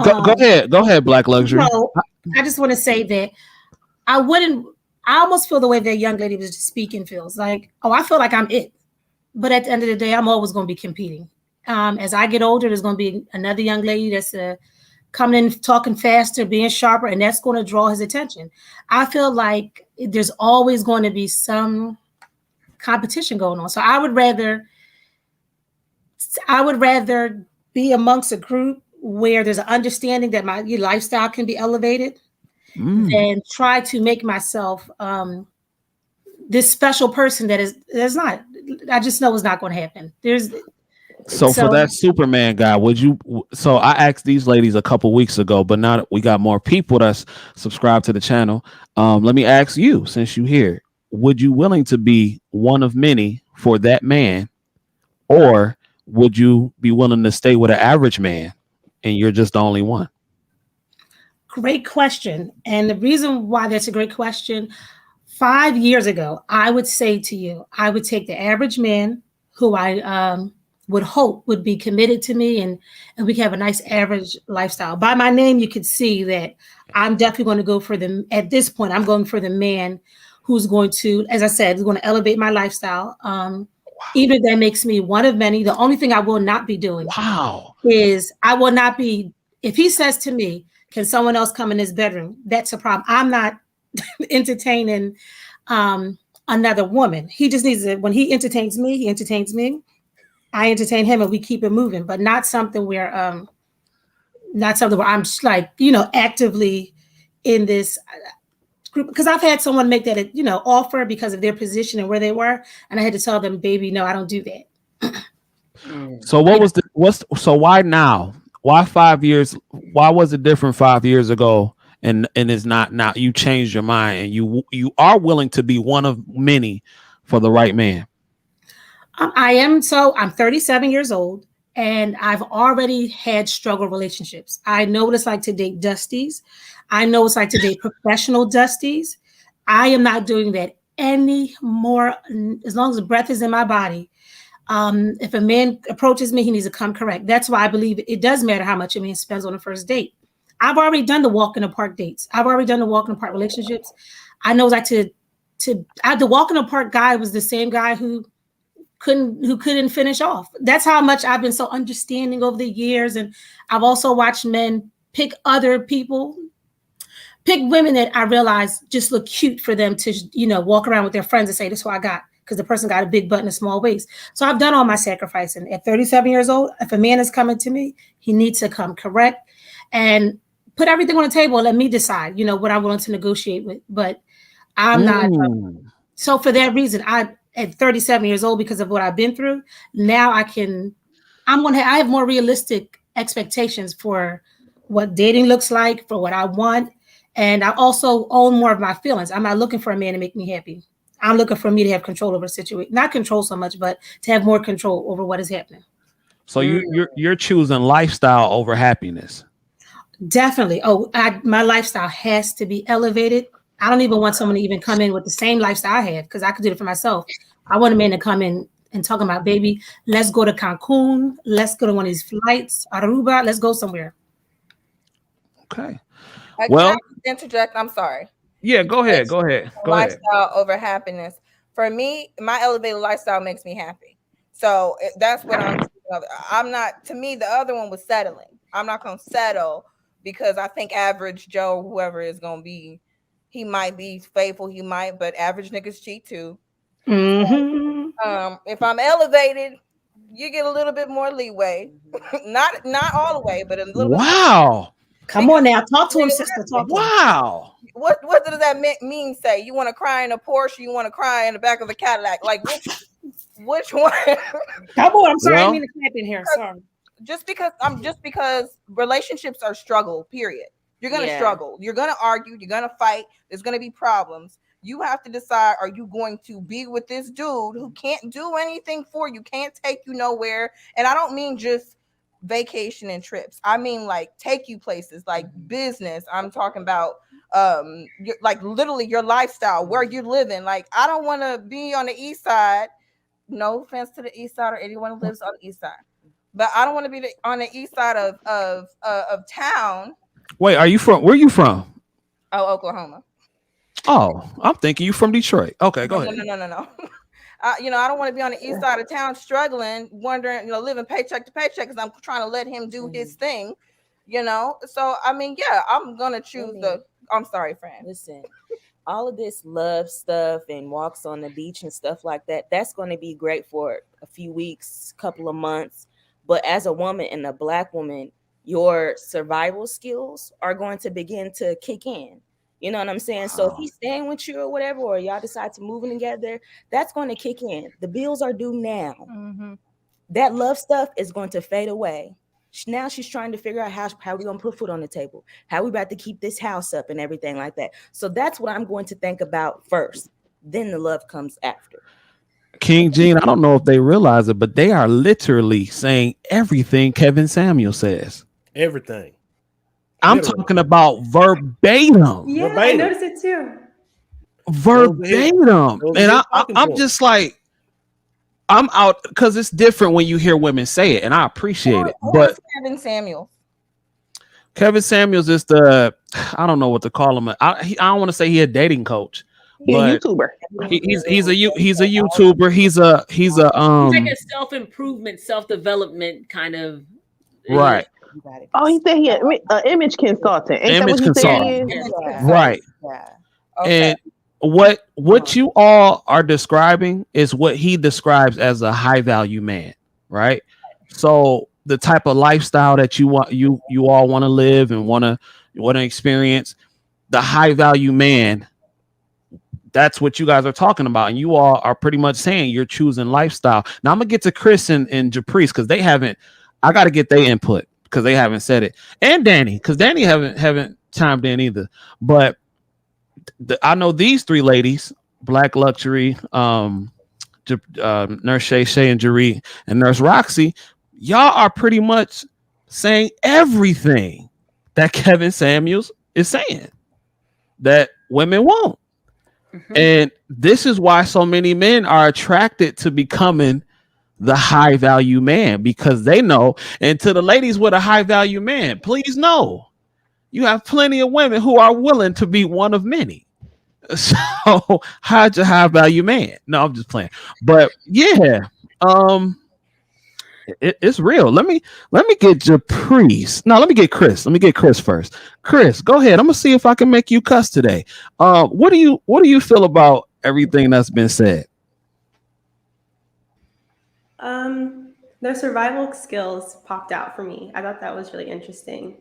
Go ahead. Go ahead, Black Luxury. So I just want to say that I almost feel the way that young lady was just speaking feels like, oh, I feel like I'm it. But at the end of the day, I'm always going to be competing. As I get older, there's going to be another young lady that's coming in, talking faster, being sharper, and that's going to draw his attention. I feel like there's always going to be some competition going on. So I would rather be amongst a group where there's an understanding that my lifestyle can be elevated than try to make myself this special person that's not. I just know it's not going to happen. So for that Superman guy, would you? So I asked these ladies a couple weeks ago, but now that we got more people that's subscribed to the channel, let me ask you, since you here, would you willing to be one of many for that man, or would you be willing to stay with an average man and you're just the only one? Great question. And the reason why that's a great question, 5 years ago, I would say to you, I would take the average man who I would hope would be committed to me and we can have a nice average lifestyle. By my name, you could see that I'm definitely going to go for at this point, I'm going for the man who's going to, as I said, is going to elevate my lifestyle. Even if that makes me one of many. The only thing I will not be doing is I will not be, if he says to me, can someone else come in his bedroom? That's a problem. I'm not entertaining another woman. He just needs to, when he entertains me, he entertains me. I entertain him and we keep it moving, but not something where I'm just like, actively in this group. Because I've had someone make that, offer because of their position and where they were. And I had to tell them, baby, no, I don't do that. So so why now? Why 5 years? Why was it different 5 years ago? And it's not now. You changed your mind and you are willing to be one of many for the right man. I'm 37 years old and I've already had struggle relationships. I know what it's like to date dusties. I know it's like to date professional dusties. I am not doing that anymore. As long as the breath is in my body. If a man approaches me, he needs to come correct. That's why I believe it does matter how much a man spends on the first date. I've already done the walk in the park dates. I've already done the walk in the park relationships. I know like the walk in the park guy was the same guy who couldn't finish off. That's how much I've been so understanding over the years. And I've also watched men pick women that I realize just look cute for them to, walk around with their friends and say, this is what I got. Because the person got a big butt and a small waist. So I've done all my sacrificing. At 37 years old, if a man is coming to me, he needs to come correct and put everything on the table and let me decide, what I'm willing to negotiate with. But I'm not. So for that reason, at 37 years old, because of what I've been through, now I have more realistic expectations for what dating looks like, for what I want. And I also own more of my feelings. I'm not looking for a man to make me happy. I'm looking for me to have control over the situation. Not control so much, but to have more control over what is happening. So you're choosing lifestyle over happiness. Definitely. Oh, my lifestyle has to be elevated. I don't even want someone to even come in with the same lifestyle I have because I could do it for myself. I want a man to come in and talk about, baby, let's go to Cancun. Let's go to one of these flights, Aruba. Let's go somewhere. Okay. Can I Well, interject? I'm sorry. yeah, go ahead. Go ahead. Go ahead. Lifestyle over happiness. For me, my elevated lifestyle makes me happy. So that's what I'm thinking of. I'm not, to me, the other one was settling. I'm not going to settle because I think average Joe, whoever is going to be, he might be faithful. He might, but average niggas cheat too. Mm-hmm. If I'm elevated, you get a little bit more leeway. not all the way, but a little bit more. Wow. Come on now. Talk to him, sister. Talk to him. Wow. What does that mean? Say you want to cry in a Porsche, you want to cry in the back of a Cadillac? Like which one? Come on, I'm sorry, I Well- didn't mean to clap in here. Sorry. Just because relationships are struggle. Period. You're gonna Yeah. struggle. You're gonna argue. You're gonna fight. There's gonna be problems. You have to decide: are you going to be with this dude who can't do anything for you, can't take you nowhere? And I don't mean just vacation and trips. I mean like take you places, like business. I'm talking about like literally your lifestyle, where you're living. Like I don't want to be on the east side. No offense to the east side or anyone who lives on the east side, but I don't want to be on the east side of town. Wait, are you from? Where you from? Oh, Oklahoma. Oh, I'm thinking you from Detroit. Okay, go ahead. No. I don't want to be on the east side of town struggling, wondering, living paycheck to paycheck because I'm trying to let him do his thing, So, I mean, yeah, I'm going to choose I'm sorry, Fran. Listen, all of this love stuff and walks on the beach and stuff like that, that's going to be great for a few weeks, couple of months. But as a woman and a Black woman, your survival skills are going to begin to kick in. You know what I'm saying? Wow. So if he's staying with you or whatever, or y'all decide to move in together, that's going to kick in. The bills are due now. Mm-hmm. That love stuff is going to fade away. Now she's trying to figure out how we're going to put food on the table, how we about to keep this house up and everything like that. So that's what I'm going to think about first. Then the love comes after. King Gene, I don't know if they realize it, but they are literally saying everything Kevin Samuel says. Everything. I'm talking about verbatim. Yeah, Verbatim. I noticed it too. Verbatim. And I'm just like, I'm out because it's different when you hear women say it, and I appreciate it. But Kevin Samuels. Kevin Samuels is I don't know what to call him. I don't want to say he's a dating coach. He's a YouTuber. He's a YouTuber. He's like a self-improvement, self-development kind of right. Oh, he said he an image consultant. Ain't image that what he consultant. said? Yeah. Right. Yeah. Okay. And what you all are describing is what he describes as a high value man, right? So the type of lifestyle that you all want to live and want to experience, the high value man, that's what you guys are talking about. And you all are pretty much saying you're choosing lifestyle. Now I'm gonna get to Chris and Japrice because they haven't. I got to get their input because they haven't said it, and Danny because Danny haven't chimed in either. But I know these three ladies, Black Luxury, Nurse Shay and Jaree, and Nurse Roxy. Y'all are pretty much saying everything that Kevin Samuels is saying that women won't. Mm-hmm. And this is why so many men are attracted to becoming the high value man, because they know. And to the ladies with a high value man, please know you have plenty of women who are willing to be one of many. So hide your high value man. No, I'm just playing. But yeah, it's real. Let me get Japrice. No, let me get Chris. Let me get Chris first. Chris, go ahead. I'm gonna see if I can make you cuss today. What do you feel about everything that's been said? Their survival skills popped out for me. I thought that was really interesting.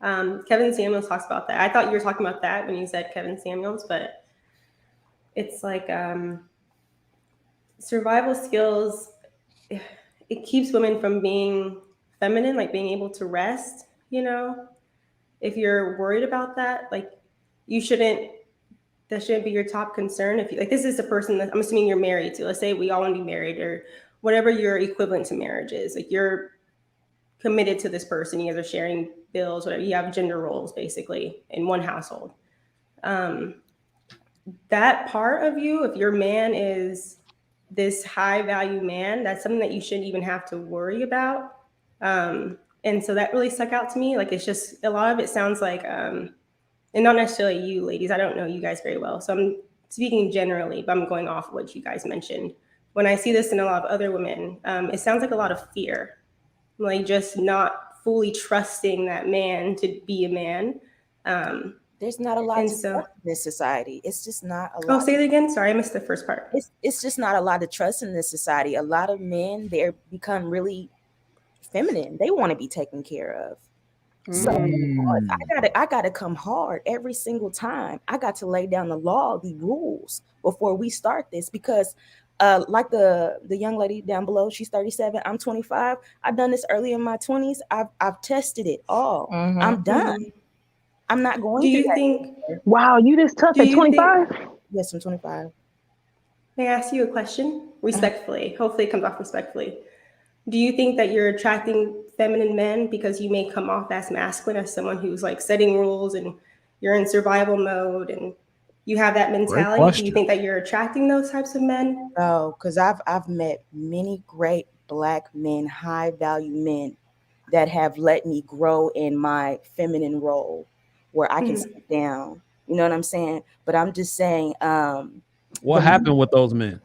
Kevin Samuels talks about that. I thought you were talking about that when you said Kevin Samuels, but it's like survival skills. It keeps women from being feminine, like being able to rest. If you're worried about that, like that shouldn't be your top concern. If you like, this is a person that I'm assuming you're married to. Let's say we all want to be married or whatever your equivalent to marriage is. Like you're committed to this person. You guys are sharing bills, whatever. You have gender roles basically in one household. that part of you, if your man is this high value man, that's something that you shouldn't even have to worry about. And so that really stuck out to me. Like, it's just a lot of it sounds like, and not necessarily you ladies, I don't know you guys very well. So I'm speaking generally, but I'm going off what you guys mentioned. When I see this in a lot of other women, it sounds like a lot of fear, like just not fully trusting that man to be a man. There's not a lot And to so, trust in this society. It's just not a oh, lot. say it again. Sorry, I missed the first part. It's just not a lot to trust in this society. A lot of men, they're become really feminine. They want to be taken care of. So I gotta come hard every single time. I got to lay down the law, the rules before we start this, because like the young lady down below, she's 37, I'm 25. I've done this early in my 20s. I've tested it all. I'm done. I'm not going Do through you that think anymore. Wow, you this tough Do at you 25? think? Yes, I'm 25. May I ask you a question respectfully? Hopefully, it comes off respectfully. Do you think that you're attracting feminine men because you may come off as masculine, as someone who's like setting rules and you're in survival mode and you have that Great mentality? Do you question. think that you're attracting those types of men? No, because I've met many great Black men, high value men that have let me grow in my feminine role where I can sit down. You know what I'm saying? But I'm just saying, What happened with those men?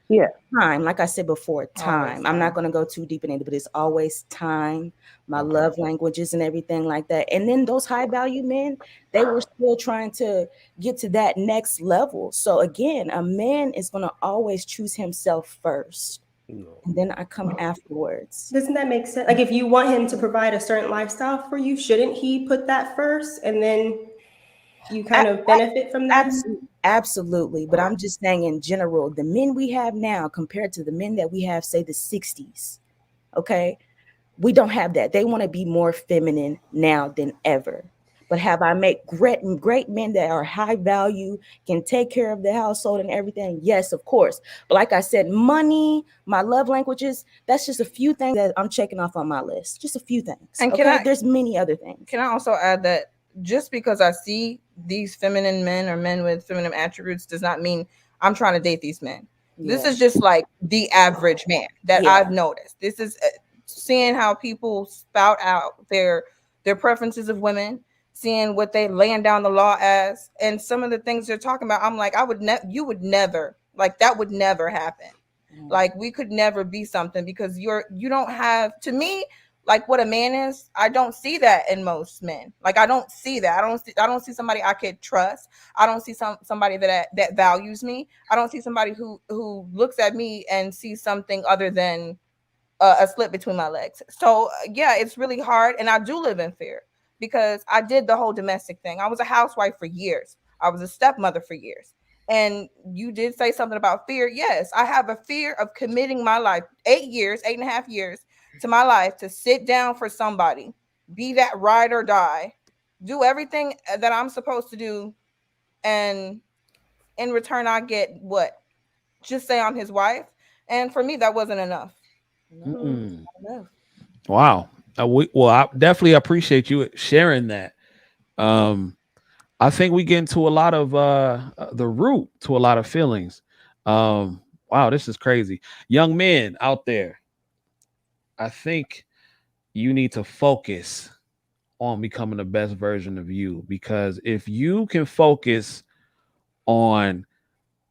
Yeah. time, like I said before, time. I'm not going to go too deep in it, but it's always time, my love languages and everything like that. And then those high value men, they were still trying to get to that next level. So again, a man is going to always choose himself first. And then I come afterwards. Doesn't that make sense? Like, if you want him to provide a certain lifestyle for you, shouldn't he put that first and then you kind of benefit from that? Absolutely. But I'm just saying, in general, the men we have now compared to the men that we have, say, the 60s, okay, we don't have that. They want to be more feminine now than ever. But have I met great men that are high value, can take care of the household and everything? Yes, of course. But like I said, money, my love languages, that's just a few things that I'm checking off on my list. Just a few things. And okay? There's many other things. Can I also add that just because I see these feminine men or men with feminine attributes does not mean I'm trying to date these men. This is just like the average man that I've noticed. This is seeing how people spout out their preferences of women, seeing what they laying down the law as, and some of the things they're talking about. I'm like, you would never, like, that would never happen. Like, we could never be something because you don't have, to me, like, what a man is. I don't see that in most men. Like, I don't see that. I don't see somebody I could trust. I don't see somebody that values me. I don't see somebody who looks at me and sees something other than a slip between my legs. So yeah, it's really hard, and I do live in fear because I did the whole domestic thing. I was a housewife for years. I was a stepmother for years. And you did say something about fear. Yes, I have a fear of committing my life, 8.5 years to my life, to sit down for somebody, be that ride or die, do everything that I'm supposed to do, and in return I get what? Just say I'm his wife. And for me, that wasn't enough. Wow. I definitely appreciate you sharing that. I think we get into a lot of the root to a lot of feelings. Wow, this is crazy. Young men out there, I think you need to focus on becoming the best version of you, because if you can focus on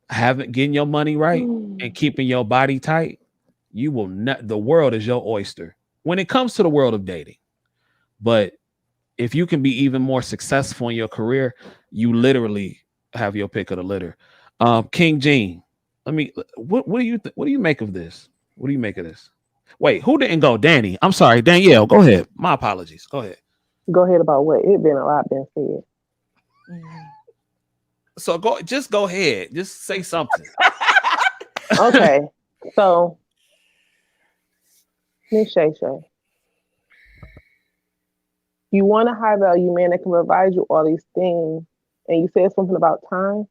getting your money right and keeping your body tight, you will not, the world is your oyster when it comes to the world of dating. But if you can be even more successful in your career, you literally have your pick of the litter. King Gene, what do you make of this? What do you make of this? Wait, who didn't go? Danny. I'm sorry, Danielle. Go ahead. My apologies. Go ahead. Go ahead about what? It been a lot been said. So go ahead. Just say something. Okay. So Miss Shay Shay, you want a high value man that can provide you all these things, and you said something about time.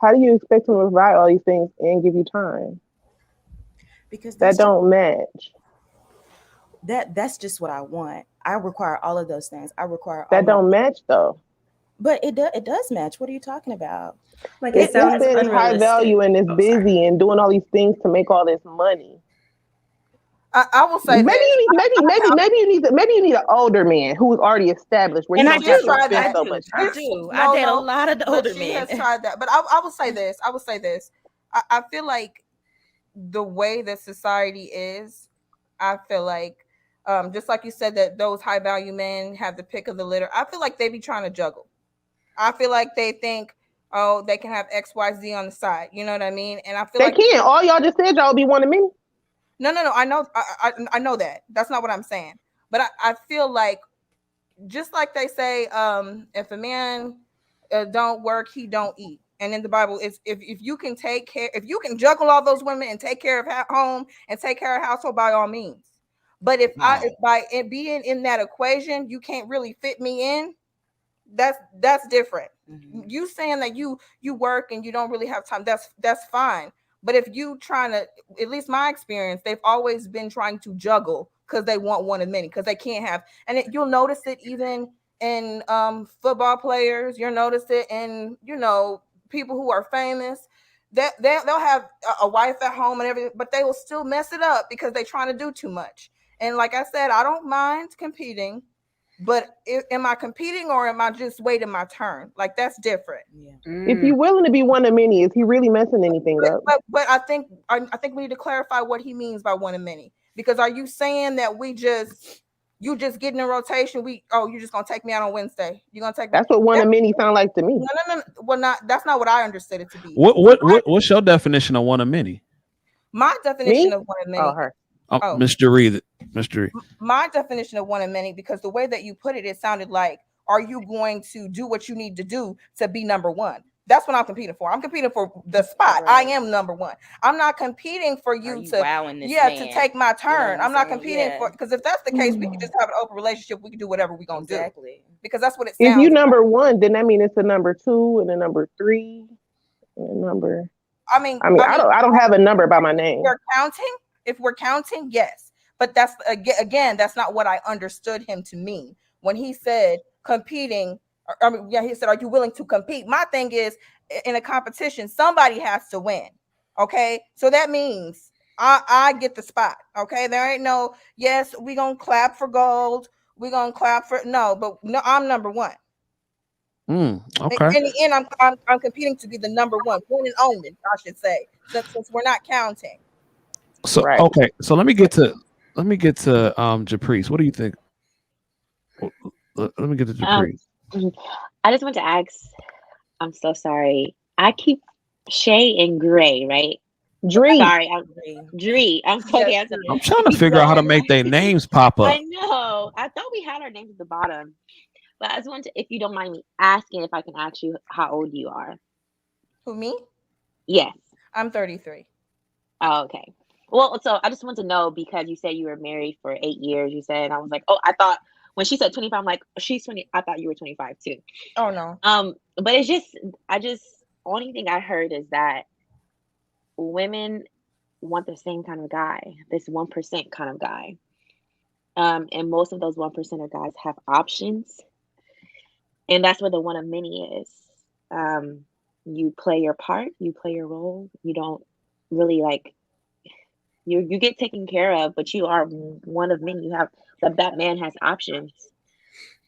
How do you expect him to provide all these things and give you time? Because that don't match. That's just what I want. I require all of those things. I require that don't match though. But it does match. What are you talking about? Like If it this sounds man is high value unrealistic. and is Oh, sorry. busy and doing all these things to make all this money, I will say maybe this. you need, maybe you need an older man who's already established where And you I don't have She's to do. tried spend I that. so do. much I time. do. I No, date a no, lot of but older she men. has tried that. But I will say this. I will say this. I feel like the way that society is, I feel like, just like you said, that those high value men have the pick of the litter. I feel like they be trying to juggle. I feel like they think, oh, they can have X, Y, Z on the side. You know what I mean? And I feel They like can't. All y'all just said y'all be one of many. no. I know, I know that. That's not what I'm saying. But I feel like, just like they say, if a man don't work, he don't eat. And in the Bible, it's if you can take care, if you can juggle all those women and take care of home and take care of household, by all means. But if by it being in that equation, you can't really fit me in, that's different. You saying that you work and you don't really have time, that's fine. But if you trying to, at least my experience, they've always been trying to juggle because they want one of many, because they can't have. And you'll notice it even in football players. You'll notice it in, people who are famous, that they'll have a wife at home and everything, but they will still mess it up because they're trying to do too much. And like I said, I don't mind competing, but am I competing or am I just waiting my turn? Like, that's different. Yeah. If you're willing to be one of many, is he really messing anything up? But I think we need to clarify what he means by one of many. Because are you saying that you just get in a rotation? You just gonna take me out on Wednesday? You gonna take me? That's what one of many sound like to me. No. Well, not that's not what I understood it to be. What's your definition of one of many? My definition Me? of one of many. Oh, her. Mr. Reed. My definition of one of many, because the way that you put it, it sounded like, are you going to do what you need to do to be number one? That's what I'm competing for. I'm competing for the spot. Right. I am number one. I'm not competing for you to take my turn. I'm not competing for, because if that's the case, we can just have an open relationship. We can do whatever we're gonna do. Because that's what it sounds. If you number one, then that means it's a number two and a number three and a number. I mean, I don't have a number by my name. If we're counting, yes. But that's again, that's not what I understood him to mean when he said competing. He said, "Are you willing to compete?" My thing is, in a competition, somebody has to win. Okay, so that means I get the spot. Okay, there ain't no yes. We gonna clap for gold. We gonna clap for but no. I'm number one. Okay. And I'm competing to be the number one and only, I should say, since we're not counting. So right. Okay, so let me get to Japrice. What do you think? Let me get to Japrice. I just want to ask. I'm so sorry. I keep Shay and Gray, right? Dree. Sorry, Dree. I'm so Yes, I'm trying to figure out how to make their names pop up. I know. I thought we had our names at the bottom, but I just want to, if you don't mind me asking, if I can ask you how old you are. Who, me? Yes. I'm 33. Oh, okay. Well, so I just want to know, because you said you were married for 8 years. You said, and I was like, oh, I thought when she said 25, I'm like, she's 20. I thought you were 25 too. Oh no. But it's just, only thing I heard is that women want the same kind of guy, this 1% kind of guy. And most of those 1% of guys have options, and that's where the one of many is. You play your part, you play your role. You don't really you get taken care of, but you are one of many. You have that man has options.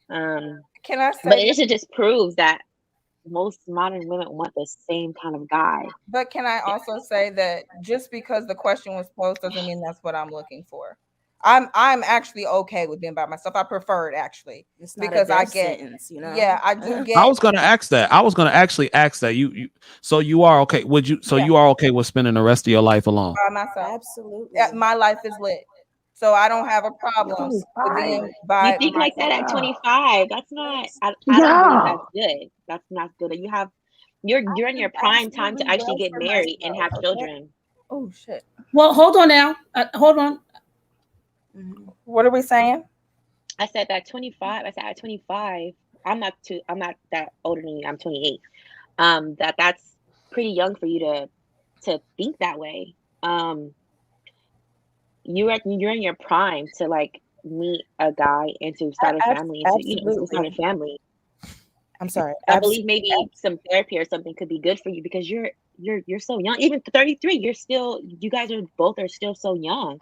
Can I say? But it just proves that most modern women want the same kind of guy. But can I also say that just because the question was posed doesn't mean that's what I'm looking for. I'm actually okay with being by myself. I prefer it actually, because I get sentence, Yeah, I do get. I was gonna ask that. I was gonna actually ask that. So you are okay? Would you? So you are okay with spending the rest of your life alone? By myself. Absolutely. My life is lit, so I don't have a problem with being by. You think like that at 25? That's not. I don't believe that's good. That's not good. You're in your prime time to actually get married and have children. Oh shit. Well, hold on now. Hold on. What are we saying? I said that 25. I said at 25. I'm not that older than you. I'm 28. That's pretty young for you to think that way. You're in your prime to meet a guy and to start a family, and to start a family. I'm sorry. I believe maybe some therapy or something could be good for you because you're so young. Even 33, you guys are still so young.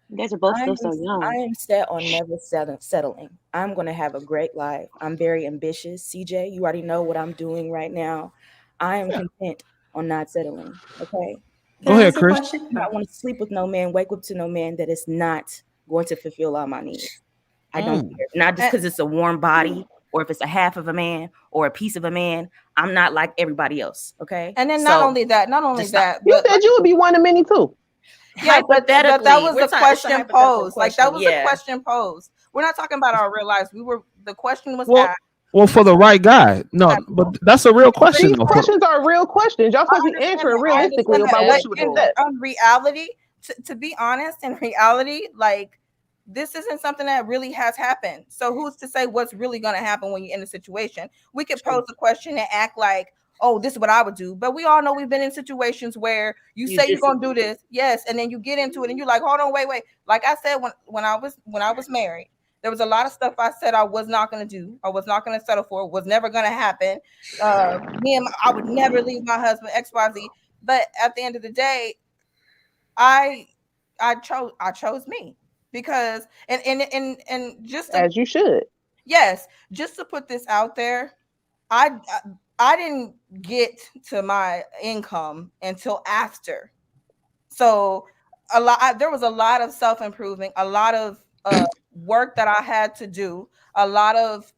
You guys are both still so young. I am set on never settling. I'm going to have a great life. I'm very ambitious. CJ, you already know what I'm doing right now. I am content on not settling. Okay. Go Can I ahead, ask a Chris. question? I want to sleep with no man, wake up to no man that is not going to fulfill all my needs. I don't care. Not just because it's a warm body or if it's a half of a man or a piece of a man. I'm not like everybody else. Okay. And then not only that, you said you would be one of many too. Yeah, but that was the question posed. Like that was the yeah. question posed. We're not talking about our real lives. The question was Well, asked. well, for the right guy. No, but that's a real question. These Though. questions are real questions. Y'all supposed to be answering realistically about what you would accept. Reality, to be honest, in reality, like this isn't something that really has happened. So who's to say what's really going to happen when you're in a situation? We could pose a question and act like, oh, this is what I would do. But we all know we've been in situations where you say you're going to do this. Yes. And then you get into it and you're like, hold on, wait. Like I said, when I was married, there was a lot of stuff I said I was not going to do. I was not going to settle for. Was never going to happen. I would never leave my husband, XYZ. But at the end of the day, I chose me because and just to, as you should. Yes, just to put this out there, I didn't get to my income until after. So there was a lot of self-improving, a lot of work that I had to do, a lot of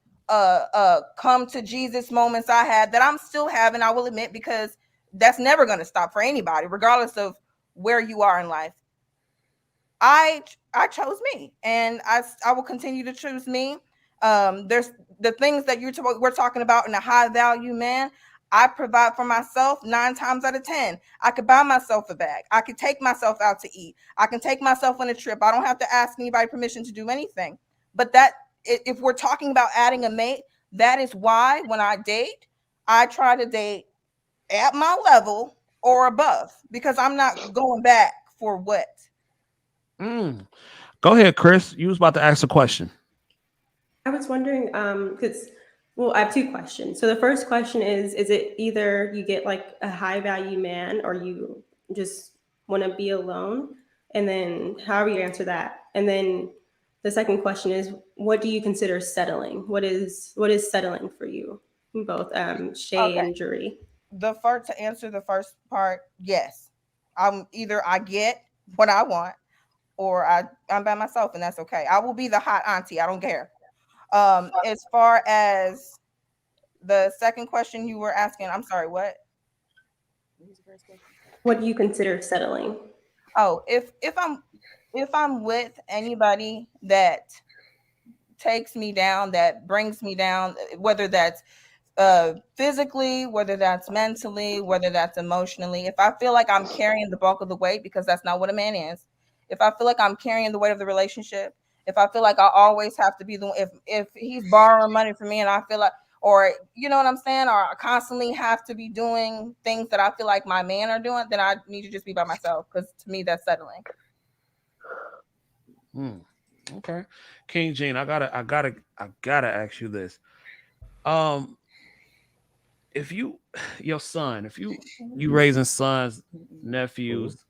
come to Jesus moments I had that I'm still having, I will admit, because that's never going to stop for anybody, regardless of where you are in life. I chose me, and I will continue to choose me. There's the things that we're talking about in a high value man. I provide for myself 9 times out of 10. I could buy myself a bag. I could take myself out to eat. I can take myself on a trip. I don't have to ask anybody permission to do anything. But if we're talking about adding a mate, that is why when I date, I try to date at my level or above, because I'm not going back for what. Go ahead, Chris. You was about to ask a question. I was wondering, because I have 2 questions. So the first question is it either you get like a high value man or you just want to be alone? And then however you answer that. And then the second question is, what do you consider settling? What is settling for you? Both Shay and Jury. To answer the first part, yes. I get what I want, or I'm by myself, and that's okay. I will be the hot auntie. I don't care. As far as the second question you were asking, I'm sorry, what? What do you consider settling? Oh, if I'm with anybody that takes me down, that brings me down, whether that's physically, whether that's mentally, whether that's emotionally, if I feel like I'm carrying the bulk of the weight, because that's not what a man is, if I feel like I'm carrying the weight of the relationship, if I feel like I always have to be the one, if he's borrowing money from me and I feel like, or you know what I'm saying, or I constantly have to be doing things that I feel like my man are doing, then I need to just be by myself, because to me that's settling. Okay, King Gene, I gotta ask you this. If your son, if you raising sons, nephews,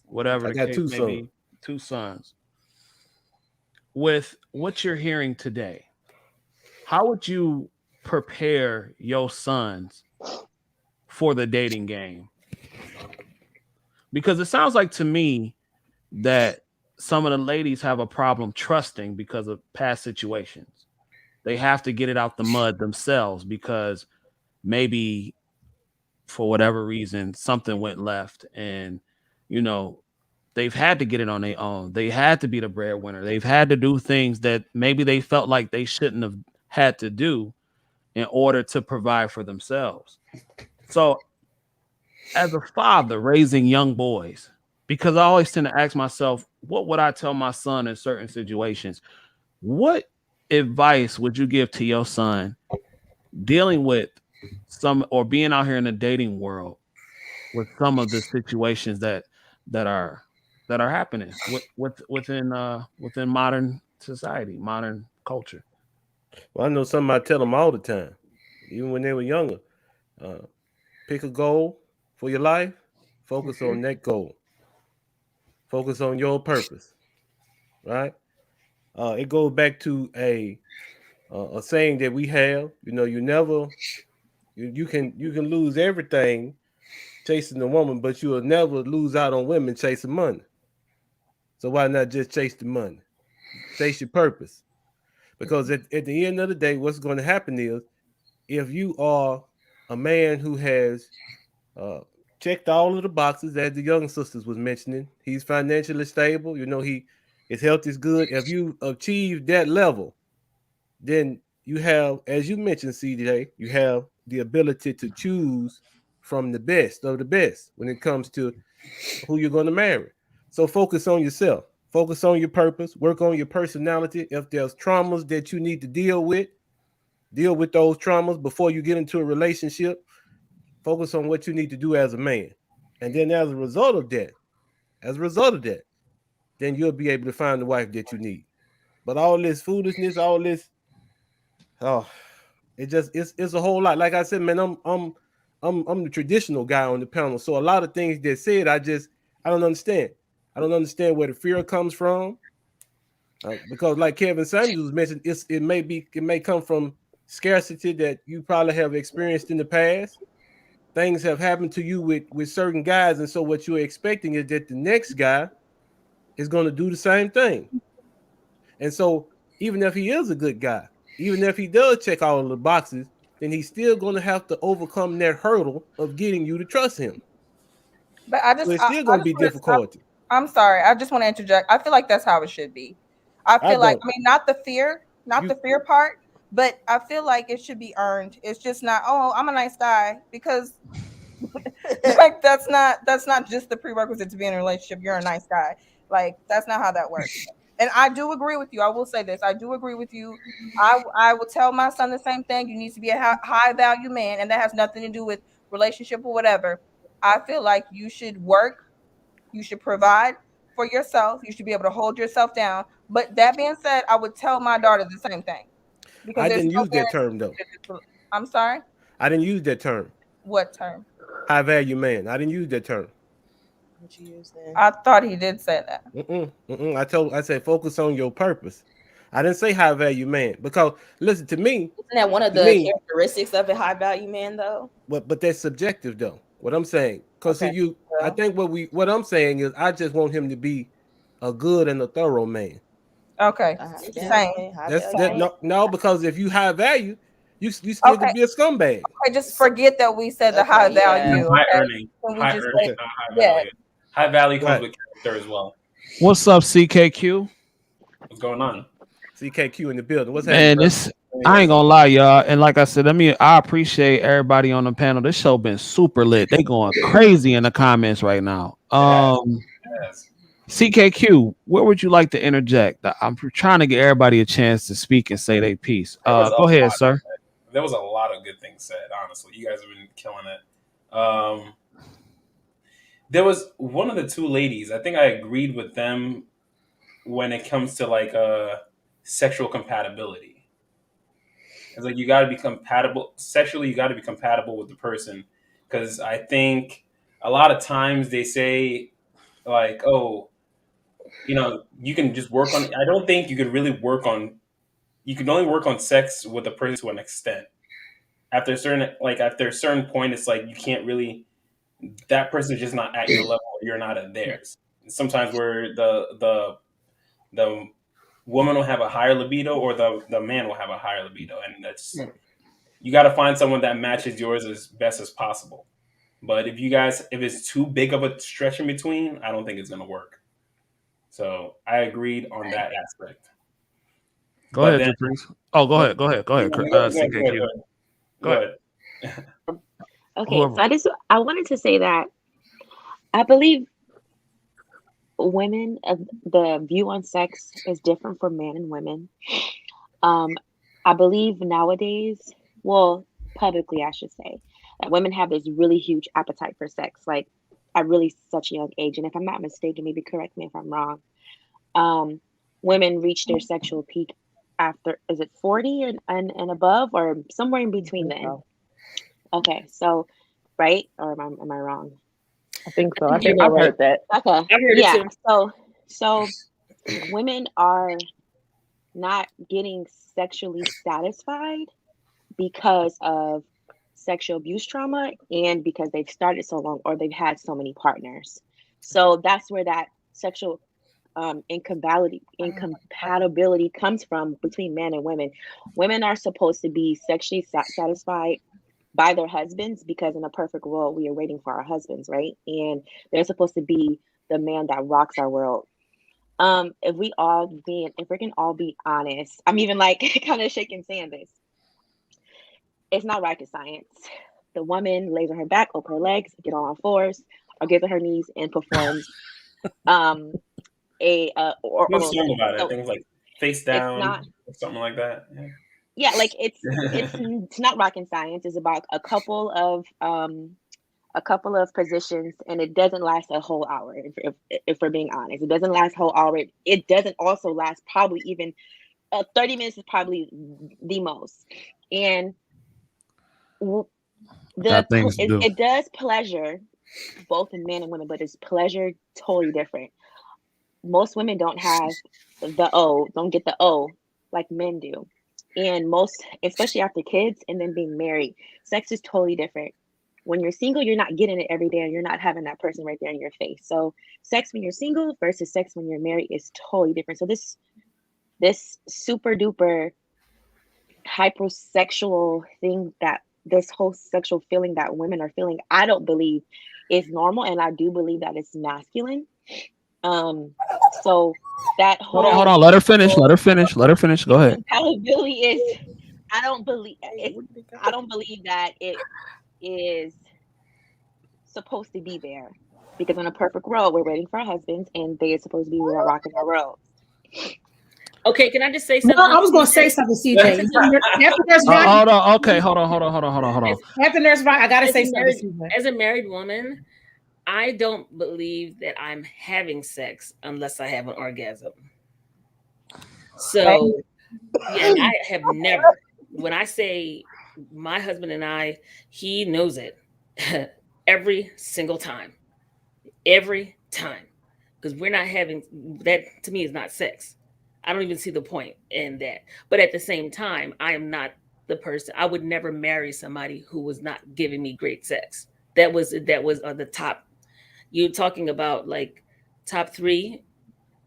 whatever I the got case 2 may sons. be, 2 sons, with what you're hearing today, how would you prepare your sons for the dating game? Because it sounds like to me that some of the ladies have a problem trusting because of past situations. They have to get it out the mud themselves because maybe for whatever reason something went left, and you know they've had to get it on their own. They had to be the breadwinner. They've had to do things that maybe they felt like they shouldn't have had to do in order to provide for themselves. So as a father raising young boys, because I always tend to ask myself, what would I tell my son in certain situations? What advice would you give to your son dealing with some, or being out here in the dating world with some of the situations that are happening within modern society, modern culture? Well, I know something I tell them all the time. even when they were younger. Uh, Pick a goal for your life. Focus Mhm. on that goal. Focus on your purpose. Right. It goes back to a saying that we have. You know, you never you can lose everything chasing a woman, but you will never lose out on women chasing money. So why not just chase the money? Chase your purpose. Because at the end of the day, what's going to happen is if you are a man who has uh, checked all of the boxes, as the young sisters was mentioning, he's financially stable. You know, his health is good. If you achieve that level, then you have, as you mentioned, CJ, you have the ability to choose from the best of the best when it comes to who you're going to marry. So focus on yourself. Focus on your purpose. Work on your personality. If there's traumas that you need to deal with those traumas before you get into a relationship. Focus on what you need to do as a man. And then as a result of that, then you'll be able to find the wife that you need. But all this foolishness, all this, oh, it's a whole lot. Like I said, man, I'm the traditional guy on the panel. So a lot of things that said, I don't understand. I don't understand where the fear comes from. Because like Kevin Samuels mentioned, it may come from scarcity that you probably have experienced in the past. Things have happened to you with certain guys, and so what you're expecting is that the next guy is going to do the same thing. And so even if he is a good guy, even if he does check all of the boxes, then he's still going to have to overcome that hurdle of getting you to trust him. But So it's still going to be difficult. I'm sorry. I just want to interject. I feel like that's how it should be. I I feel like, don't. I mean, not You the fear part, but I feel like it should be earned. It's just not, oh, I'm a nice guy, because like that's not just the prerequisite to be in a relationship. You're a nice guy. Like that's not how that works. And I do agree with you. I will say this. I do agree with you. I will tell my son the same thing. You need to be a high value man, and that has nothing to do with relationship or whatever. I feel like you should work, you should provide for yourself. You should be able to hold yourself down. But that being said, I would tell my daughter the same thing, because I there's didn't no use that term though. guarantee. I'm sorry. I didn't use that term. What term? High value man. I didn't use that term. What you use then? I thought he did say that. I said focus on your purpose. I didn't say high value man because listen to me. Isn't that one of To the me, characteristics of a high value man, though? but that's subjective though. What I'm saying, because Okay. I Well, think what I'm saying is I just want him to be a good and a thorough man. Okay. yeah, Same. okay, high That's value that man. no because if you high value, you still Okay. could be a scumbag. Okay. Just forget that we said the high Okay, yeah. value. High Okay. earning, Can we high just earning, say, Okay, not high yeah. value. High value comes right. with character as well. What's up, CKQ? What's going on? CKQ in the building. What's happening, Man, brother? this I ain't gonna lie, y'all. And like I said, I appreciate everybody on the panel. This show been super lit. They going crazy in the comments right now. It has. It has. CKQ, where would you like to interject? I'm trying to get everybody a chance to speak and say their piece. There was a Go ahead, lot. sir. There was a lot of good things said. Honestly, you guys have been killing it. There was one of the two ladies. I think I agreed with them when it comes to like sexual compatibility. It's like you got to be compatible sexually. You got to be compatible with the person, because I think a lot of times they say like, oh, you can just work on. I don't think you could really work on. You can only work on sex with a person to an extent. After a certain point, it's like you can't really. That person's just not at your level. You're not at theirs. Sometimes where the woman will have a higher libido, or the man will have a higher libido, and that's you got to find someone that matches yours as best as possible. But if it's too big of a stretch in between, I don't think it's gonna work. So I agreed on that aspect. Go But ahead, then, Caprice. Oh, go ahead. Go ahead. Go ahead. CKQ. Go ahead. Go ahead. Okay, Whoever. so I wanted to say that I believe women the view on sex is different for men and women. Um, I believe nowadays, well, publicly, I should say, that women have this really huge appetite for sex, like at really such a young age. And if I'm not mistaken, maybe correct me if I'm wrong. Um, Women reach their sexual peak after, is it 40 and above, or somewhere in between then? So, Okay, so right, or am I wrong? I think so. I I think think you're I've right. heard that. Okay, I've heard yeah. it too. So women are not getting sexually satisfied because of sexual abuse trauma and because they've started so long or they've had so many partners. So that's where that sexual incompatibility comes from between men and women. Women are supposed to be sexually satisfied by their husbands because in a perfect world we are waiting for our husbands, right? And they're supposed to be the man that rocks our world. If we can all be honest, I'm even like kind of shaking saying this. It's not rocket science. The woman lays on her back, open her legs, get on all fours, or gets on her knees and performs There's a oral song sex. about it. I So think it's like face it's down not, or something like that. yeah, like Yeah. it's not rocket science. It's about a couple of positions, and it doesn't last a whole hour. If we're being honest, it doesn't last a whole hour. It doesn't also last probably even 30 minutes is probably the most. And Got things to do. it does pleasure both in men and women, but it's pleasure totally different. Most women don't have don't get the O like men do. And most, especially after kids and then being married, sex is totally different. When you're single, you're not getting it every day and you're not having that person right there in your face. So sex when you're single versus sex when you're married is totally different. So this super duper hypersexual thing, that this whole sexual feeling that women are feeling, I don't believe is normal, and I do believe that it's masculine. So that Hold on, whole Let her finish. Let her finish. Let her finish. Go ahead. compatibility is, I don't believe that it is supposed to be there, because in a perfect world we're waiting for our husbands and they are supposed to be rocking our world. Okay, can I just say something? No, I was going to say something, CJ. After Nurse Rock, Hold on. Okay, hold on. after Nurse Rock, I got to say something, CJ. As a married woman, I don't believe that I'm having sex unless I have an orgasm. So, yeah, and I have never, when I say my husband and I, he knows it every single time. Every time. Because we're not having, that to me is not sex. I don't even see the point in that. But at the same time, I am not the person. I would never marry somebody who was not giving me great sex. That was on the top. You're talking about like top three.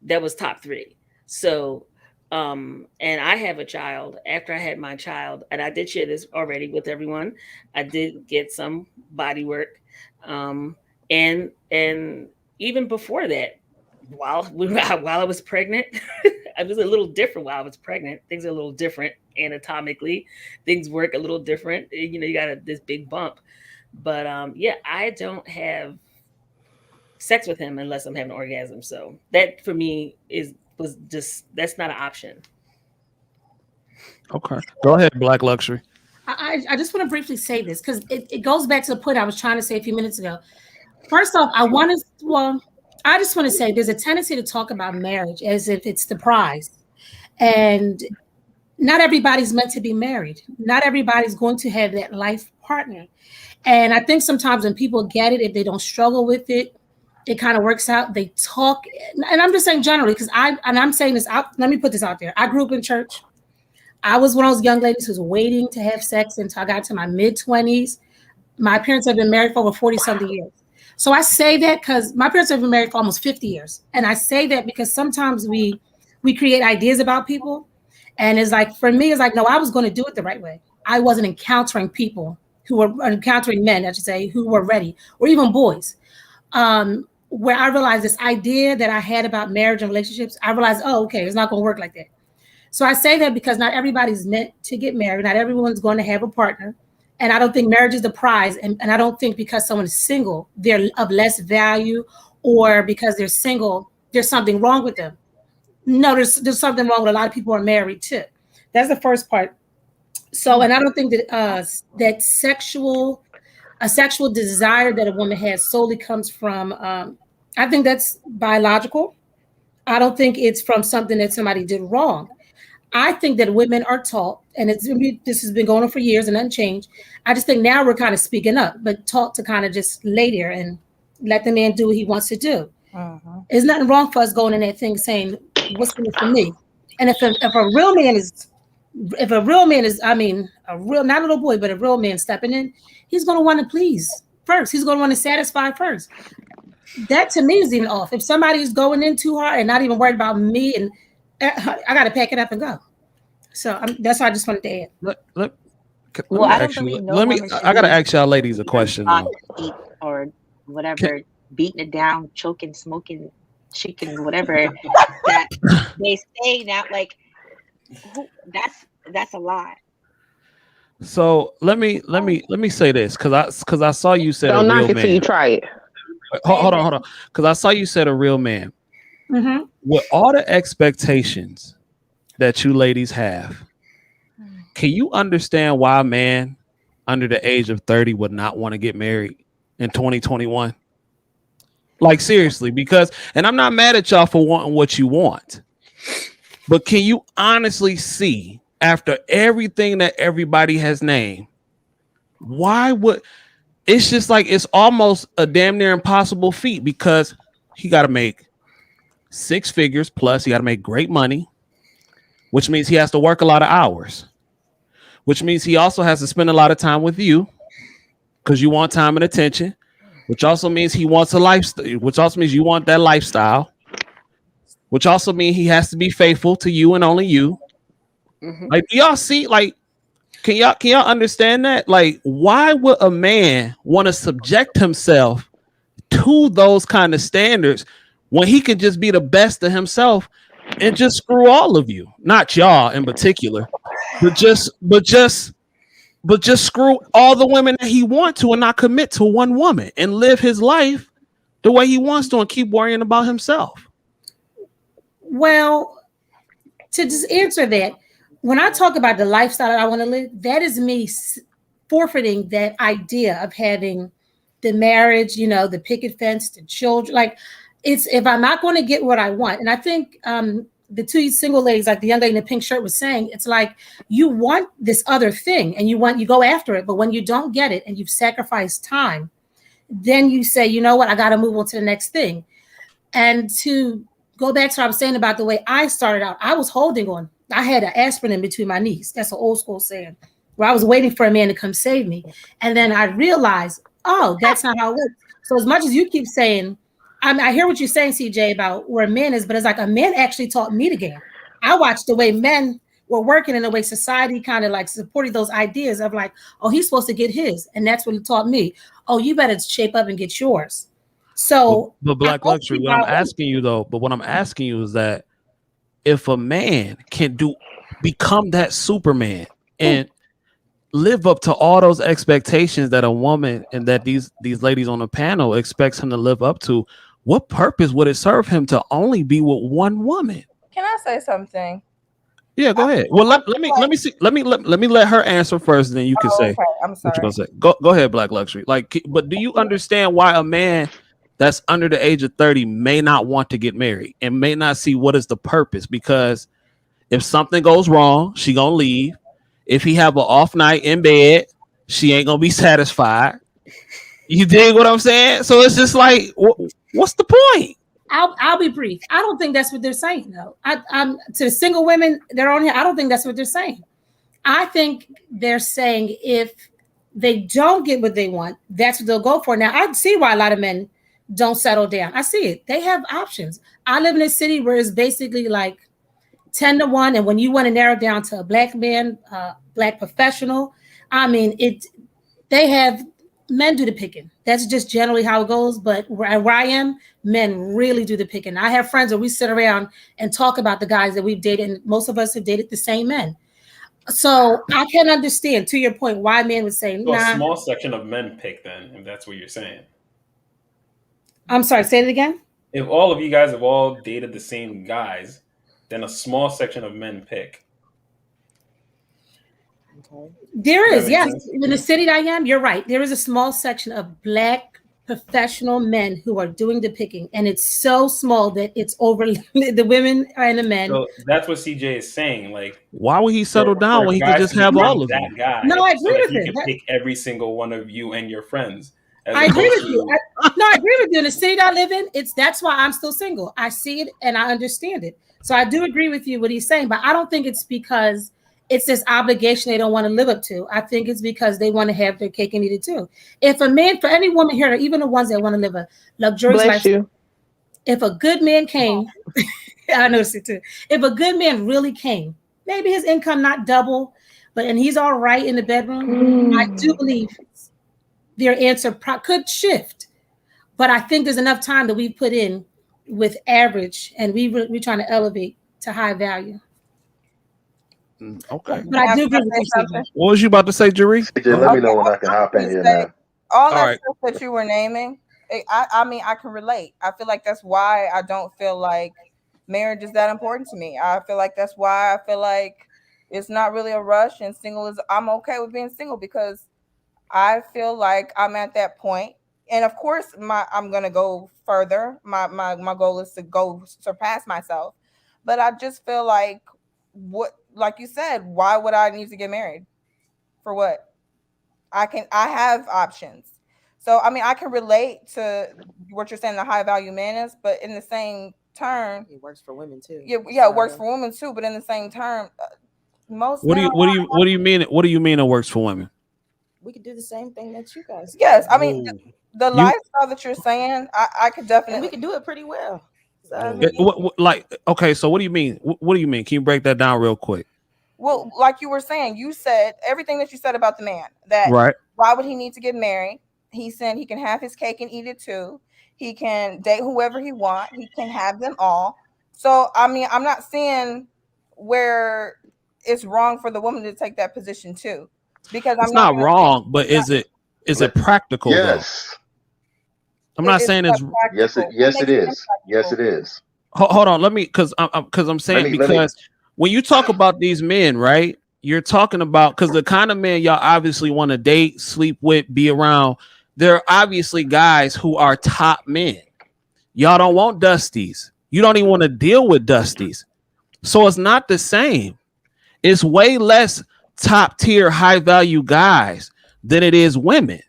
That was top three. So, and I have a child. After I had my child, and I did share this already with everyone, I did get some body work, and even before that, while I was pregnant, I was a little different while I was pregnant. Things are a little different anatomically. Things work a little different. You know, you got this big bump, but yeah, I don't have sex with him unless I'm having an orgasm. So that for me that's not an option. Okay. Go ahead, Black Luxury. I just want to briefly say this because it goes back to the point I was trying to say a few minutes ago. First off, I just want to say there's a tendency to talk about marriage as if it's the prize. And not everybody's meant to be married. Not everybody's going to have that life partner. And I think sometimes when people get it, if they don't struggle with it, it kind of works out. They talk, and I'm just saying generally, because I'm saying this out. Let me put this out there. I grew up in church. I was one of those young ladies who's waiting to have sex until I got to my mid-20s. My parents have been married for over 40-something years. So I say that because my parents have been married for almost 50 years. And I say that because sometimes we create ideas about people. And it's like, for me, it's like, no, I was going to do it the right way. I wasn't encountering men, I should say, who were ready, or even boys. Where I realized this idea that I had about marriage and relationships, I realized, oh, okay, it's not going to work like that. So I say that because not everybody's meant to get married. Not everyone's going to have a partner. And I don't think marriage is the prize. And I don't think because someone is single, they're of less value, or because they're single, there's something wrong with them. No, there's something wrong with a lot of people who are married too. That's the first part. So, and I don't think that that a sexual desire that a woman has solely comes from, I think that's biological. I don't think it's from something that somebody did wrong. I think that women are taught, and this has been going on for years and unchanged. I just think now we're kind of speaking up, but taught to kind of just lay there and let the man do what he wants to do. There's nothing wrong for us going in that thing saying, "What's in it for me?" And if a real man is, I mean, a real, not a little boy, but a real man stepping in, he's going to want to please first. He's going to want to satisfy first. That to me is even off. If somebody's going in too hard and not even worried about me, and I got to pack it up and go. So that's why I just wanted to add. Well, I don't believe no woman should I gotta be ask y'all ladies a question though. or whatever, beating it down, choking, smoking, chicken, whatever that they say now. Like, that's a lot. So let me say this because I saw you said Don't a knock real it till you man. try it. Hold on. Because I saw you said a real man. Mm-hmm. With all the expectations that you ladies have, can you understand why a man under the age of 30 would not want to get married in 2021? Like seriously, because, and I'm not mad at y'all for wanting what you want, but can you honestly see after everything that everybody has named, why would it's just like it's almost a damn near impossible feat because he got to make 6 figures plus he got to make great money, which means he has to work a lot of hours, which means he also has to spend a lot of time with you because you want time and attention, which also means he wants a lifestyle, which also means you want that lifestyle, which also means he has to be faithful to you and only you. Like, do y'all see, like, can y'all understand that? Like, why would a man want to subject himself to those kind of standards when he could just be the best of himself and just screw all of you? Not y'all in particular, but just screw all the women that he wants to and not commit to one woman and live his life the way he wants to and keep worrying about himself. Well, to just answer that, when I talk about the lifestyle that I want to live, that is me forfeiting that idea of having the marriage, the picket fence, the children. Like, it's if I'm not going to get what I want, and I think the 2 single ladies, like the young lady in the pink shirt was saying, it's like you want this other thing and you go after it, but when you don't get it and you've sacrificed time, then you say, you know what, I got to move on to the next thing. And to go back to what I was saying about the way I started out, I was holding on. I had an aspirin in between my knees. That's an old school saying, where I was waiting for a man to come save me. And then I realized, oh, that's not how it works. So as much as you keep saying, I hear what you're saying, CJ, about where a man is, but it's like a man actually taught me the game. I watched the way men were working and the way society kind of like supported those ideas of like, oh, he's supposed to get his. And that's what he taught me. Oh, you better shape up and get yours. So, but Black Luxury, what I'm asking you is that if a man can become that Superman and live up to all those expectations that a woman and that these ladies on the panel expects him to live up to, what purpose would it serve him to only be with one woman? Can I say something? Yeah, go ahead. Well, let me let her answer first, and then you can say. Okay. I'm sorry. What you gonna say? Go ahead, Black Luxury. Like, but do you understand why a man that's under the age of 30 may not want to get married and may not see what is the purpose? Because if something goes wrong, she gonna leave. If he have an off night in bed, she ain't gonna be satisfied. You dig what I'm saying? So it's just like, what's the point? I'll be brief. I don't think that's what they're saying, though. I'm to the single women that are on here. I don't think that's what they're saying. I think they're saying if they don't get what they want, that's what they'll go for. Now, I see why a lot of men don't settle down. I see it. They have options. I live in a city where it's basically like 10-1, and when you want to narrow down to a black man, black professional, I mean, they have men do the picking. That's just generally how it goes. But where I am, men really do the picking. I have friends where we sit around and talk about the guys that we've dated, and most of us have dated the same men. So I can understand, to your point, why men would say, So nah. a small section of men pick then, if that's what you're saying. I'm sorry, say it again. If all of you guys have all dated the same guys, then a small section of men pick. There is, yes. In the city that I am, you're right. There is a small section of black professional men who are doing the picking, and it's so small that it's over the women and the men. So that's what CJ is saying. Like, Why would he settle down for when he could guys just to have become all of that them? guy, No, I so agree that with he it. can pick every single one of you and your friends, as I agree opposed with you. to I agree with you. In the city that I live in, that's why I'm still single. I see it and I understand it. So I do agree with you what he's saying, but I don't think it's because it's this obligation they don't want to live up to. I think it's because they want to have their cake and eat it too. If a man, for any woman here, even the ones that want to live a luxurious Bless life, you. if a good man came, I noticed it too. If a good man really came, maybe his income not double, but and he's all right in the bedroom, I do believe their answer could shift. But I think there's enough time that we put in with average, and we're trying to elevate to high value. Okay. But I Can do agree I with say you, something? CJ. What was you about to say, Jeree? CJ, Go let me ahead. know Okay, when I can hop in just here, say man. all All that right. stuff that you were naming. I mean, I can relate. I feel like that's why I don't feel like marriage is that important to me. I feel like that's why I feel like it's not really a rush, and single is. I'm okay with being single because I feel like I'm at that point. And of course, I'm gonna go further. My goal is to go surpass myself. But I just feel like what, like you said, why would I need to get married? For what? I have options. So I mean I can relate to what you're saying the high value man is, but in the same term, It works for women too. yeah, it works for women too. But in the same term, most What do men you are what do not. you what do you mean? What do you mean it works for women? We could do the same thing that you guys do. Yes, I mean Whoa. the You lifestyle that you're saying, I could And definitely. we could do it pretty well. So I Whoa. mean, like okay, so what do you mean? What do you mean? Can you break that down real quick? Well, like you were saying, you said everything that you said about the man. That Right. why would he need to get married? He said he can have his cake and eat it too. He can date whoever he want. He can have them all. So I mean, I'm not seeing where it's wrong for the woman to take that position too, because It's I'm not not gonna say wrong, but it's not. is it practical though? Yes. I'm not It's saying not it's practical. What Yes, it makes it is. Yes, impractical? it is. hold on, let me because I'm Let saying me, let me, because when you talk about these men, right? You're talking about because the kind of men y'all obviously want to date, sleep with, be around. There are obviously guys who are top men. Y'all don't want dusties. You don't even want to deal with dusties. So it's not the same. It's way less top tier, high value guys than it is women.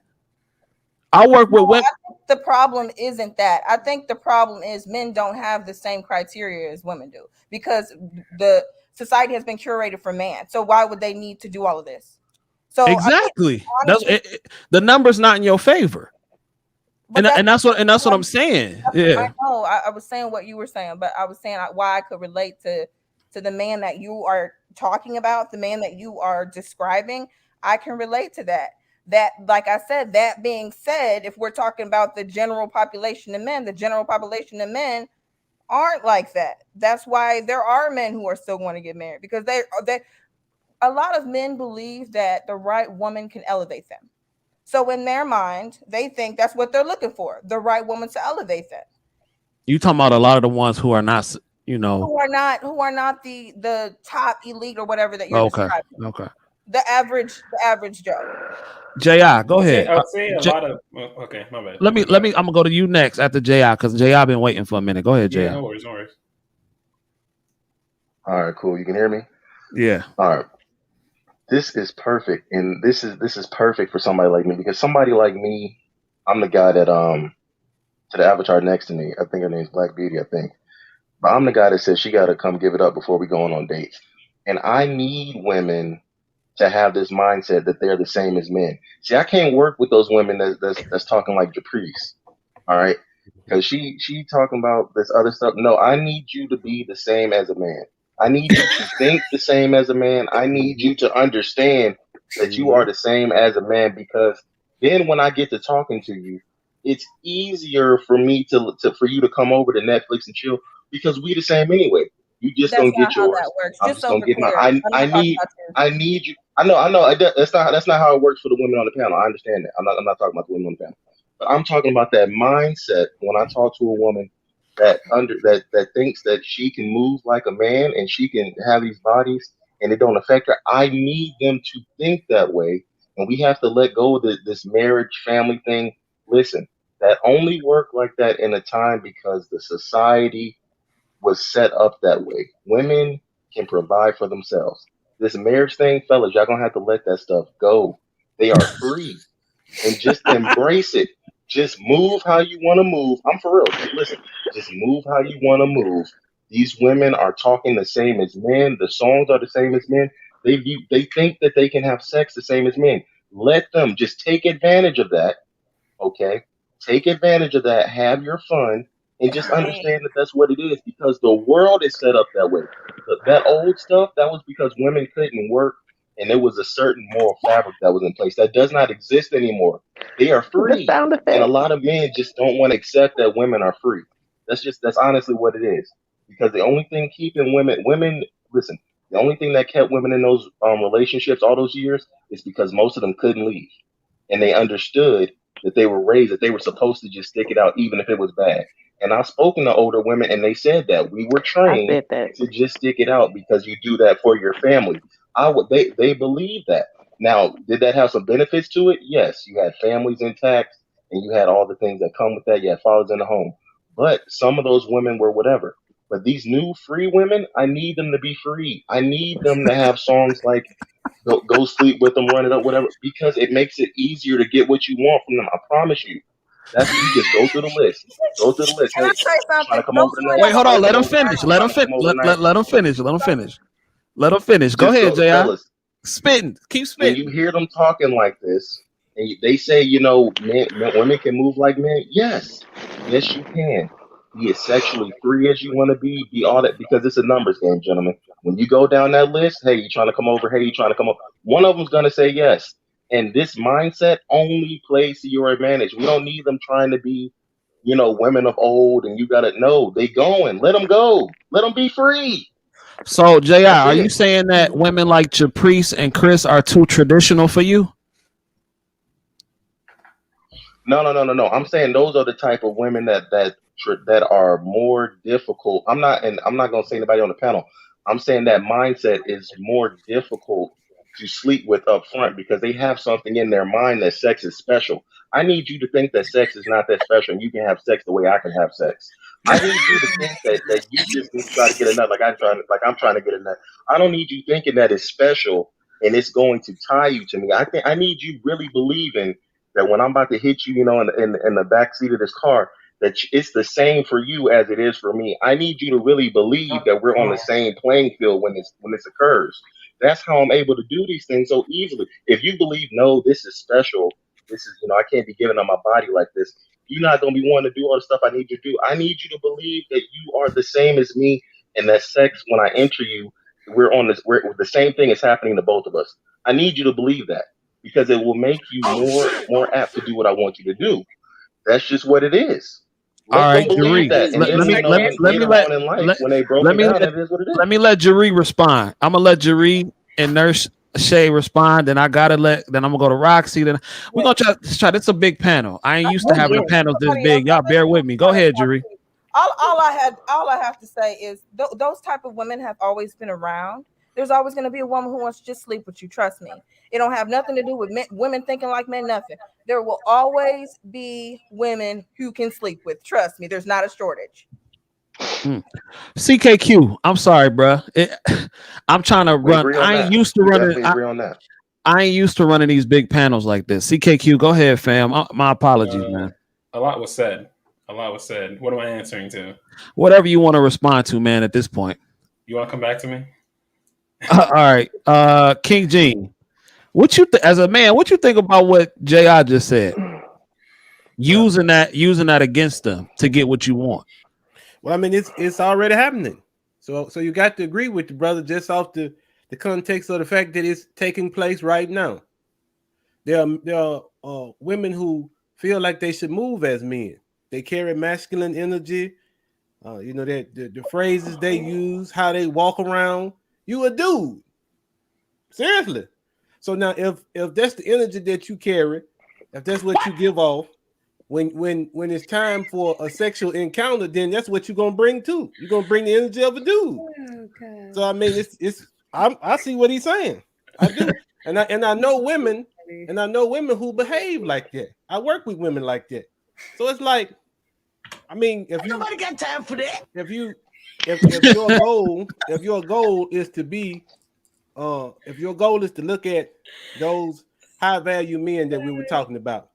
I work No, with women. I think the problem isn't that. I think the problem is men don't have the same criteria as women do because the society has been curated for man. So why would they need to do all of this? So I mean, Exactly. That's honestly, the number's not in your favor, but and that's that's what I'm what saying. I Yeah. know. I was saying what you were saying, but I was saying why I could relate to the man that you are talking about, the man that you are describing. I can relate to that. That, like I said, that being said, if we're talking about the general population of men, the general population of men aren't like that. That's why there are men who are still going to get married because they a lot of men believe that the right woman can elevate them. So in their mind, they think that's what they're looking for, the right woman to elevate them. You talking about a lot of the ones who are not, you know. Who are not the top elite or whatever that you're Okay. describing. Okay. The average Joe. Ji, go ahead. I would say a lot of. Okay, my bad. Let me. I'm gonna go to you next after Ji because Ji been waiting for a minute. Go ahead, Yeah, Ji. no worries, no worries. all right, cool. You can hear me? Yeah. All right. This is perfect. And this is perfect for somebody like me because somebody like me, I'm the guy that to the avatar next to me, I think her name's Black Beauty, I think. But I'm the guy that says she gotta come give it up before we go on dates. And I need women to have this mindset that they're the same as men. See, I can't work with those women that's talking like Caprice. All right, because she talking about this other stuff. No, I need you to be the same as a man. I need you to think the same as a man. I need you to understand that you Mm-hmm. are the same as a man because then when I get to talking to you, it's easier for me to for you to come over to Netflix and chill because we the same anyway. You just That's gonna not get how that yours. works. I'm Just just so gonna we're get mine. clear, I'm not talking about you. I need you. I know. That's not how it works for the women on the panel. I understand that. I'm not talking about the women on the panel. But I'm talking about that mindset when I talk to a woman that thinks that she can move like a man and she can have these bodies and it don't affect her. I need them to think that way, and we have to let go of this marriage family thing. Listen, That only worked like that in a time because the society was set up that way. Women can provide for themselves. This marriage thing, fellas, y'all gonna have to let that stuff go. They are free and just embrace it. Just move how you want to move. I'm for real. Just listen. Just move how you want to move. These women are talking the same as men. The songs are the same as men. They think that they can have sex the same as men. Let them just take advantage of that. Okay, take advantage of that. Have your fun and just understand that that's what it is because the world is set up that way. That old stuff that was because women couldn't work and there was a certain moral fabric that was in place that does not exist anymore. They are The free, sound and a effect. lot of men just don't want to accept that women are free. That's honestly what it is. Because the only thing keeping women listen, the only thing that kept women in those relationships all those years is because most of them couldn't leave, and they understood that they were raised that they were supposed to just stick it out even if it was bad. And I've spoken to older women, and they said that we were I trained said that. to just stick it out because you do that for your family. They believe that. Now, did that have some benefits to it? Yes, you had families intact, and you had all the things that come with that. You had fathers in the home, but some of those women were whatever. But these new free women, I need them to be free. I need them to have songs like go sleep with them, run it up, whatever, because it makes it easier to get what you want from them. I promise you. That's you just go through the list. Go through the list. Can I Hey, say you trying something? to come over Those tonight? women Wait, have hold on. Trying to Let come him over tonight? finish. You Let him trying to finish. come over tonight? Let him finish. Let him finish. Let him finish. Go Just ahead, go, Ji. fellas. Spitting. Keep When you spitting. hear them talking like this, and they say, women can move like men. Yes, yes, you can. Be as sexually free as you want to be all that because it's a numbers game, gentlemen. When you go down that list, hey, you trying to come over? Hey, you trying to come over? One of them's gonna say yes, and this mindset only plays to your advantage. We don't need them trying to be, women of old, and you gotta know they going. Let them go. Let them be free. So, Ji, That's are you it. saying that women like Caprice and Chris are too traditional for you? No, no, no, no, no. I'm saying those are the type of women that are more difficult. I'm not gonna say anybody on the panel. I'm saying that mindset is more difficult to sleep with up front because they have something in their mind that sex is special. I need you to think that sex is not that special and you can have sex the way I can have sex. I need you to think that you just need to try to get a nut like I'm trying to get a nut. I don't need you thinking that it's special and it's going to tie you to me. I need you really believing that when I'm about to hit you, in the back seat of this car, that it's the same for you as it is for me. I need you to really believe that we're on the same playing field when this occurs. That's how I'm able to do these things so easily. If you believe, no, this is special, this is, I can't be giving on my body like this. You're not gonna be wanting to do all the stuff I need you to do. I need you to believe that you are the same as me, and that sex when I enter you, we're the same thing is happening to both of us. I need you to believe that because it will make you more apt to do what I want you to do. That's just what it is. All Let them right, believe Jeree. that, and Let, then let me let me when let me later let on in life, let when they let broken me down, let it is what it let is. me let Jeree respond. I'm gonna let Jeree and Nurse Shay respond. Then I'm gonna go to Roxy. Then we're gonna try. This is a big panel. I ain't used to Oh having yeah. the panels this Somebody else big. Y'all bear with me. Go ahead, Jeree. all I have to say is those type of women have always been around. There's always going to be a woman who wants to just sleep with you. Trust me. It don't have nothing to do with women thinking like men. Nothing. There will always be women who can sleep with. Trust me. There's not a shortage. CKQ. I'm sorry, bro. I'm trying to We run. agree on I ain't that. used to We running. definitely agree on that. I ain't used to running these big panels like this. CKQ. Go ahead, fam. My apologies, man. A lot was said. A lot was said. What am I answering to? Whatever you want to respond to, man. At this point. You want to come back to me? All right. King Gene. As a man, what you think about what Ji just said? Well, Using that against them to get what you want. well, I mean, it's already happening. So you got to agree with the brother just off the context of the fact that it's taking place right now. There are women who feel like they should move as men. They carry masculine energy. That the phrases they use, how they walk around. You a dude, seriously. So now, if that's the energy that you carry, if that's what you give off, when it's time for a sexual encounter, then that's what you're gonna bring too. You're gonna bring the energy of a dude. So I mean, I see what he's saying. I do, and I know women, who behave like that. I work with women like that. So it's like, I mean, if you Nobody got time for that. if your goal is to be if your goal is to look at those high value men that we were talking about,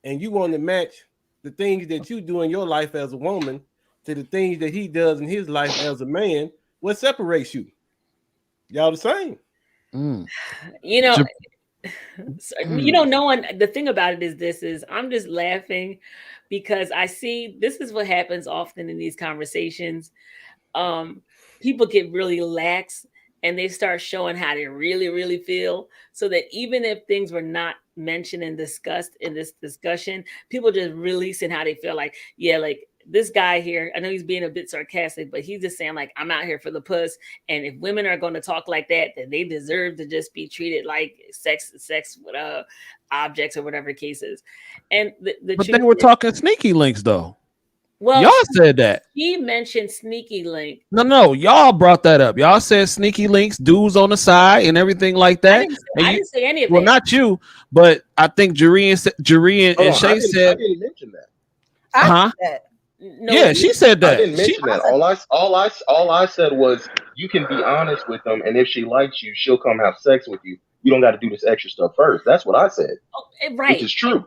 and you want to match the things that you do in your life as a woman to the things that he does in his life as a man, what separates you? Y'all the same. You know, Mm. no one. The thing about it is I'm just laughing because I see this is what happens often in these conversations. People get really lax and they start showing how they really, really feel. So that even if things were not mentioned and discussed in this discussion, people just releasing how they feel. Like, yeah, like this guy here, I know he's being a bit sarcastic, but he's just saying, like, I'm out here for the puss. And if women are going to talk like that, then they deserve to just be treated like sex with objects or whatever the case is. And the But they truth were is, talking sneaky links though. well, Y'all said that. he mentioned sneaky link. No, y'all brought that up. Y'all said sneaky links, dudes on the side, and everything like that. I didn't say any of well, that. not you, but I think Jerry and Shay I said, didn't mention that. huh? No, Yeah, she said I that. didn't mention that. All I said was you can be honest with them, and if she likes you, she'll come have sex with you. You don't got to do this extra stuff first. That's what I said. Right. Which is true.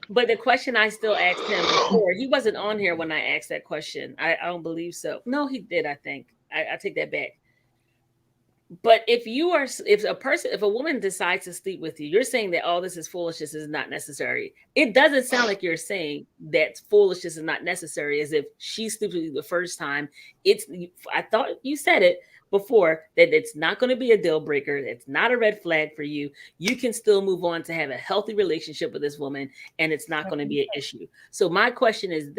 But the question I still asked him before, he wasn't on here when I asked that question. I don't believe so. No, he did, I think. I take that back. But if a woman decides to sleep with you, you're saying that all this is foolishness is not necessary. It doesn't sound like you're saying that foolishness is not necessary, as if she sleeps with you the first time. I thought you said it before that it's not going to be a deal breaker. It's not a red flag for you. You can still move on to have a healthy relationship with this woman, and it's not going to be an issue. So my question is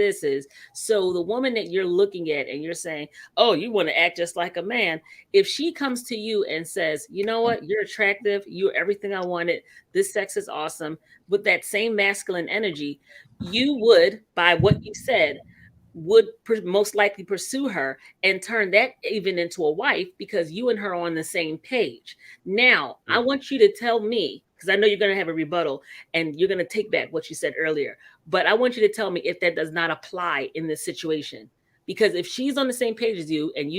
so the woman that you're looking at and you're saying, oh, you want to act just like a man. If she comes to you and says, you know what, you're attractive, you're everything I wanted, this sex is awesome, with that same masculine energy, you would, by what you said, would most likely pursue her and turn that even into a wife because you and her are on the same page. Now, I want you to tell me, because I know you're going to have a rebuttal and you're going to take back what you said earlier, but I want you to tell me if that does not apply in this situation. Because if she's on the same page as you and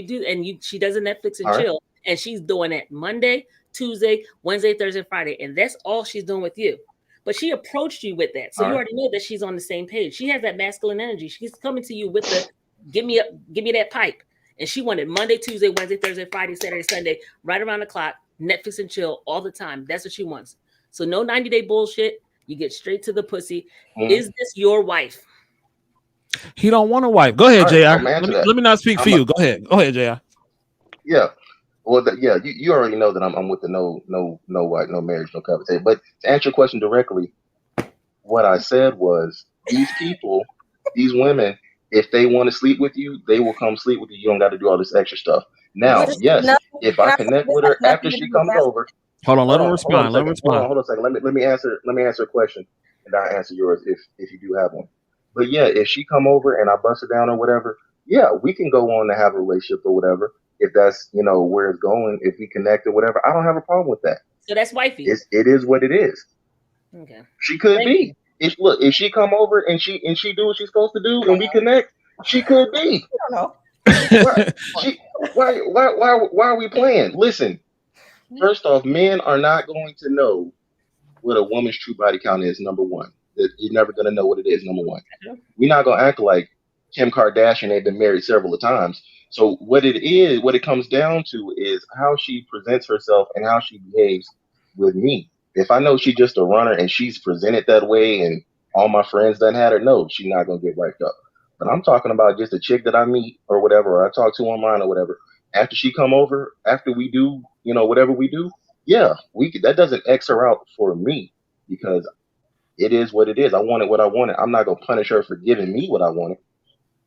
she does a Netflix and chill, and she's doing it Monday, Tuesday, Wednesday, Thursday, Friday, and that's all she's doing with you. But she approached you with that. So you already know that she's on the same page. She has that masculine energy. She's coming to you with the give me that pipe. And she wanted Monday, Tuesday, Wednesday, Thursday, Friday, Saturday, Sunday, right around the clock, Netflix and chill all the time. That's what she wants. So no 90-day bullshit. You get straight to the pussy. Is this your wife? He don't want a wife. Go ahead, JR. Let me not speak for you. Go ahead, JR. Yeah. Well, you already know that I'm with the no wife, no marriage, no covenant. But to answer your question directly, what I said was these people, these women, if they want to sleep with you, they will come sleep with you. You don't got to do all this extra stuff. Now, yes, if I connect with her after she comes over, hold on, let him respond. Hold on a second. Let me answer a question, and I'll answer yours if you do have one. But yeah, if she come over and I bust her down or whatever, yeah, we can go on to have a relationship or whatever. If that's where it's going, if we connect or whatever, I don't have a problem with that. So that's wifey. It is what it is. Okay. She could be. If she come over and she do what she's supposed to do and we connect, she could be. I don't know. Why are we playing? Listen, first off, men are not going to know what a woman's true body count is. Number one, you're never going to know what it is. Number one, we're not going to act like Kim Kardashian ain't been married several times. So what it comes down to is how she presents herself and how she behaves with me. If I know she's just a runner and she's presented that way and all my friends done had her, no, she's not going to get wiped up. But I'm talking about just a chick that I meet or whatever, or I talk to online or whatever. After she come over, after we do, whatever we do, yeah, that doesn't X her out for me because it is what it is. I wanted what I wanted. I'm not going to punish her for giving me what I wanted.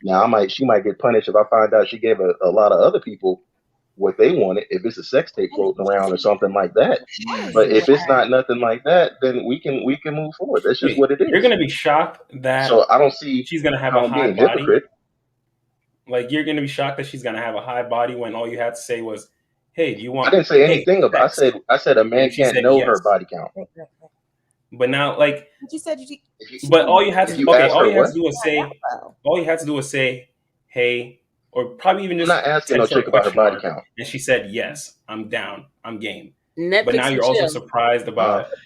Now she might get punished if I find out she gave a lot of other people what they wanted, if it's a sex tape floating around or something like that. But if it's not nothing like that, then we can move forward. That's just what it is. You're gonna be shocked that so I don't see she's gonna have how a high being body. hypocrite. Like you're gonna be shocked that she's gonna have a high body when all you had to say was, "Hey, do you want?" I didn't say anything about. I said a man can't know her body count. But now, like, You said you. but all you had to do was say, Wow. all you had to do was say, hey, or probably even I'm just not asking no text her a chick about her question body mark, count. and she said, yes, I'm down, I'm game. But Netflix now and you're also chill. surprised about the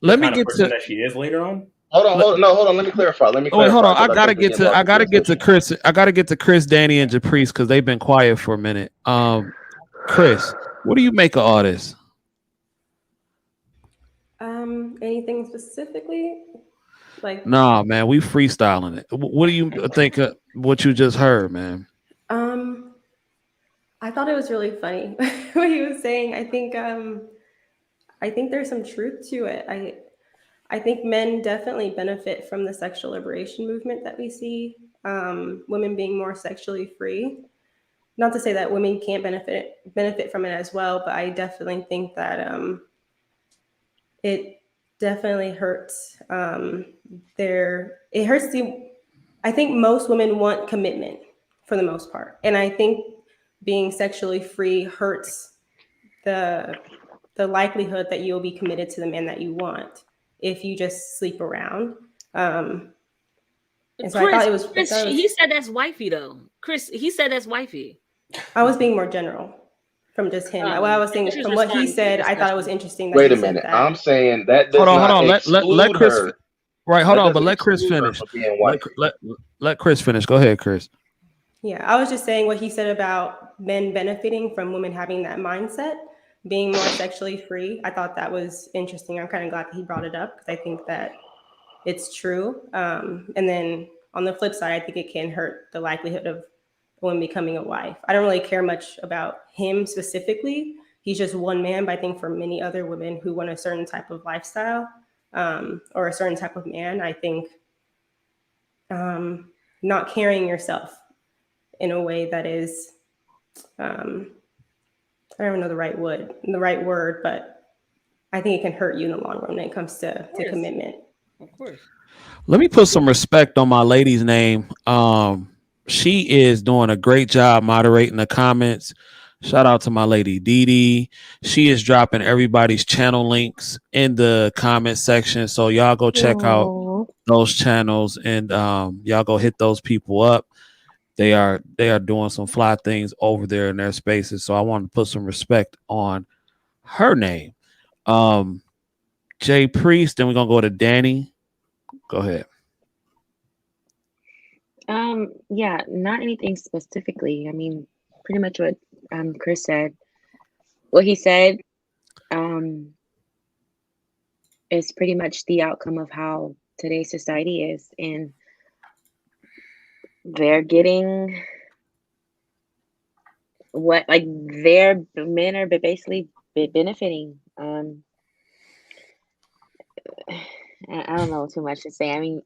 Let me kind of get person to. that she is later on. Hold on. Let me clarify. Wait, hold on. I because gotta think we're get getting to. lost I in gotta get to translation. Chris. I gotta get to Chris, Danny, and Japrice because they've been quiet for a minute. Chris, what do you make of all this? Anything specifically? Like, Nah, man, we freestyling it. What do you think of what you just heard, man? I thought it was really funny what he was saying. I think there's some truth to it. I think men definitely benefit from the sexual liberation movement that we see. Women being more sexually free. Not to say that women can't benefit from it as well, but I definitely think that it definitely hurts. It hurts the. I think most women want commitment for the most part, and I think being sexually free hurts the likelihood that you'll be committed to the man that you want if you just sleep around. And so I thought it was. He said that's wifey though. Chris, he said that's wifey. I was being more general from just him. What I was saying from what he said, I thought it was interesting that Wait he a said minute. that. I'm saying that does Hold on. not Let exclude Chris. her. Right. Hold That on, but doesn't let Chris exclude her finish. from being white. Let Chris finish. Go ahead, Chris. Yeah, I was just saying what he said about men benefiting from women having that mindset, being more sexually free. I thought that was interesting. I'm kind of glad that he brought it up because I think that it's true. And then on the flip side, I think it can hurt the likelihood of a woman becoming a wife. I don't really care much about him specifically. He's just one man, but I think for many other women who want a certain type of lifestyle or a certain type of man, I think not carrying yourself in a way that is, I don't even know the right word, but I think it can hurt you in the long run when it comes to commitment. Of course. Let me put some respect on my lady's name. She is doing a great job moderating the comments. Shout out to my lady Dee Dee. She is dropping everybody's channel links in the comment section. So y'all go check out those channels and y'all go hit those people up. They are doing some fly things over there in their spaces. So I want to put some respect on her name. Jay Priest, then we're gonna go to Danny. Go ahead. Yeah, not anything specifically. I mean, pretty much what Chris said. What he said is pretty much the outcome of how today's society is, and they're getting what, like, their men are basically benefiting. I don't know too much to say. I mean,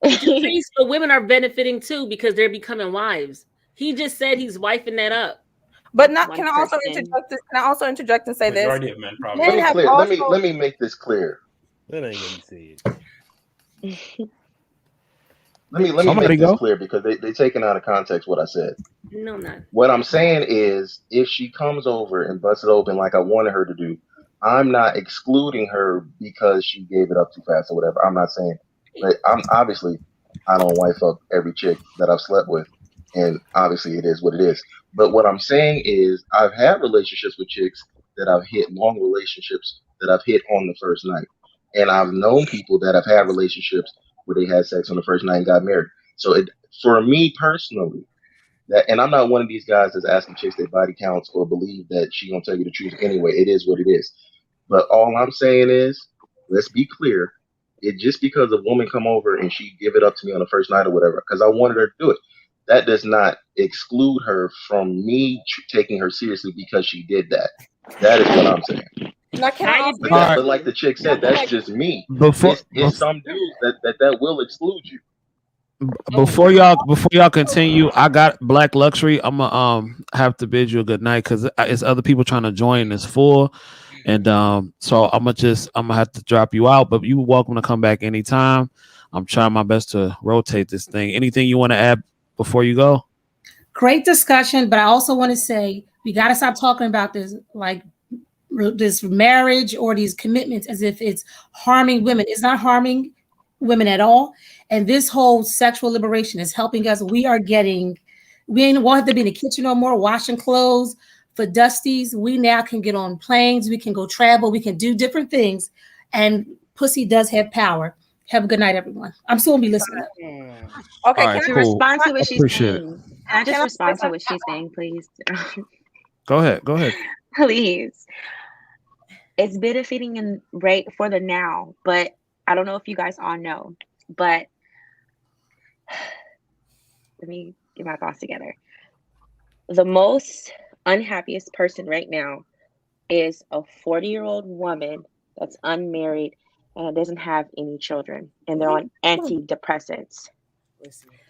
but women are benefiting too because they're becoming wives. He just said he's wifing that up. But not. Can I also interject and say this? Majority of men probably. Let me make this clear. That ain't gonna say it. Let me make this clear because they taken out of context what I said. No, not. What I'm saying is, if she comes over and busts it open like I wanted her to do, I'm not excluding her because she gave it up too fast or whatever. I'm not saying, but I'm obviously I don't wife up every chick that I've slept with, and obviously it is what it is. But what I'm saying is, I've had relationships with chicks that I've hit, long relationships that I've hit on the first night, and I've known people that have had relationships where they had sex on the first night and got married. So for me personally, and I'm not one of these guys that's asking chicks their body counts or believe that she gonna tell you the truth anyway. It is what it is. But all I'm saying is, let's be clear. It just because a woman come over and she give it up to me on the first night or whatever, because I wanted her to do it, that does not exclude her from me taking her seriously because she did that. That is what I'm saying. Now, can I also, but like the chick said, that's just me. It's some dudes that will exclude you. Before y'all continue, I got Black Luxury. I'm gonna have to bid you a good night because it's other people trying to join. It's full, and so I'm gonna have to drop you out. But you're welcome to come back anytime. I'm trying my best to rotate this thing. Anything you want to add before you go? Great discussion, but I also want to say we got to stop talking about this like this marriage or these commitments as if it's harming women. It's not harming women at all. And this whole sexual liberation is helping us. We won't have to be in the kitchen no more, washing clothes for dusties. We now can get on planes. We can go travel. We can do different things. And pussy does have power. Have a good night, everyone. I'm still going to be listening. Okay, All right, To cool. respond to what she's Appreciate it. saying, can I just Can I say respond to something? what she's saying, please? Go ahead. Please. It's benefiting in right for the now, but I don't know if you guys all know, but let me get my thoughts together. The most unhappiest person right now is a 40-year-old woman that's unmarried and doesn't have any children, and they're on antidepressants.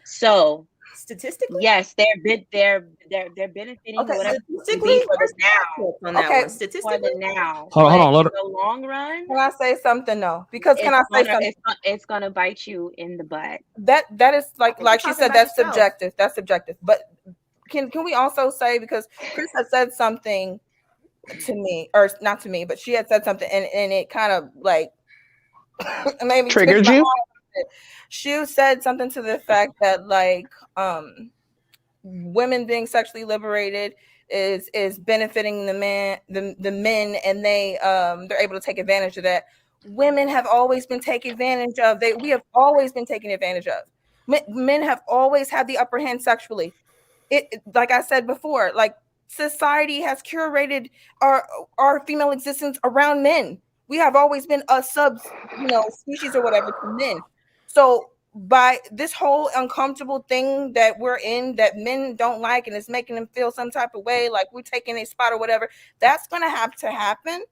So Statistically, yes, they're benefiting okay. whatever Statistically, for the now. on that Okay, one. For Statistically, the now. Hold on. But Let in the long run, Can I say something? No, because can I say something? it's gonna bite you in the butt. That is like you're she talking said, about that's yourself. subjective. That's subjective. But can we also say, because Chris had said something to me, or not to me, but she had said something, and it kind of like made me Triggered twist my you? arm. She said something to the effect that like women being sexually liberated is benefiting the men, and they're able to take advantage of that. Women have always been taken advantage of. We have always been taken advantage of. Men have always had the upper hand sexually. Like I said before, like society has curated our female existence around men. We have always been a species or whatever to men. So by this whole uncomfortable thing that we're in, that men don't like, and it's making them feel some type of way, like we're taking a spot or whatever, that's gonna have to happen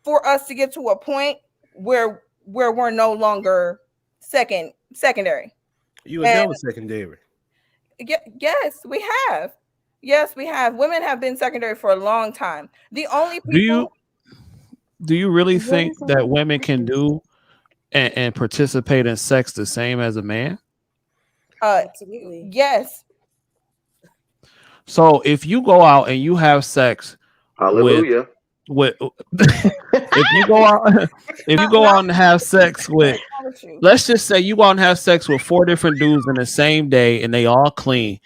for us to get to a point where we're no longer secondary. You were never secondary. Yes, we have. Yes, we have. Women have been secondary for a long time. The only people. Do you really What think is all that the women can difference? do and participate in sex the same as a man? Absolutely. Yes. So if you go out and you have sex with Hallelujah. if you go out and have sex with, let's just say you go out and have sex with 4 different dudes in the same day and they all clean,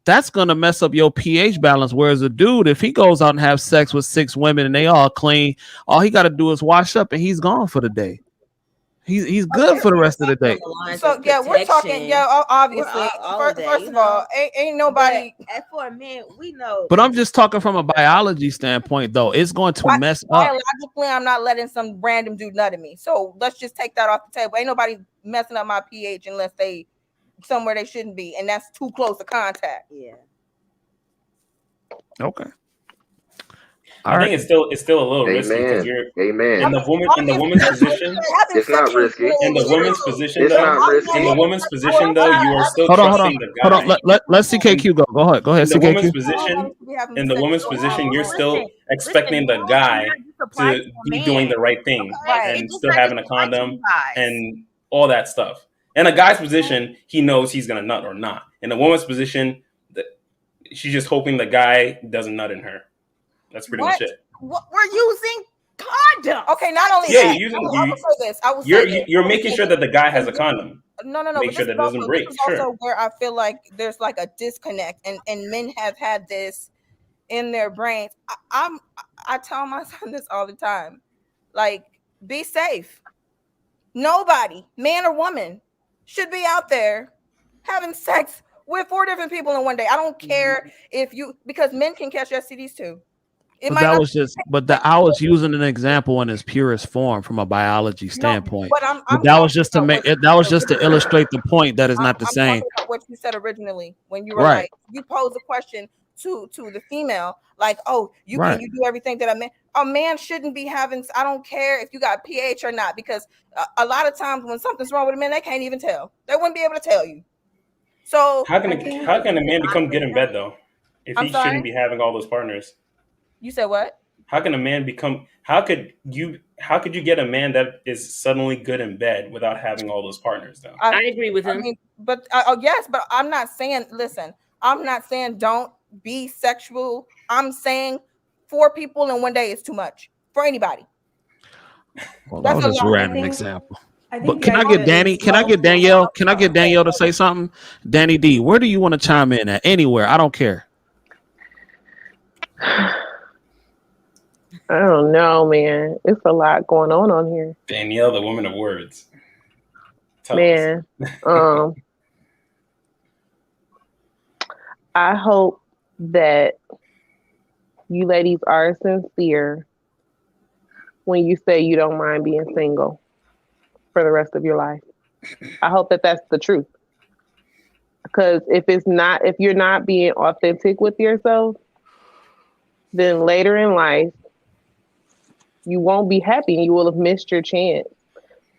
that's gonna mess up your pH balance. Whereas a dude, if he goes out and have sex with 6 women and they all clean, all he got to do is wash up and he's gone for the day. He's good for the rest of the day. So yeah, we're talking. Yeah, obviously. First of all, ain't nobody. And for men, we know. But I'm just talking from a biology standpoint, though. It's going to mess up. Biologically, I'm not letting some random dude nut at me. So let's just take that off the table. Ain't nobody messing up my pH unless they somewhere they shouldn't be, and that's too close to contact. Yeah. Okay. I think it's still a little risky because you're in the woman's position. It's not risky. In the woman's position, It's though. not risky. In the woman's position, though, you are still Hold trusting the guy. on. Let's CKQ go. Go ahead. In the woman's CKQ. position, you're still expecting the guy to be doing the right thing and still having a condom and all that stuff. In a guy's position, he knows he's gonna nut or not. In a woman's position, she's just hoping the guy doesn't nut in her. That's pretty much it. We're using condoms. Okay, not only Yeah, that. you're making sure that the guy has a condom. No. Make sure that it doesn't break. This is also where I feel like there's like a disconnect, and men have had this in their brains. I tell my son this all the time. Like, be safe. Nobody, man or woman, should be out there having sex with 4 different people in one day. I don't care because men can catch STDs too. I was using an example in its purest form from a biology standpoint. That was just to illustrate the point that is not the same. Talking about what you said originally when you were like, you posed a question to the female, like, oh, can you do everything that a man shouldn't be having. I don't care if you got pH or not, because a lot of times when something's wrong with a man, they can't even tell. They wouldn't be able to tell you. So how can a man become good in bed though, if he shouldn't be having all those partners? You said what? How can a man become? How could you get a man that is suddenly good in bed without having all those partners though? I agree with him. But yes, but I'm not saying. Listen, I'm not saying don't be sexual. I'm saying 4 people in one day is too much. for anybody. Well, that was That's just a a lot. random example. I think But the can I idea get Danny? is Can I get multiple Danielle? Can I get outcomes. Danielle to say something? Danny D, where do you want to chime in at? Anywhere. I don't care. I don't know, man. It's a lot going on here. Danielle, the woman of words. Tell Man, I hope that you ladies are sincere when you say you don't mind being single for the rest of your life. I hope that that's the truth. Because if you're not being authentic with yourself, then later in life, you won't be happy and you will have missed your chance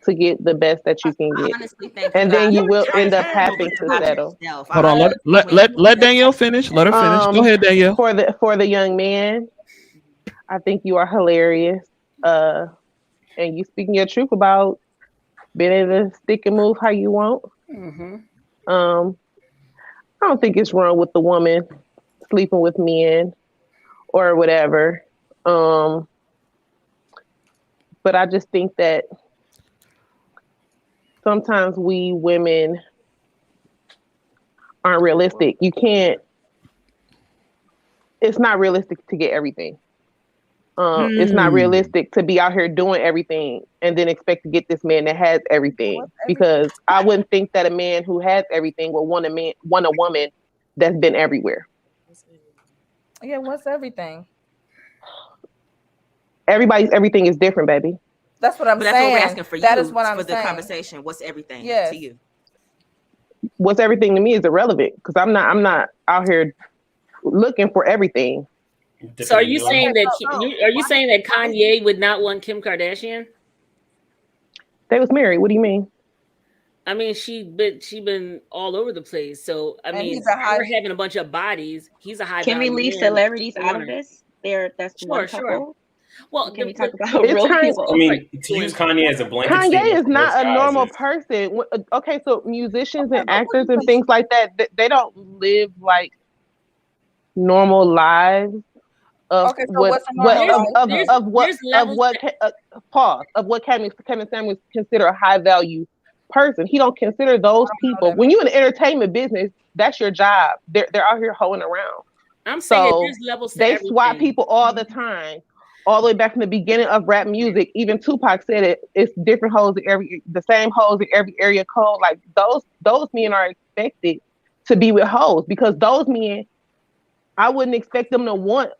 to get the best that you can get. Honestly think And then you will end up have having to settle. Hold on. Let Danielle finish. Let her finish. Go ahead, Danielle. For the young man, I think you are hilarious. And you speaking your truth about being able to stick and move how you want. Mm-hmm. I don't think it's wrong with the woman sleeping with men or whatever. But I just think that sometimes we women aren't realistic. It's not realistic to get everything. It's not realistic to be out here doing everything and then expect to get this man that has everything. Because I wouldn't think that a man who has everything would want a woman that's been everywhere. Yeah, what's everything? Everybody's everything is different, baby. That's what I'm But saying. that's what we're asking for you. That is what I'm for saying. the conversation. What's everything Yes. to you? What's everything to me is irrelevant because I'm not out here looking for everything. So are you saying that Kanye would not want Kim Kardashian? They was married. What do you mean? I mean, she been all over the place. So I mean, he's a high- her having a bunch of bodies. He's a high. Can we value leave man. celebrities out of this? That's one Sure. couple. Well, Can we talk about It's real kind- people? I mean, to use Kanye as a blanket Kanye statement is for not most a guys normal is- person. Okay, so musicians and actors and things like that, they don't live like normal lives of Okay, so what's a normal what Kevin Samuels consider a high value person. He don't consider those people. When you're in the entertainment business, that's your job. They're out here hoeing around. I'm saying So there's levels to they everything. swap people all the time. All the way back from the beginning of rap music, even Tupac said it. It's different hoes in the same hoes in every area code. Like those men are expected to be with hoes because those men, I wouldn't expect them to want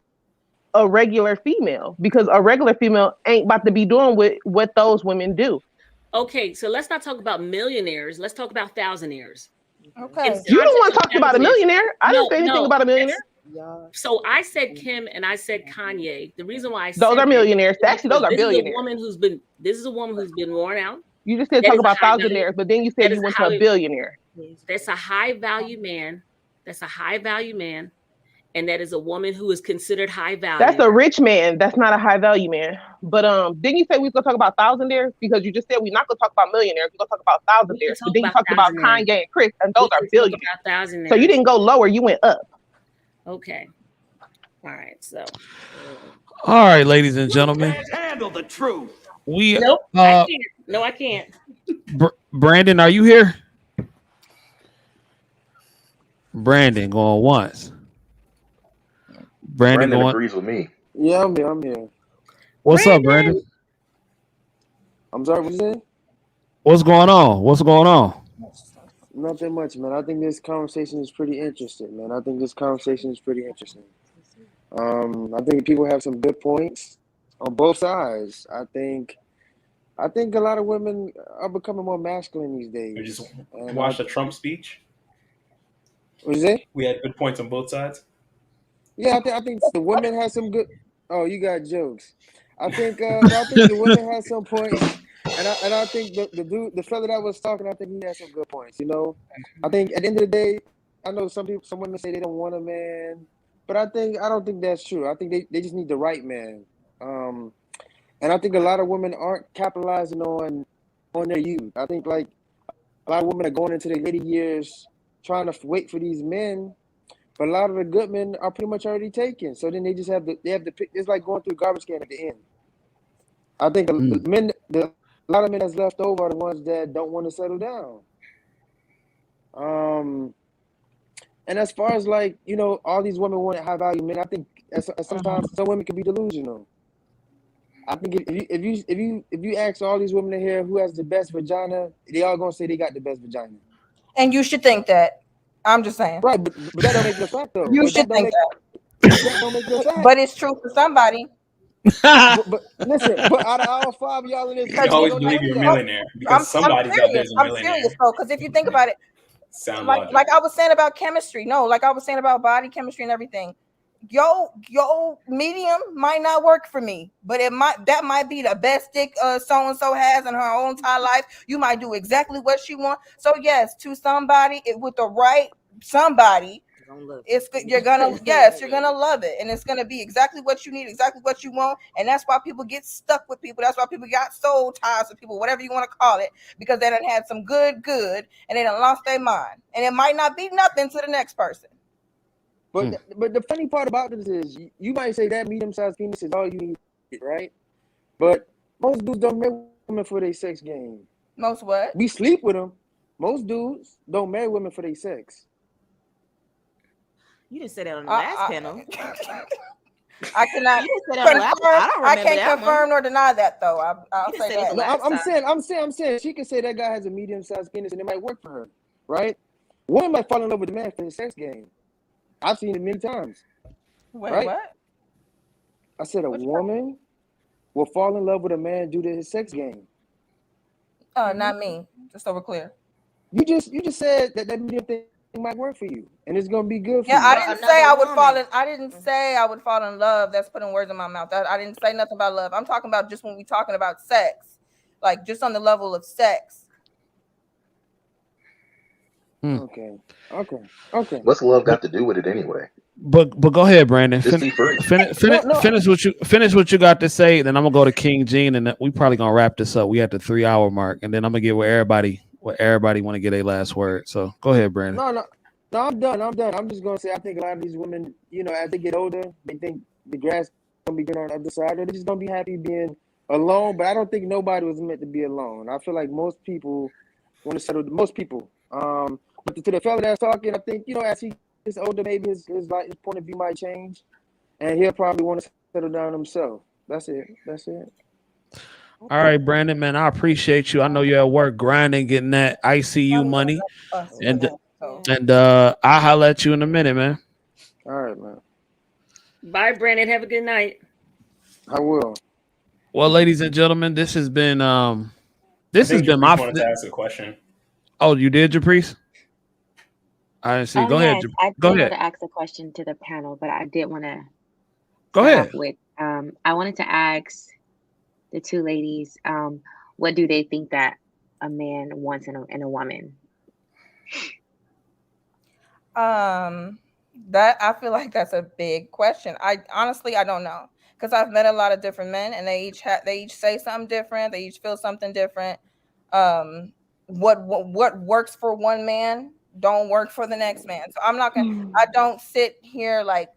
a regular female because a regular female ain't about to be doing what those women do. Okay, so let's not talk about millionaires. Let's talk about thousandaires. Okay. You don't want to talk about a millionaire. I didn't say anything about a millionaire. So I said Kim and I said Kanye. The reason why I said those are millionaires. Actually, those are billionaires. This is a woman who's been worn out. You just said talk about thousandaires, but then you said you went to a billionaire. That's a high value man. That's a high value man. And that is a woman who is considered high value. That's a rich man. That's not a high value man. But didn't you say we was gonna talk about thousandaires? Because you just said we're not gonna talk about millionaires. We're gonna talk about thousandaires. But then you talked about Kanye and Chris, and those are billionaires. So you didn't go lower, you went up. Okay. All right. So. All right, ladies and gentlemen. Handle the truth. We Nope. I can't. No, I can't. Brandon, are you here? Brandon going once. Brandon going. agrees with me. Yeah, I'm here. What's up, Brandon? I'm sorry, what you say? What's going on? Nothing much, man. I think this conversation is pretty interesting, man. I think people have some good points on both sides. I think a lot of women are becoming more masculine these days. We just watched the Trump speech. What is it? We had good points on both sides. Yeah, I think the women have some good. Oh, you got jokes. I think the women have some points, and I think the fella that was talking, I think he had some good points. You know, I think at the end of the day, I know some women say they don't want a man, but I don't think that's true. I think they just need the right man. And I think a lot of women aren't capitalizing on their youth. I think like a lot of women are going into their later years trying to wait for these men. But a lot of the good men are pretty much already taken. So then they just have to pick. It's like going through a garbage can at the end. I think Mm. a lot of men that's left over are the ones that don't want to settle down. Um, and as far as like all these women want high value men, I think sometimes some women can be delusional. I think if you ask all these women in here who has the best vagina, they all gonna say they got the best vagina. And you should think that. I'm just saying. Right, but that don't make it a fact though. You should think that. That don't make it a fact. But it's true for somebody. But listen, but out of all 5 of y'all in this You can room, always only believe one of you're a y'all. millionaire because somebody's out there is a I'm millionaire. serious though, because if you think about it, Sound like logic. I was saying about chemistry, no, like I was saying about body chemistry and everything. Yo medium might not work for me, but that might be the best dick so and so has in her whole entire life. You might do exactly what she wants. So yes, to somebody with the right somebody, it's good. You're gonna love it, and it's gonna be exactly what you need, exactly what you want, and that's why people get stuck with people. That's why people got soul ties with people, whatever you want to call it, because they done had some good, and they done lost their mind, and it might not be nothing to the next person. But the funny part about this is you might say that medium-sized penis is all you need, right? But most dudes don't marry women for their sex game. Most what? We sleep with them. Most dudes don't marry women for their sex. You didn't say that on the last panel. I cannot. You didn't say that on the last one. I don't remember I can't that confirm nor deny that though. I'll You say said it that. the No, last time. I'm saying she can say that guy has a medium-sized penis and it might work for her, right? Woman might fall in love with the man for his sex game. I've seen it many times. Wait, right? what? I said a woman will fall in love with a man due to his sex game. Not me. Just so we're clear. You just said that medium thing might work for you, and it's gonna be good for Yeah, you. I didn't say I would fall in. I didn't say I would fall in love. That's putting words in my mouth. I didn't say nothing about love. I'm talking about just when we're talking about sex, like just on the level of sex. Okay. What's love got to do with it anyway? But go ahead, Brandon. Just be free. Finish what you got to say. Then I'm gonna go to King Gene, and we probably gonna wrap this up. We at the 3 hour mark, and then I'm gonna get what everybody want to get a last word. So go ahead, Brandon. No, I'm done. I'm just gonna say I think a lot of these women, as they get older, they think the grass gonna be greener on the other side, or they're just gonna be happy being alone. But I don't think nobody was meant to be alone. I feel like most people want to settle. Most people. But to the fella that's talking, I think as he gets older, maybe his point of view might change, and he'll probably want to settle down himself. That's it. All right, Brandon, man, I appreciate you. I know you're at work grinding, getting that ICU money, and I'll holler at you in a minute, man. All right, man. Bye, Brandon. Have a good night. I will. Well, ladies and gentlemen, this has been my. wanted to ask a question. Oh, you did, Japrice? I didn't see. Go ahead. I Go did ahead. want to ask a question to the panel, but I did want to Go ahead. with I wanted to ask the two ladies, what do they think that a man wants in a woman? That I feel like that's a big question. I honestly don't know, because I've met a lot of different men, and they each say something different. They each feel something different. What works for one man don't work for the next man. So I'm not gonna. I don't sit here like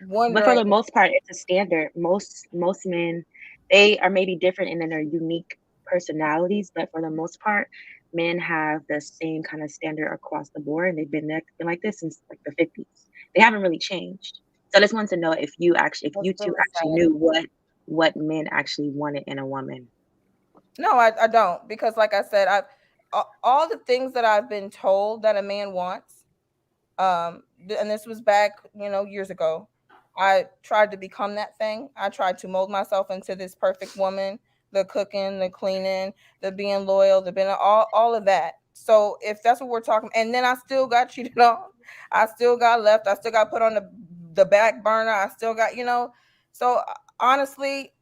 wondering. But for the most part, it's a standard. Most men, they are maybe different in their unique personalities, but for the most part, men have the same kind of standard across the board, and they've been like this since like the 50s. They haven't really changed. So I just wanted to know if you two actually knew what men actually wanted in a woman. No, I don't, because like I said, all the things that I've been told that a man wants, and this was back, years ago. I tried to become that thing. I tried to mold myself into this perfect woman, the cooking, the cleaning, the being loyal, the being all of that. So if that's what we're talking, and then I still got cheated on, I still got left, I still got put on the back burner, I still got, so honestly,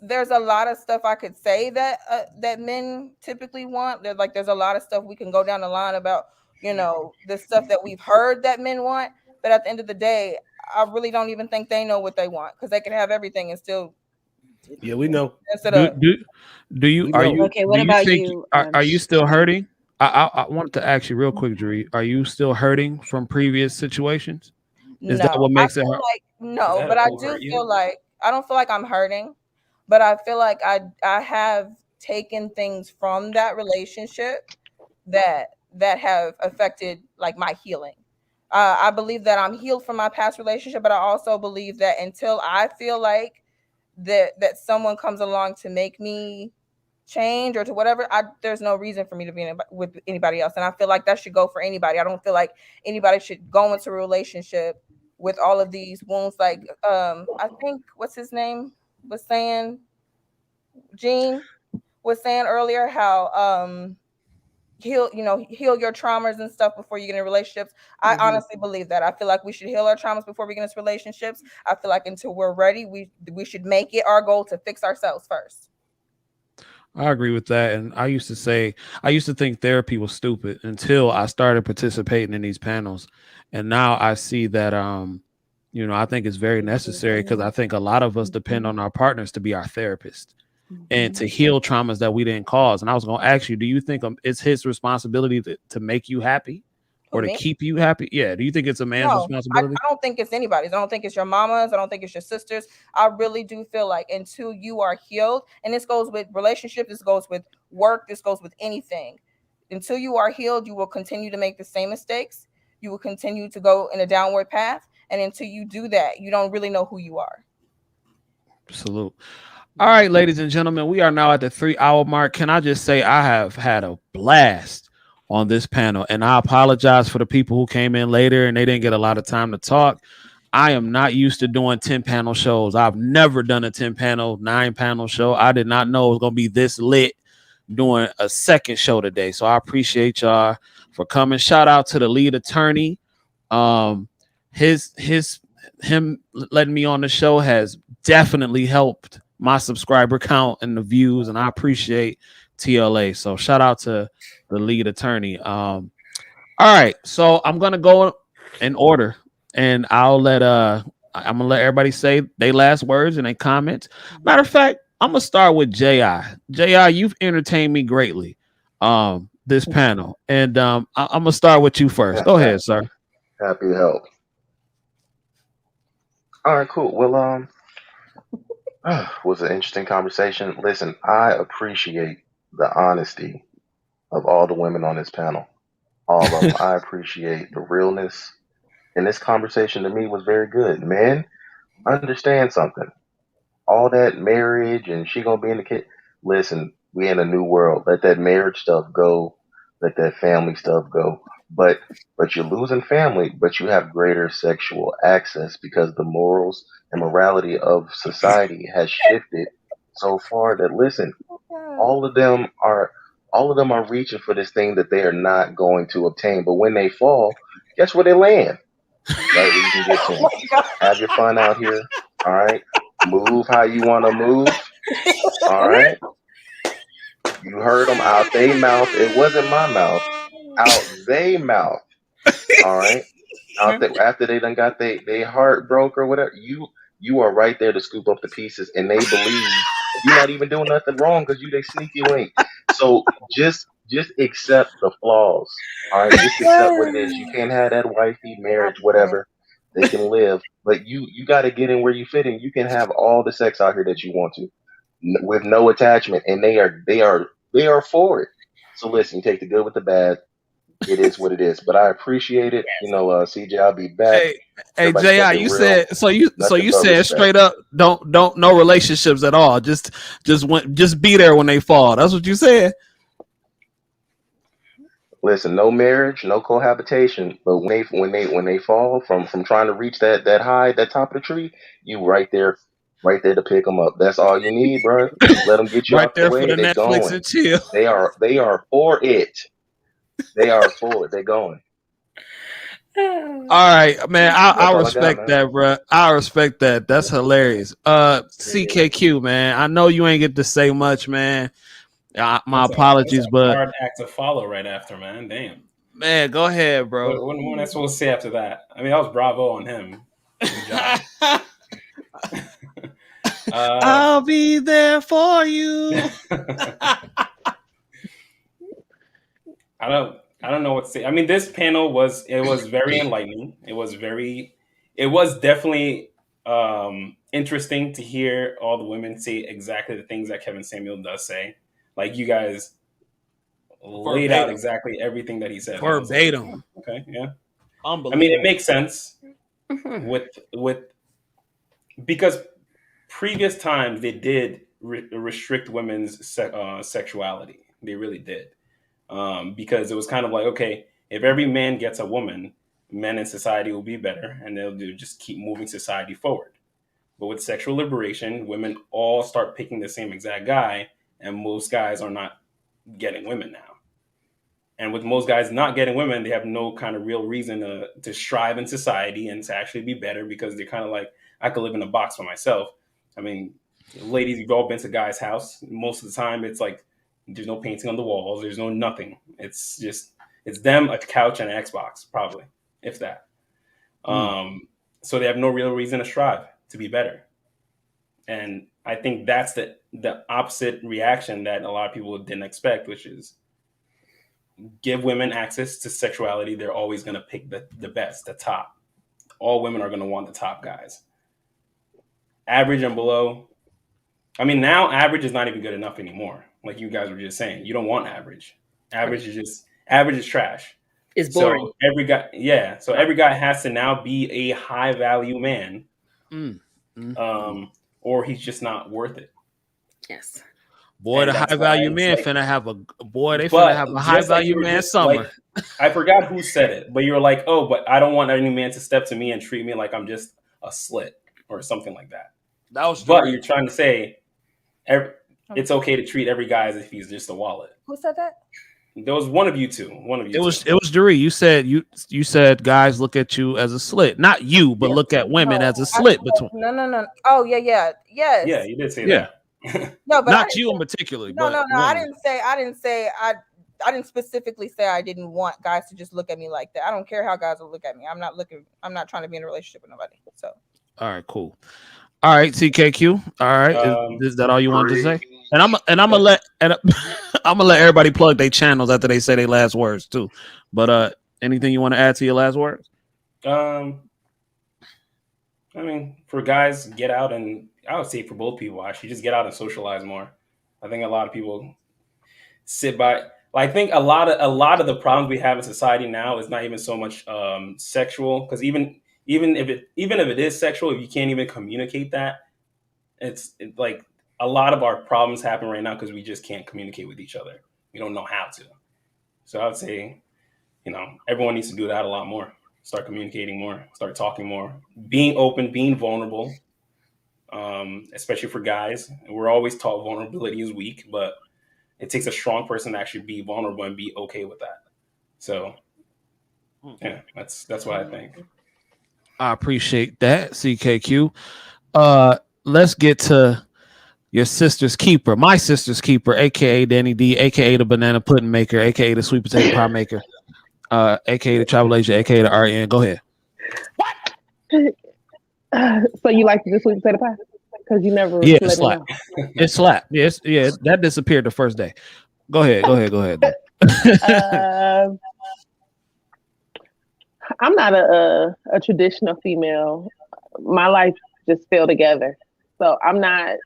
there's a lot of stuff I could say that that men typically want. There's a lot of stuff we can go down the line about, the stuff that we've heard that men want. But at the end of the day, I really don't even think they know what they want, because they can have everything and still. Yeah, we know. Do you are you okay? What do you about think, you? are you still hurting? I wanted to ask you real quick, Dree. Are you still hurting from previous situations? Is that what makes it hard? No, but I do feel like I don't feel like I'm hurting. but I feel like I have taken things from that relationship that have affected like my healing. I believe that I'm healed from my past relationship, but I also believe that until I feel like that someone comes along to make me change or to whatever, there's no reason for me to be with anybody else. And I feel like that should go for anybody. I don't feel like anybody should go into a relationship with all of these wounds. Like I think what's his name was saying, Gene was saying earlier, how heal your traumas and stuff before you get in relationships. I honestly believe that. I feel like we should heal our traumas before we get into relationships. I feel like until we're ready, we should make it our goal to fix ourselves first. I agree with that. And I used to think therapy was stupid until I started participating in these panels. And now I see that, I think it's very necessary because I think a lot of us depend on our partners to be our therapist and to heal traumas that we didn't cause. And I was going to ask you, do you think it's his responsibility to make you happy or to keep you happy? Yeah. Do you think it's a man's No, I responsibility? don't think it's anybody's. I don't think it's your mama's. I don't think it's your sister's. I really do feel like until you are healed, and this goes with relationships, this goes with work, this goes with anything. Until you are healed, you will continue to make the same mistakes. You will continue to go in a downward path. And until you do that, you don't really know who you are. Salute. All right, ladies and gentlemen, we are now at the 3-hour mark. Can I just say I have had a blast on this panel, and I apologize for the people who came in later and they didn't get a lot of time to talk. I am not used to doing 10-panel shows. I've never done a 10-panel, 9-panel show. I did not know it was going to be this lit doing a second show today. So I appreciate y'all for coming. Shout out to the lead attorney. Him letting me on the show has definitely helped my subscriber count and the views, and I appreciate TLA. So shout out to the lead attorney. All right, so I'm gonna go in order, and I'm gonna let everybody say their last words and they comments. Matter of fact, I'm gonna start with Ji. Ji, you've entertained me greatly this panel, and I'm gonna start with you first. Go ahead, sir. Happy to help. All right, cool. Well, was an interesting conversation. Listen, I appreciate the honesty of all the women on this panel. All of them. I appreciate the realness. And this conversation to me was very good. Men, understand something. All that marriage and she gonna be in the kid. Listen, we in a new world. Let that marriage stuff go. Let that family stuff go. But you're losing family, but you have greater sexual access because the morals and morality of society has shifted so far that listen, all of them are reaching for this thing that they are not going to obtain. But when they fall, guess where they land? Right where you can get to them. Have your fun out here. All right. Move how you want to move. All right. You heard them out they mouth. It wasn't my mouth. Out they mouth. All right. Out there after they done got they heart broke or whatever. You are right there to scoop up the pieces, and they believe you're not even doing nothing wrong because you they sneaky link. So just accept the flaws. All right. Just accept what it is. You can't have that wifey marriage, whatever. They can live, but you got to get in where you fit in. You can have all the sex out here that you want to, with no attachment, and they are for it. So listen, you take the good with the bad. It is what it is. But I appreciate it. CJ, I'll be back. Hey, Everybody kept Ji, it you real. said so. You Nothing but said respect. straight up, don't no relationships at all. Just be there when they fall. That's what you said. Listen, no marriage, no cohabitation. But when they fall from trying to reach that high, that top of the tree, you right there to pick them up. That's all you need, bro. Just let them get you Right out the there for way. the They Netflix going. and chill. They are for it. They are for it. They going. All right, man. I That's all I got, respect man. that, bro. I respect that. That's hilarious. CKQ, man. I know you ain't get to say much, man. My apologies, That's a but hard act to follow right after, man. Damn. man, go ahead, bro. What am I supposed to say after that? I mean, that was bravo on him. Good job. I'll be there for you. I don't know what to say. I mean, this panel was very enlightening. It was definitely interesting to hear all the women say exactly the things that Kevin Samuel does say. Like you guys laid out Verbatim. exactly everything that he said. And I was like, Verbatim. oh, okay, yeah. I mean, it Unbelievable. makes sense with because previous times they did restrict women's sexuality. They really did, because it was kind of like, okay, if every man gets a woman, men in society will be better, and they'll just keep moving society forward. But with sexual liberation, women all start picking the same exact guy, and most guys are not getting women now. And with most guys not getting women, they have no kind of real reason to strive in society and to actually be better, because they're kind of like, I could live in a box for myself. I mean, ladies, you've all been to guys' house. Most of the time, it's like there's no painting on the walls. There's no nothing. It's them, a couch, and an Xbox, probably, if that. So they have no real reason to strive to be better. And I think that's the opposite reaction that a lot of people didn't expect, which is give women access to sexuality. They're always going to pick the best, the top. All women are going to want the top guys. Average and below. I mean, now average is not even good enough anymore. Like you guys were just saying, you don't want average. Average is trash. It's boring. So every guy has to now be a high value man, or he's just not worth it. Yes. Boy, And the that's high value why man it's like- finna have a boy. They finna But have a high just like value you were man just summer. like, I forgot who said it, but you were like, oh, but I don't want any man to step to me and treat me like I'm just a slit or something like that. That was But Dorit. you're trying to say it's okay to treat every guy as if he's just a wallet. Who said that? There was one of you two. It was Dorit. You said guys look at you as a slit, not you, but look at women as a slit between. No. Oh yeah. Yes. Yeah, you did say Yeah. that. No, but I Not didn't you say- in particular, No, but no, no. I women. didn't specifically say I didn't want guys to just look at me like that. I don't care how guys will look at me. I'm not trying to be in a relationship with nobody. So All right, cool. All right, CKQ. All right, is that all you wanted to say? And I'm gonna let I'm gonna let everybody plug their channels after they say their last words too. But anything you want to add to your last words? I mean, for guys, get out, and I would say for both people, actually, just get out and socialize more. I think a lot of people sit by. I think a lot of the problems we have in society now is not even so much sexual, because even if it is sexual, if you can't even communicate that, it's like a lot of our problems happen right now because we just can't communicate with each other. We don't know how to. So I would say, everyone needs to do that a lot more. Start communicating more, start talking more, being open, being vulnerable, especially for guys. We're always taught vulnerability is weak, but it takes a strong person to actually be vulnerable and be okay with that. So, yeah, that's what I think. I appreciate that, CKQ. Let's get to your sister's keeper, my sister's keeper, aka Danny D, aka the banana pudding maker, aka the sweet potato pie maker, aka the travel agent, aka the RN. Go ahead. So you like the sweet potato pie? Because you never Yeah, let it's me slap. know. It's slap. Yes, yeah, that disappeared the first day. Go ahead. I'm not a traditional female. My life just fell together. So I'm not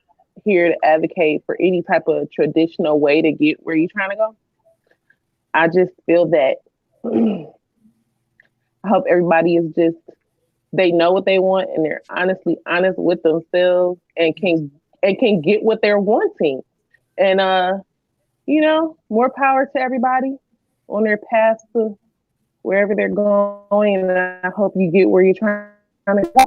here to advocate for any type of traditional way to get where you're trying to go. I just feel that I hope everybody is just, they know what they want and they're honestly honest with themselves and can get what they're wanting. And more power to everybody on their path to wherever they're going. And I hope you get where you're trying to go.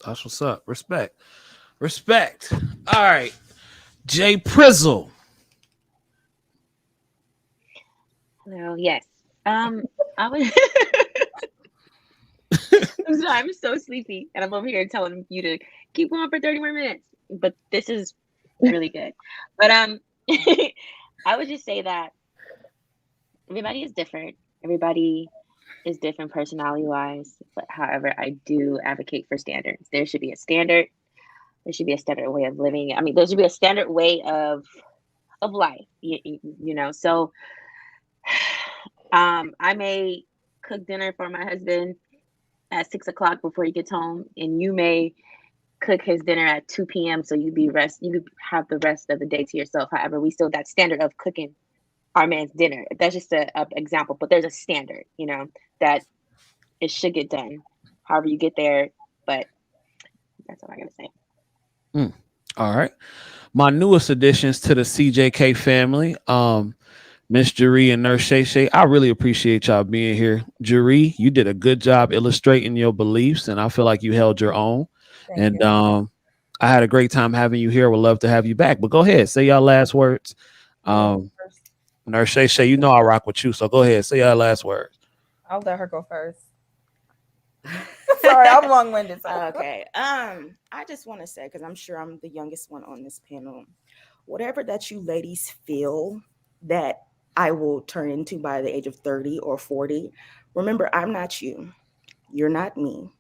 That's what's up. Respect. All right, Jay Prizzle. Hello. Yes. I was. I'm sorry. I'm so sleepy, and I'm over here telling you to keep going for 30 more minutes. But this is really good. But I would just say that everybody is different. Everybody is different personality-wise. But however, I do advocate for standards. There should be a standard. There should be a standard way of living. I mean, there should be a standard way of life. So I may cook dinner for my husband at 6 o'clock before he gets home, and you may cook his dinner at 2 p.m. so you could have the rest of the day to yourself. However, we still that standard of cooking our man's dinner. That's just a example, but there's a standard, that it should get done. However you get there, but that's all I gotta say. All right. My newest additions to the CJK family, Miss Jaree and Nurse Shay Shay. I really appreciate y'all being here. Jaree, you did a good job illustrating your beliefs, and I feel like you held your own. Thank And you. I had a great time having you here. Would love to have you back. But go ahead, say y'all last words. First, Nurse Shay Shay, you know I rock with you, so go ahead, say y'all last words. I'll let her go first. Sorry, I'm long-winded. Okay. I just want to say, because I'm sure I'm the youngest one on this panel, whatever that you ladies feel that I will turn into by the age of 30 or 40, remember, I'm not you. You're not me.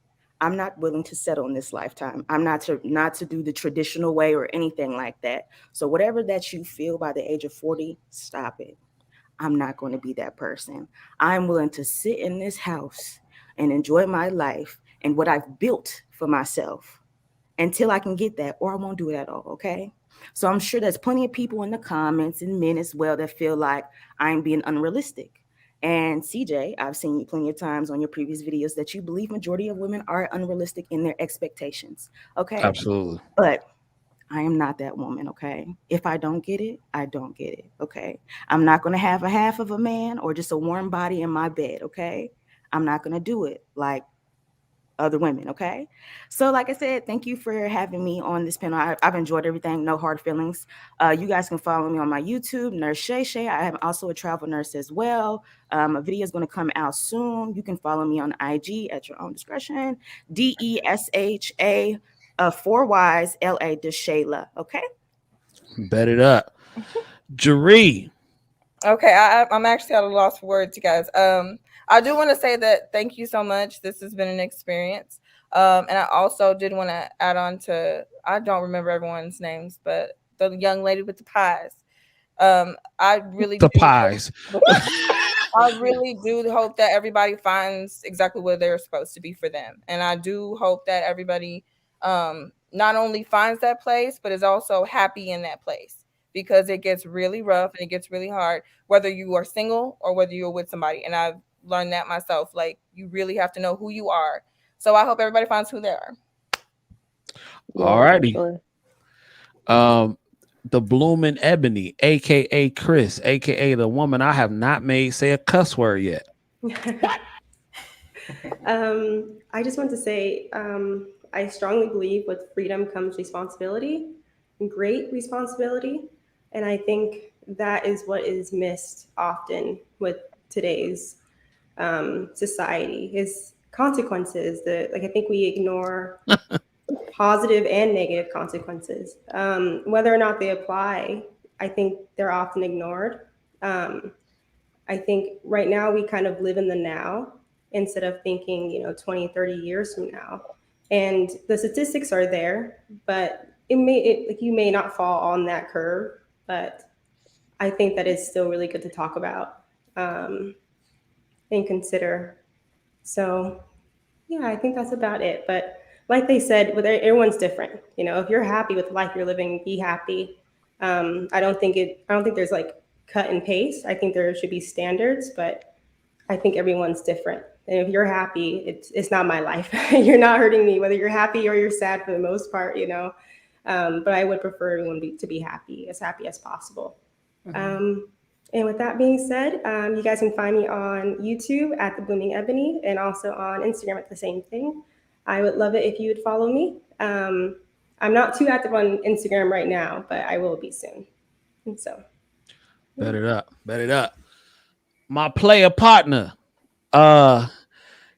I'm not willing to settle in this lifetime. I'm not to do the traditional way or anything like that. So whatever that you feel by the age of 40, stop it. I'm not going to be that person. I'm willing to sit in this house and enjoy my life and what I've built for myself until I can get that, or I won't do it at all. Okay. So I'm sure there's plenty of people in the comments and men as well that feel like I'm being unrealistic. And CJ, I've seen you plenty of times on your previous videos that you believe majority of women are unrealistic in their expectations. Okay. Absolutely. But I am not that woman, okay? If I don't get it, I don't get it, okay? I'm not going to have a half of a man or just a warm body in my bed, okay? I'm not going to do it like other women, okay? So like I said, thank you for having me on this panel. I've enjoyed everything, no hard feelings. You guys can follow me on my YouTube, Nurse Shay Shay. I am also a travel nurse as well. A video is going to come out soon. You can follow me on IG at your own discretion. DESHA 4 Ys LA DeShayla, okay? Bet it up. Jaree. Okay, I'm actually at a loss for words, you guys. I do want to say that thank you so much. This has been an experience. And I also did want to add on to, I don't remember everyone's names, but the young lady with the pies. I really The do. pies. I really do hope that everybody finds exactly what they're supposed to be for them. And I do hope that everybody not only finds that place, but is also happy in that place, because it gets really rough and it gets really hard, whether you are single or whether you're with somebody. And I've learned that myself. Like, you really have to know who you are. So I hope everybody finds who they are. All righty. The Bloomin' Ebony, aka Chris, aka the woman I have not made say a cuss word yet. I just want to say I strongly believe with freedom comes responsibility, great responsibility. And I think that is what is missed often with today's society is consequences. I think we ignore positive and negative consequences. Whether or not they apply, I think they're often ignored. I think right now we kind of live in the now instead of thinking, 20, 30 years from now. And the statistics are there, but you may not fall on that curve, but I think that is still really good to talk about and consider. So yeah, I think that's about it. But like they said, everyone's different. If you're happy with the life you're living, be happy. I don't think there's like cut and paste. I think there should be standards, but I think everyone's different. And if you're happy, it's not my life. You're not hurting me, whether you're happy or you're sad for the most part, But I would prefer everyone to be happy as possible. And with that being said, you guys can find me on YouTube at The Blooming Ebony and also on Instagram at the same thing. I would love it if you would follow me. I'm not too active on Instagram right now, but I will be soon. And so. Bet it up. Bet it up. My player partner,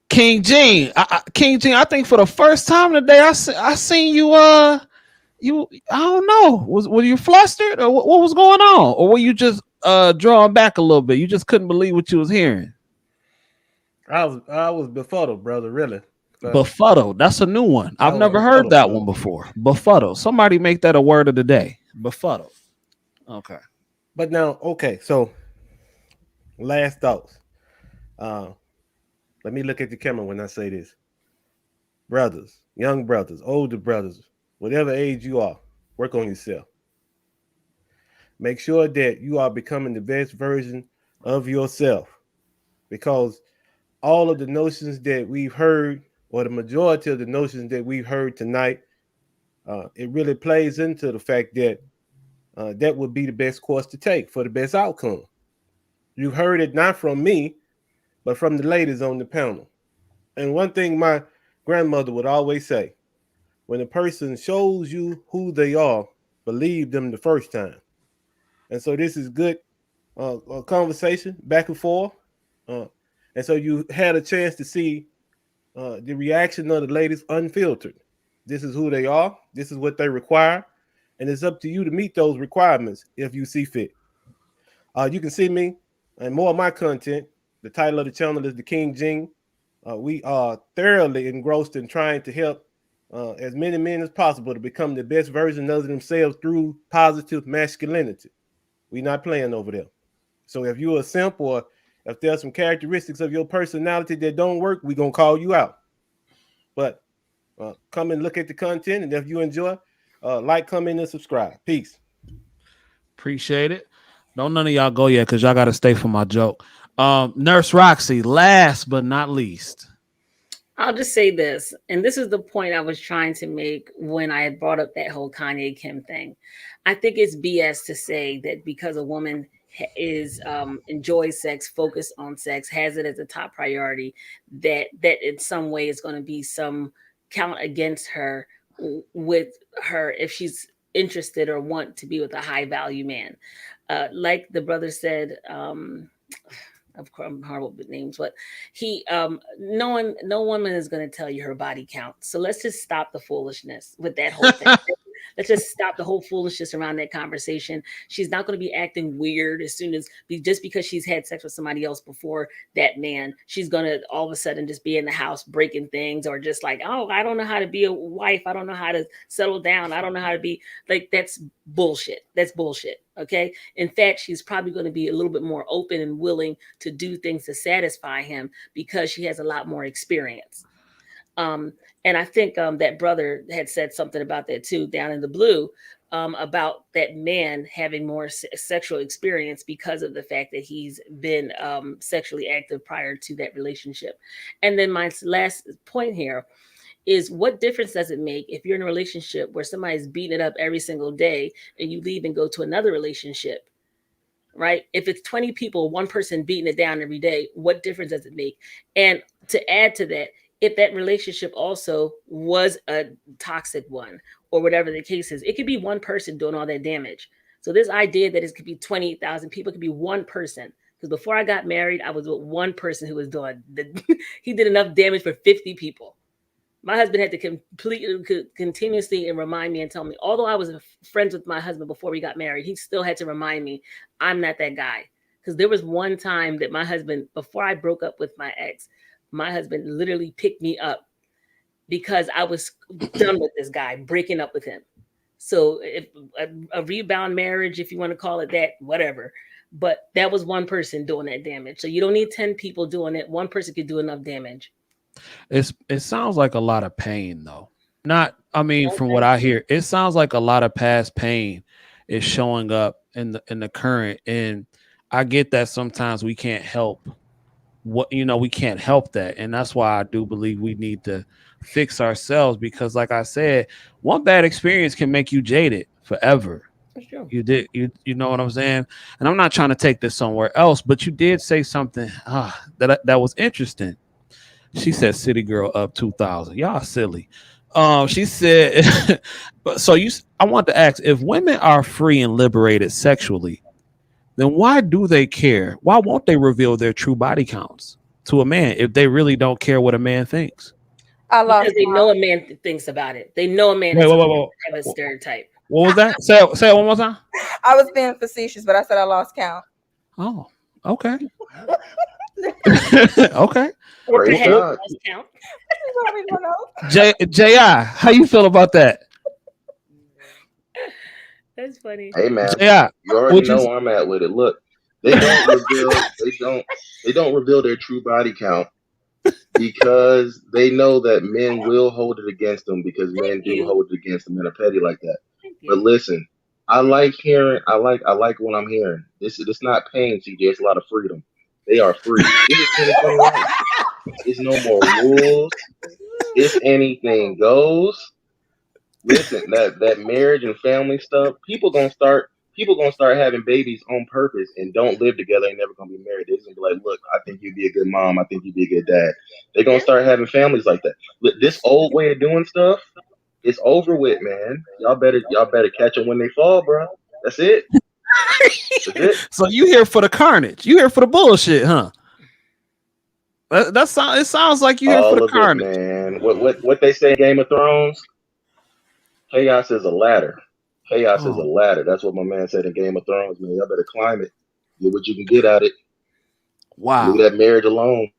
King Gene. King Gene, I think for the first time today, I seen you. I don't know. Were you flustered or what was going on, or were you just drawing back a little bit? You just couldn't believe what you was hearing. I was befuddled, brother. Really. Befuddled. That's a new one. I've never heard that one before. Befuddled. Somebody make that a word of the day. Befuddled. Okay. But now, okay. So, last thoughts. Let me look at the camera when I say this. brothers, young brothers, older brothers, whatever age you are, work on yourself. Make sure that you are becoming the best version of yourself, because all of the notions that we've heard, or the majority of the notions that we've heard tonight, it really plays into the fact that that would be the best course to take for the best outcome. You heard it not from me, but from the ladies on the panel. And one thing my grandmother would always say: when a person shows you who they are, believe them the first time. And so this is good conversation back and forth. Uh, and so you had a chance to see the reaction of the ladies unfiltered. This is who they are. This is what they require. And it's up to you to meet those requirements if you see fit. You can see me and more of my content. The title of the channel is The King Jing. We are thoroughly engrossed in trying to help as many men as possible to become the best version of themselves through positive masculinity. We're not playing over there. So if you're a simp, or if there's some characteristics of your personality that don't work, we're going to call you out. But come and look at the content, and if you enjoy, like, comment, and subscribe. Peace. Appreciate it. Don't none of y'all go yet, because y'all got to stay for my joke. Nurse Roxy, last but not least. I'll just say this, and this is the point I was trying to make when I had brought up that whole Kanye Kim thing. I think it's BS to say that because a woman is enjoys sex, focused on sex, has it as a top priority, that in some way is going to be some count against her with her if she's interested or want to be with a high value man. Like the brother said, of course I'm horrible with names, but no woman is going to tell you her body count. So let's just stop the foolishness with that whole thing. Let's just stop the whole foolishness around that conversation. She's not going to be acting weird as soon as just because she's had sex with somebody else before that man. She's going to all of a sudden just be in the house breaking things, or just like, oh, I don't know how to be a wife. I don't know how to settle down. I don't know how to be like, that's bullshit. That's bullshit. Okay. In fact, she's probably going to be a little bit more open and willing to do things to satisfy him because she has a lot more experience. And I think that brother had said something about that too, down in the blue, about that man having more sexual experience because of the fact that he's been sexually active prior to that relationship. And then my last point here is, what difference does it make if you're in a relationship where somebody's beating it up every single day and you leave and go to another relationship? Right? If it's 20 people, one person beating it down every day, what difference does it make? And to add to that, if that relationship also was a toxic one, or whatever the case is, it could be one person doing all that damage. So this idea that it could be 20,000 people, could be one person. Because before I got married, I was with one person who was doing he did enough damage for 50 people. My husband had to continuously and remind me and tell me, although I was friends with my husband before we got married, he still had to remind me, I'm not that guy. Because there was one time that my husband, before I broke up with my ex, my husband literally picked me up because I was done with this guy, breaking up with him. So if a rebound marriage, if you want to call it that, whatever. But that was one person doing that damage. So you don't need 10 people doing it. One person could do enough damage. It sounds like a lot of pain, though. Not, I mean, from what I hear, it sounds like a lot of past pain is showing up in the current. And I get that sometimes we can't help we can't help that. And that's why I do believe we need to fix ourselves, because like I said, one bad experience can make you jaded forever. You know what I'm saying? And I'm not trying to take this somewhere else, but you did say something that was interesting. She said City Girl up 2000. Y'all silly. She said so I want to ask, if women are free and liberated sexually, then why do they care? Why won't they reveal their true body counts to a man if they really don't care what a man thinks? Because they know a man thinks about it. They know a man is have a stereotype. What was that? Say it one more time. I was being facetious, but I said I lost count. Oh, okay. Okay. Or Praise perhaps God. lost count. J.I., how you feel about that? That's funny. Hey man, J.I., you already know where I'm at with it. Look, they don't reveal they don't reveal their true body count because they know that men will hold it against them because men do you. hold it against them. Men are petty like that. Thank But you. listen, I like what I'm hearing. It's not pain, CJ. It's a lot of freedom. They are free. This is 2020 life. It's no more rules. It's anything goes. Listen, that marriage and family stuff, people gonna start having babies on purpose and don't live together and never gonna be married. They're just gonna be like, look, I think you'd be a good mom, I think you'd be a good dad. They're gonna start having families like that. Look, this old way of doing stuff is over with, man. Y'all better catch them when they fall, bro. That's it. That's it. So you here for the carnage? You here for the bullshit, huh? It sounds like you here for All the of it, carnage. man. What they say in Game of Thrones? Chaos is a ladder. Chaos is a ladder. That's what my man said in Game of Thrones, man. Y'all better climb it. Get what you can get out it. Wow. Leave that marriage alone.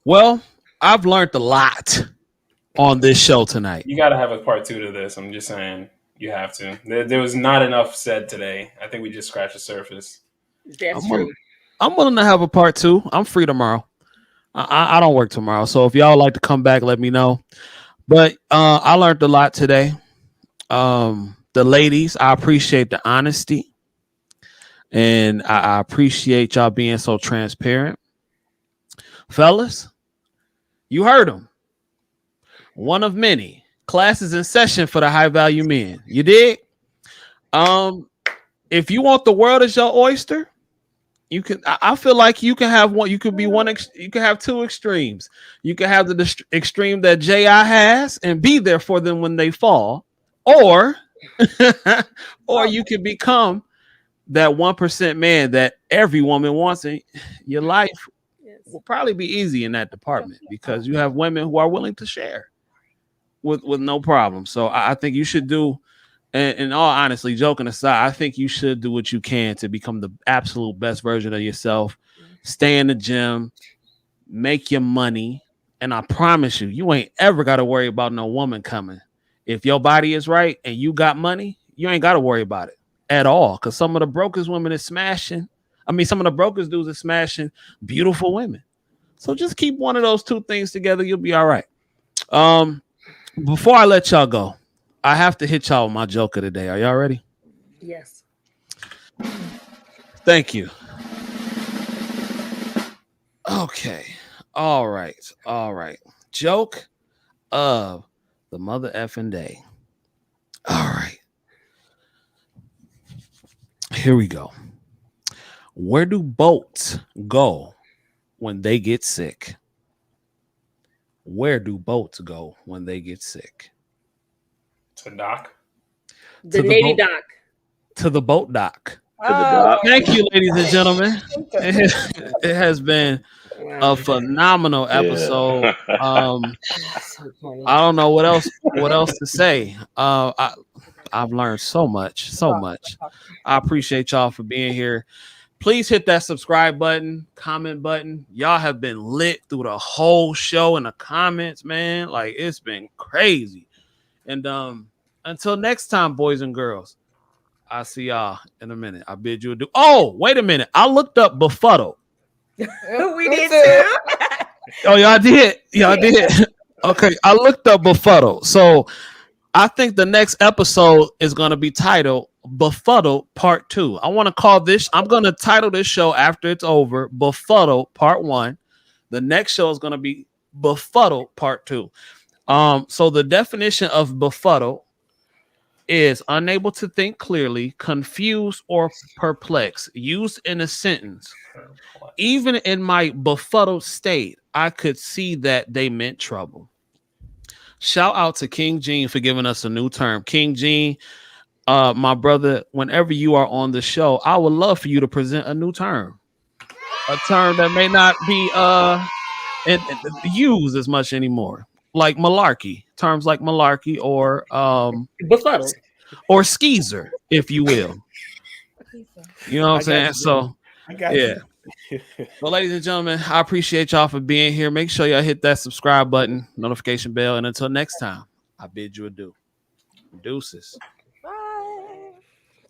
Well, I've learned a lot on this show tonight. You got to have a part 2 to this. I'm just saying, you have to. There was not enough said today. I think we just scratched the surface. That's true. I'm willing to have a part 2. I'm free tomorrow. I don't work tomorrow, so if y'all like to come back, let me know. But I learned a lot today. The ladies, I appreciate the honesty, and I appreciate y'all being so transparent. Fellas, you heard them. One of many classes in session for the high value men. You dig? If you want the world as your oyster, you can. I feel like you can have one. You could be one. You can have two extremes. You can have the extreme that Ji has and be there for them when they fall, or you can become that 1% man that every woman wants in your life. Will probably be easy in that department because you have women who are willing to share with no problem. So I think you should do. And in all honestly, joking aside, I think you should do what you can to become the absolute best version of yourself. Stay in the gym, make your money, and I promise you, you ain't ever got to worry about no woman coming. If your body is right and you got money, you ain't got to worry about it at all. Because some of the brokers women is smashing. Some of the brokers dudes are smashing beautiful women. So just keep one of those two things together. You'll be all right. Before I let y'all go, I have to hit y'all with my joker today. Are y'all ready? Yes. Thank you. Okay. All right. Joke of the mother effing day. All right. Here we go. Where do boats go when they get sick? Where do boats go when they get sick? To dock. The Navy dock. To the boat dock. Oh, thank you, ladies and gentlemen. It has been a phenomenal episode. I don't know what else to say. I've learned so much. I appreciate y'all for being here. Please hit that subscribe button, comment button. Y'all have been lit through the whole show in the comments, man. Like, it's been crazy. And until next time, boys and girls, I'll see y'all in a minute. I bid you adieu. Oh, wait a minute. I looked up Befuddled. We did too. Oh, y'all did? Y'all did? Okay, I looked up Befuddled. So I think the next episode is going to be titled Befuddled Part 2. I'm going to title this show after it's over, Befuddled Part 1. The next show is going to be Befuddled Part 2. So the definition of befuddled is unable to think clearly, confused, or perplexed. Used in a sentence. Even in my befuddled state, I could see that they meant trouble. Shout out to King Gene for giving us a new term. King Gene, my brother, whenever you are on the show, I would love for you to present a new term. A term that may not be used as much anymore. Like malarkey. Terms like malarkey or befuddled. Or skeezer, if you will. You know what I'm saying? So yeah. Well, ladies and gentlemen, I appreciate y'all for being here. Make sure y'all hit that subscribe button, notification bell, and until next time, I bid you adieu. Deuces.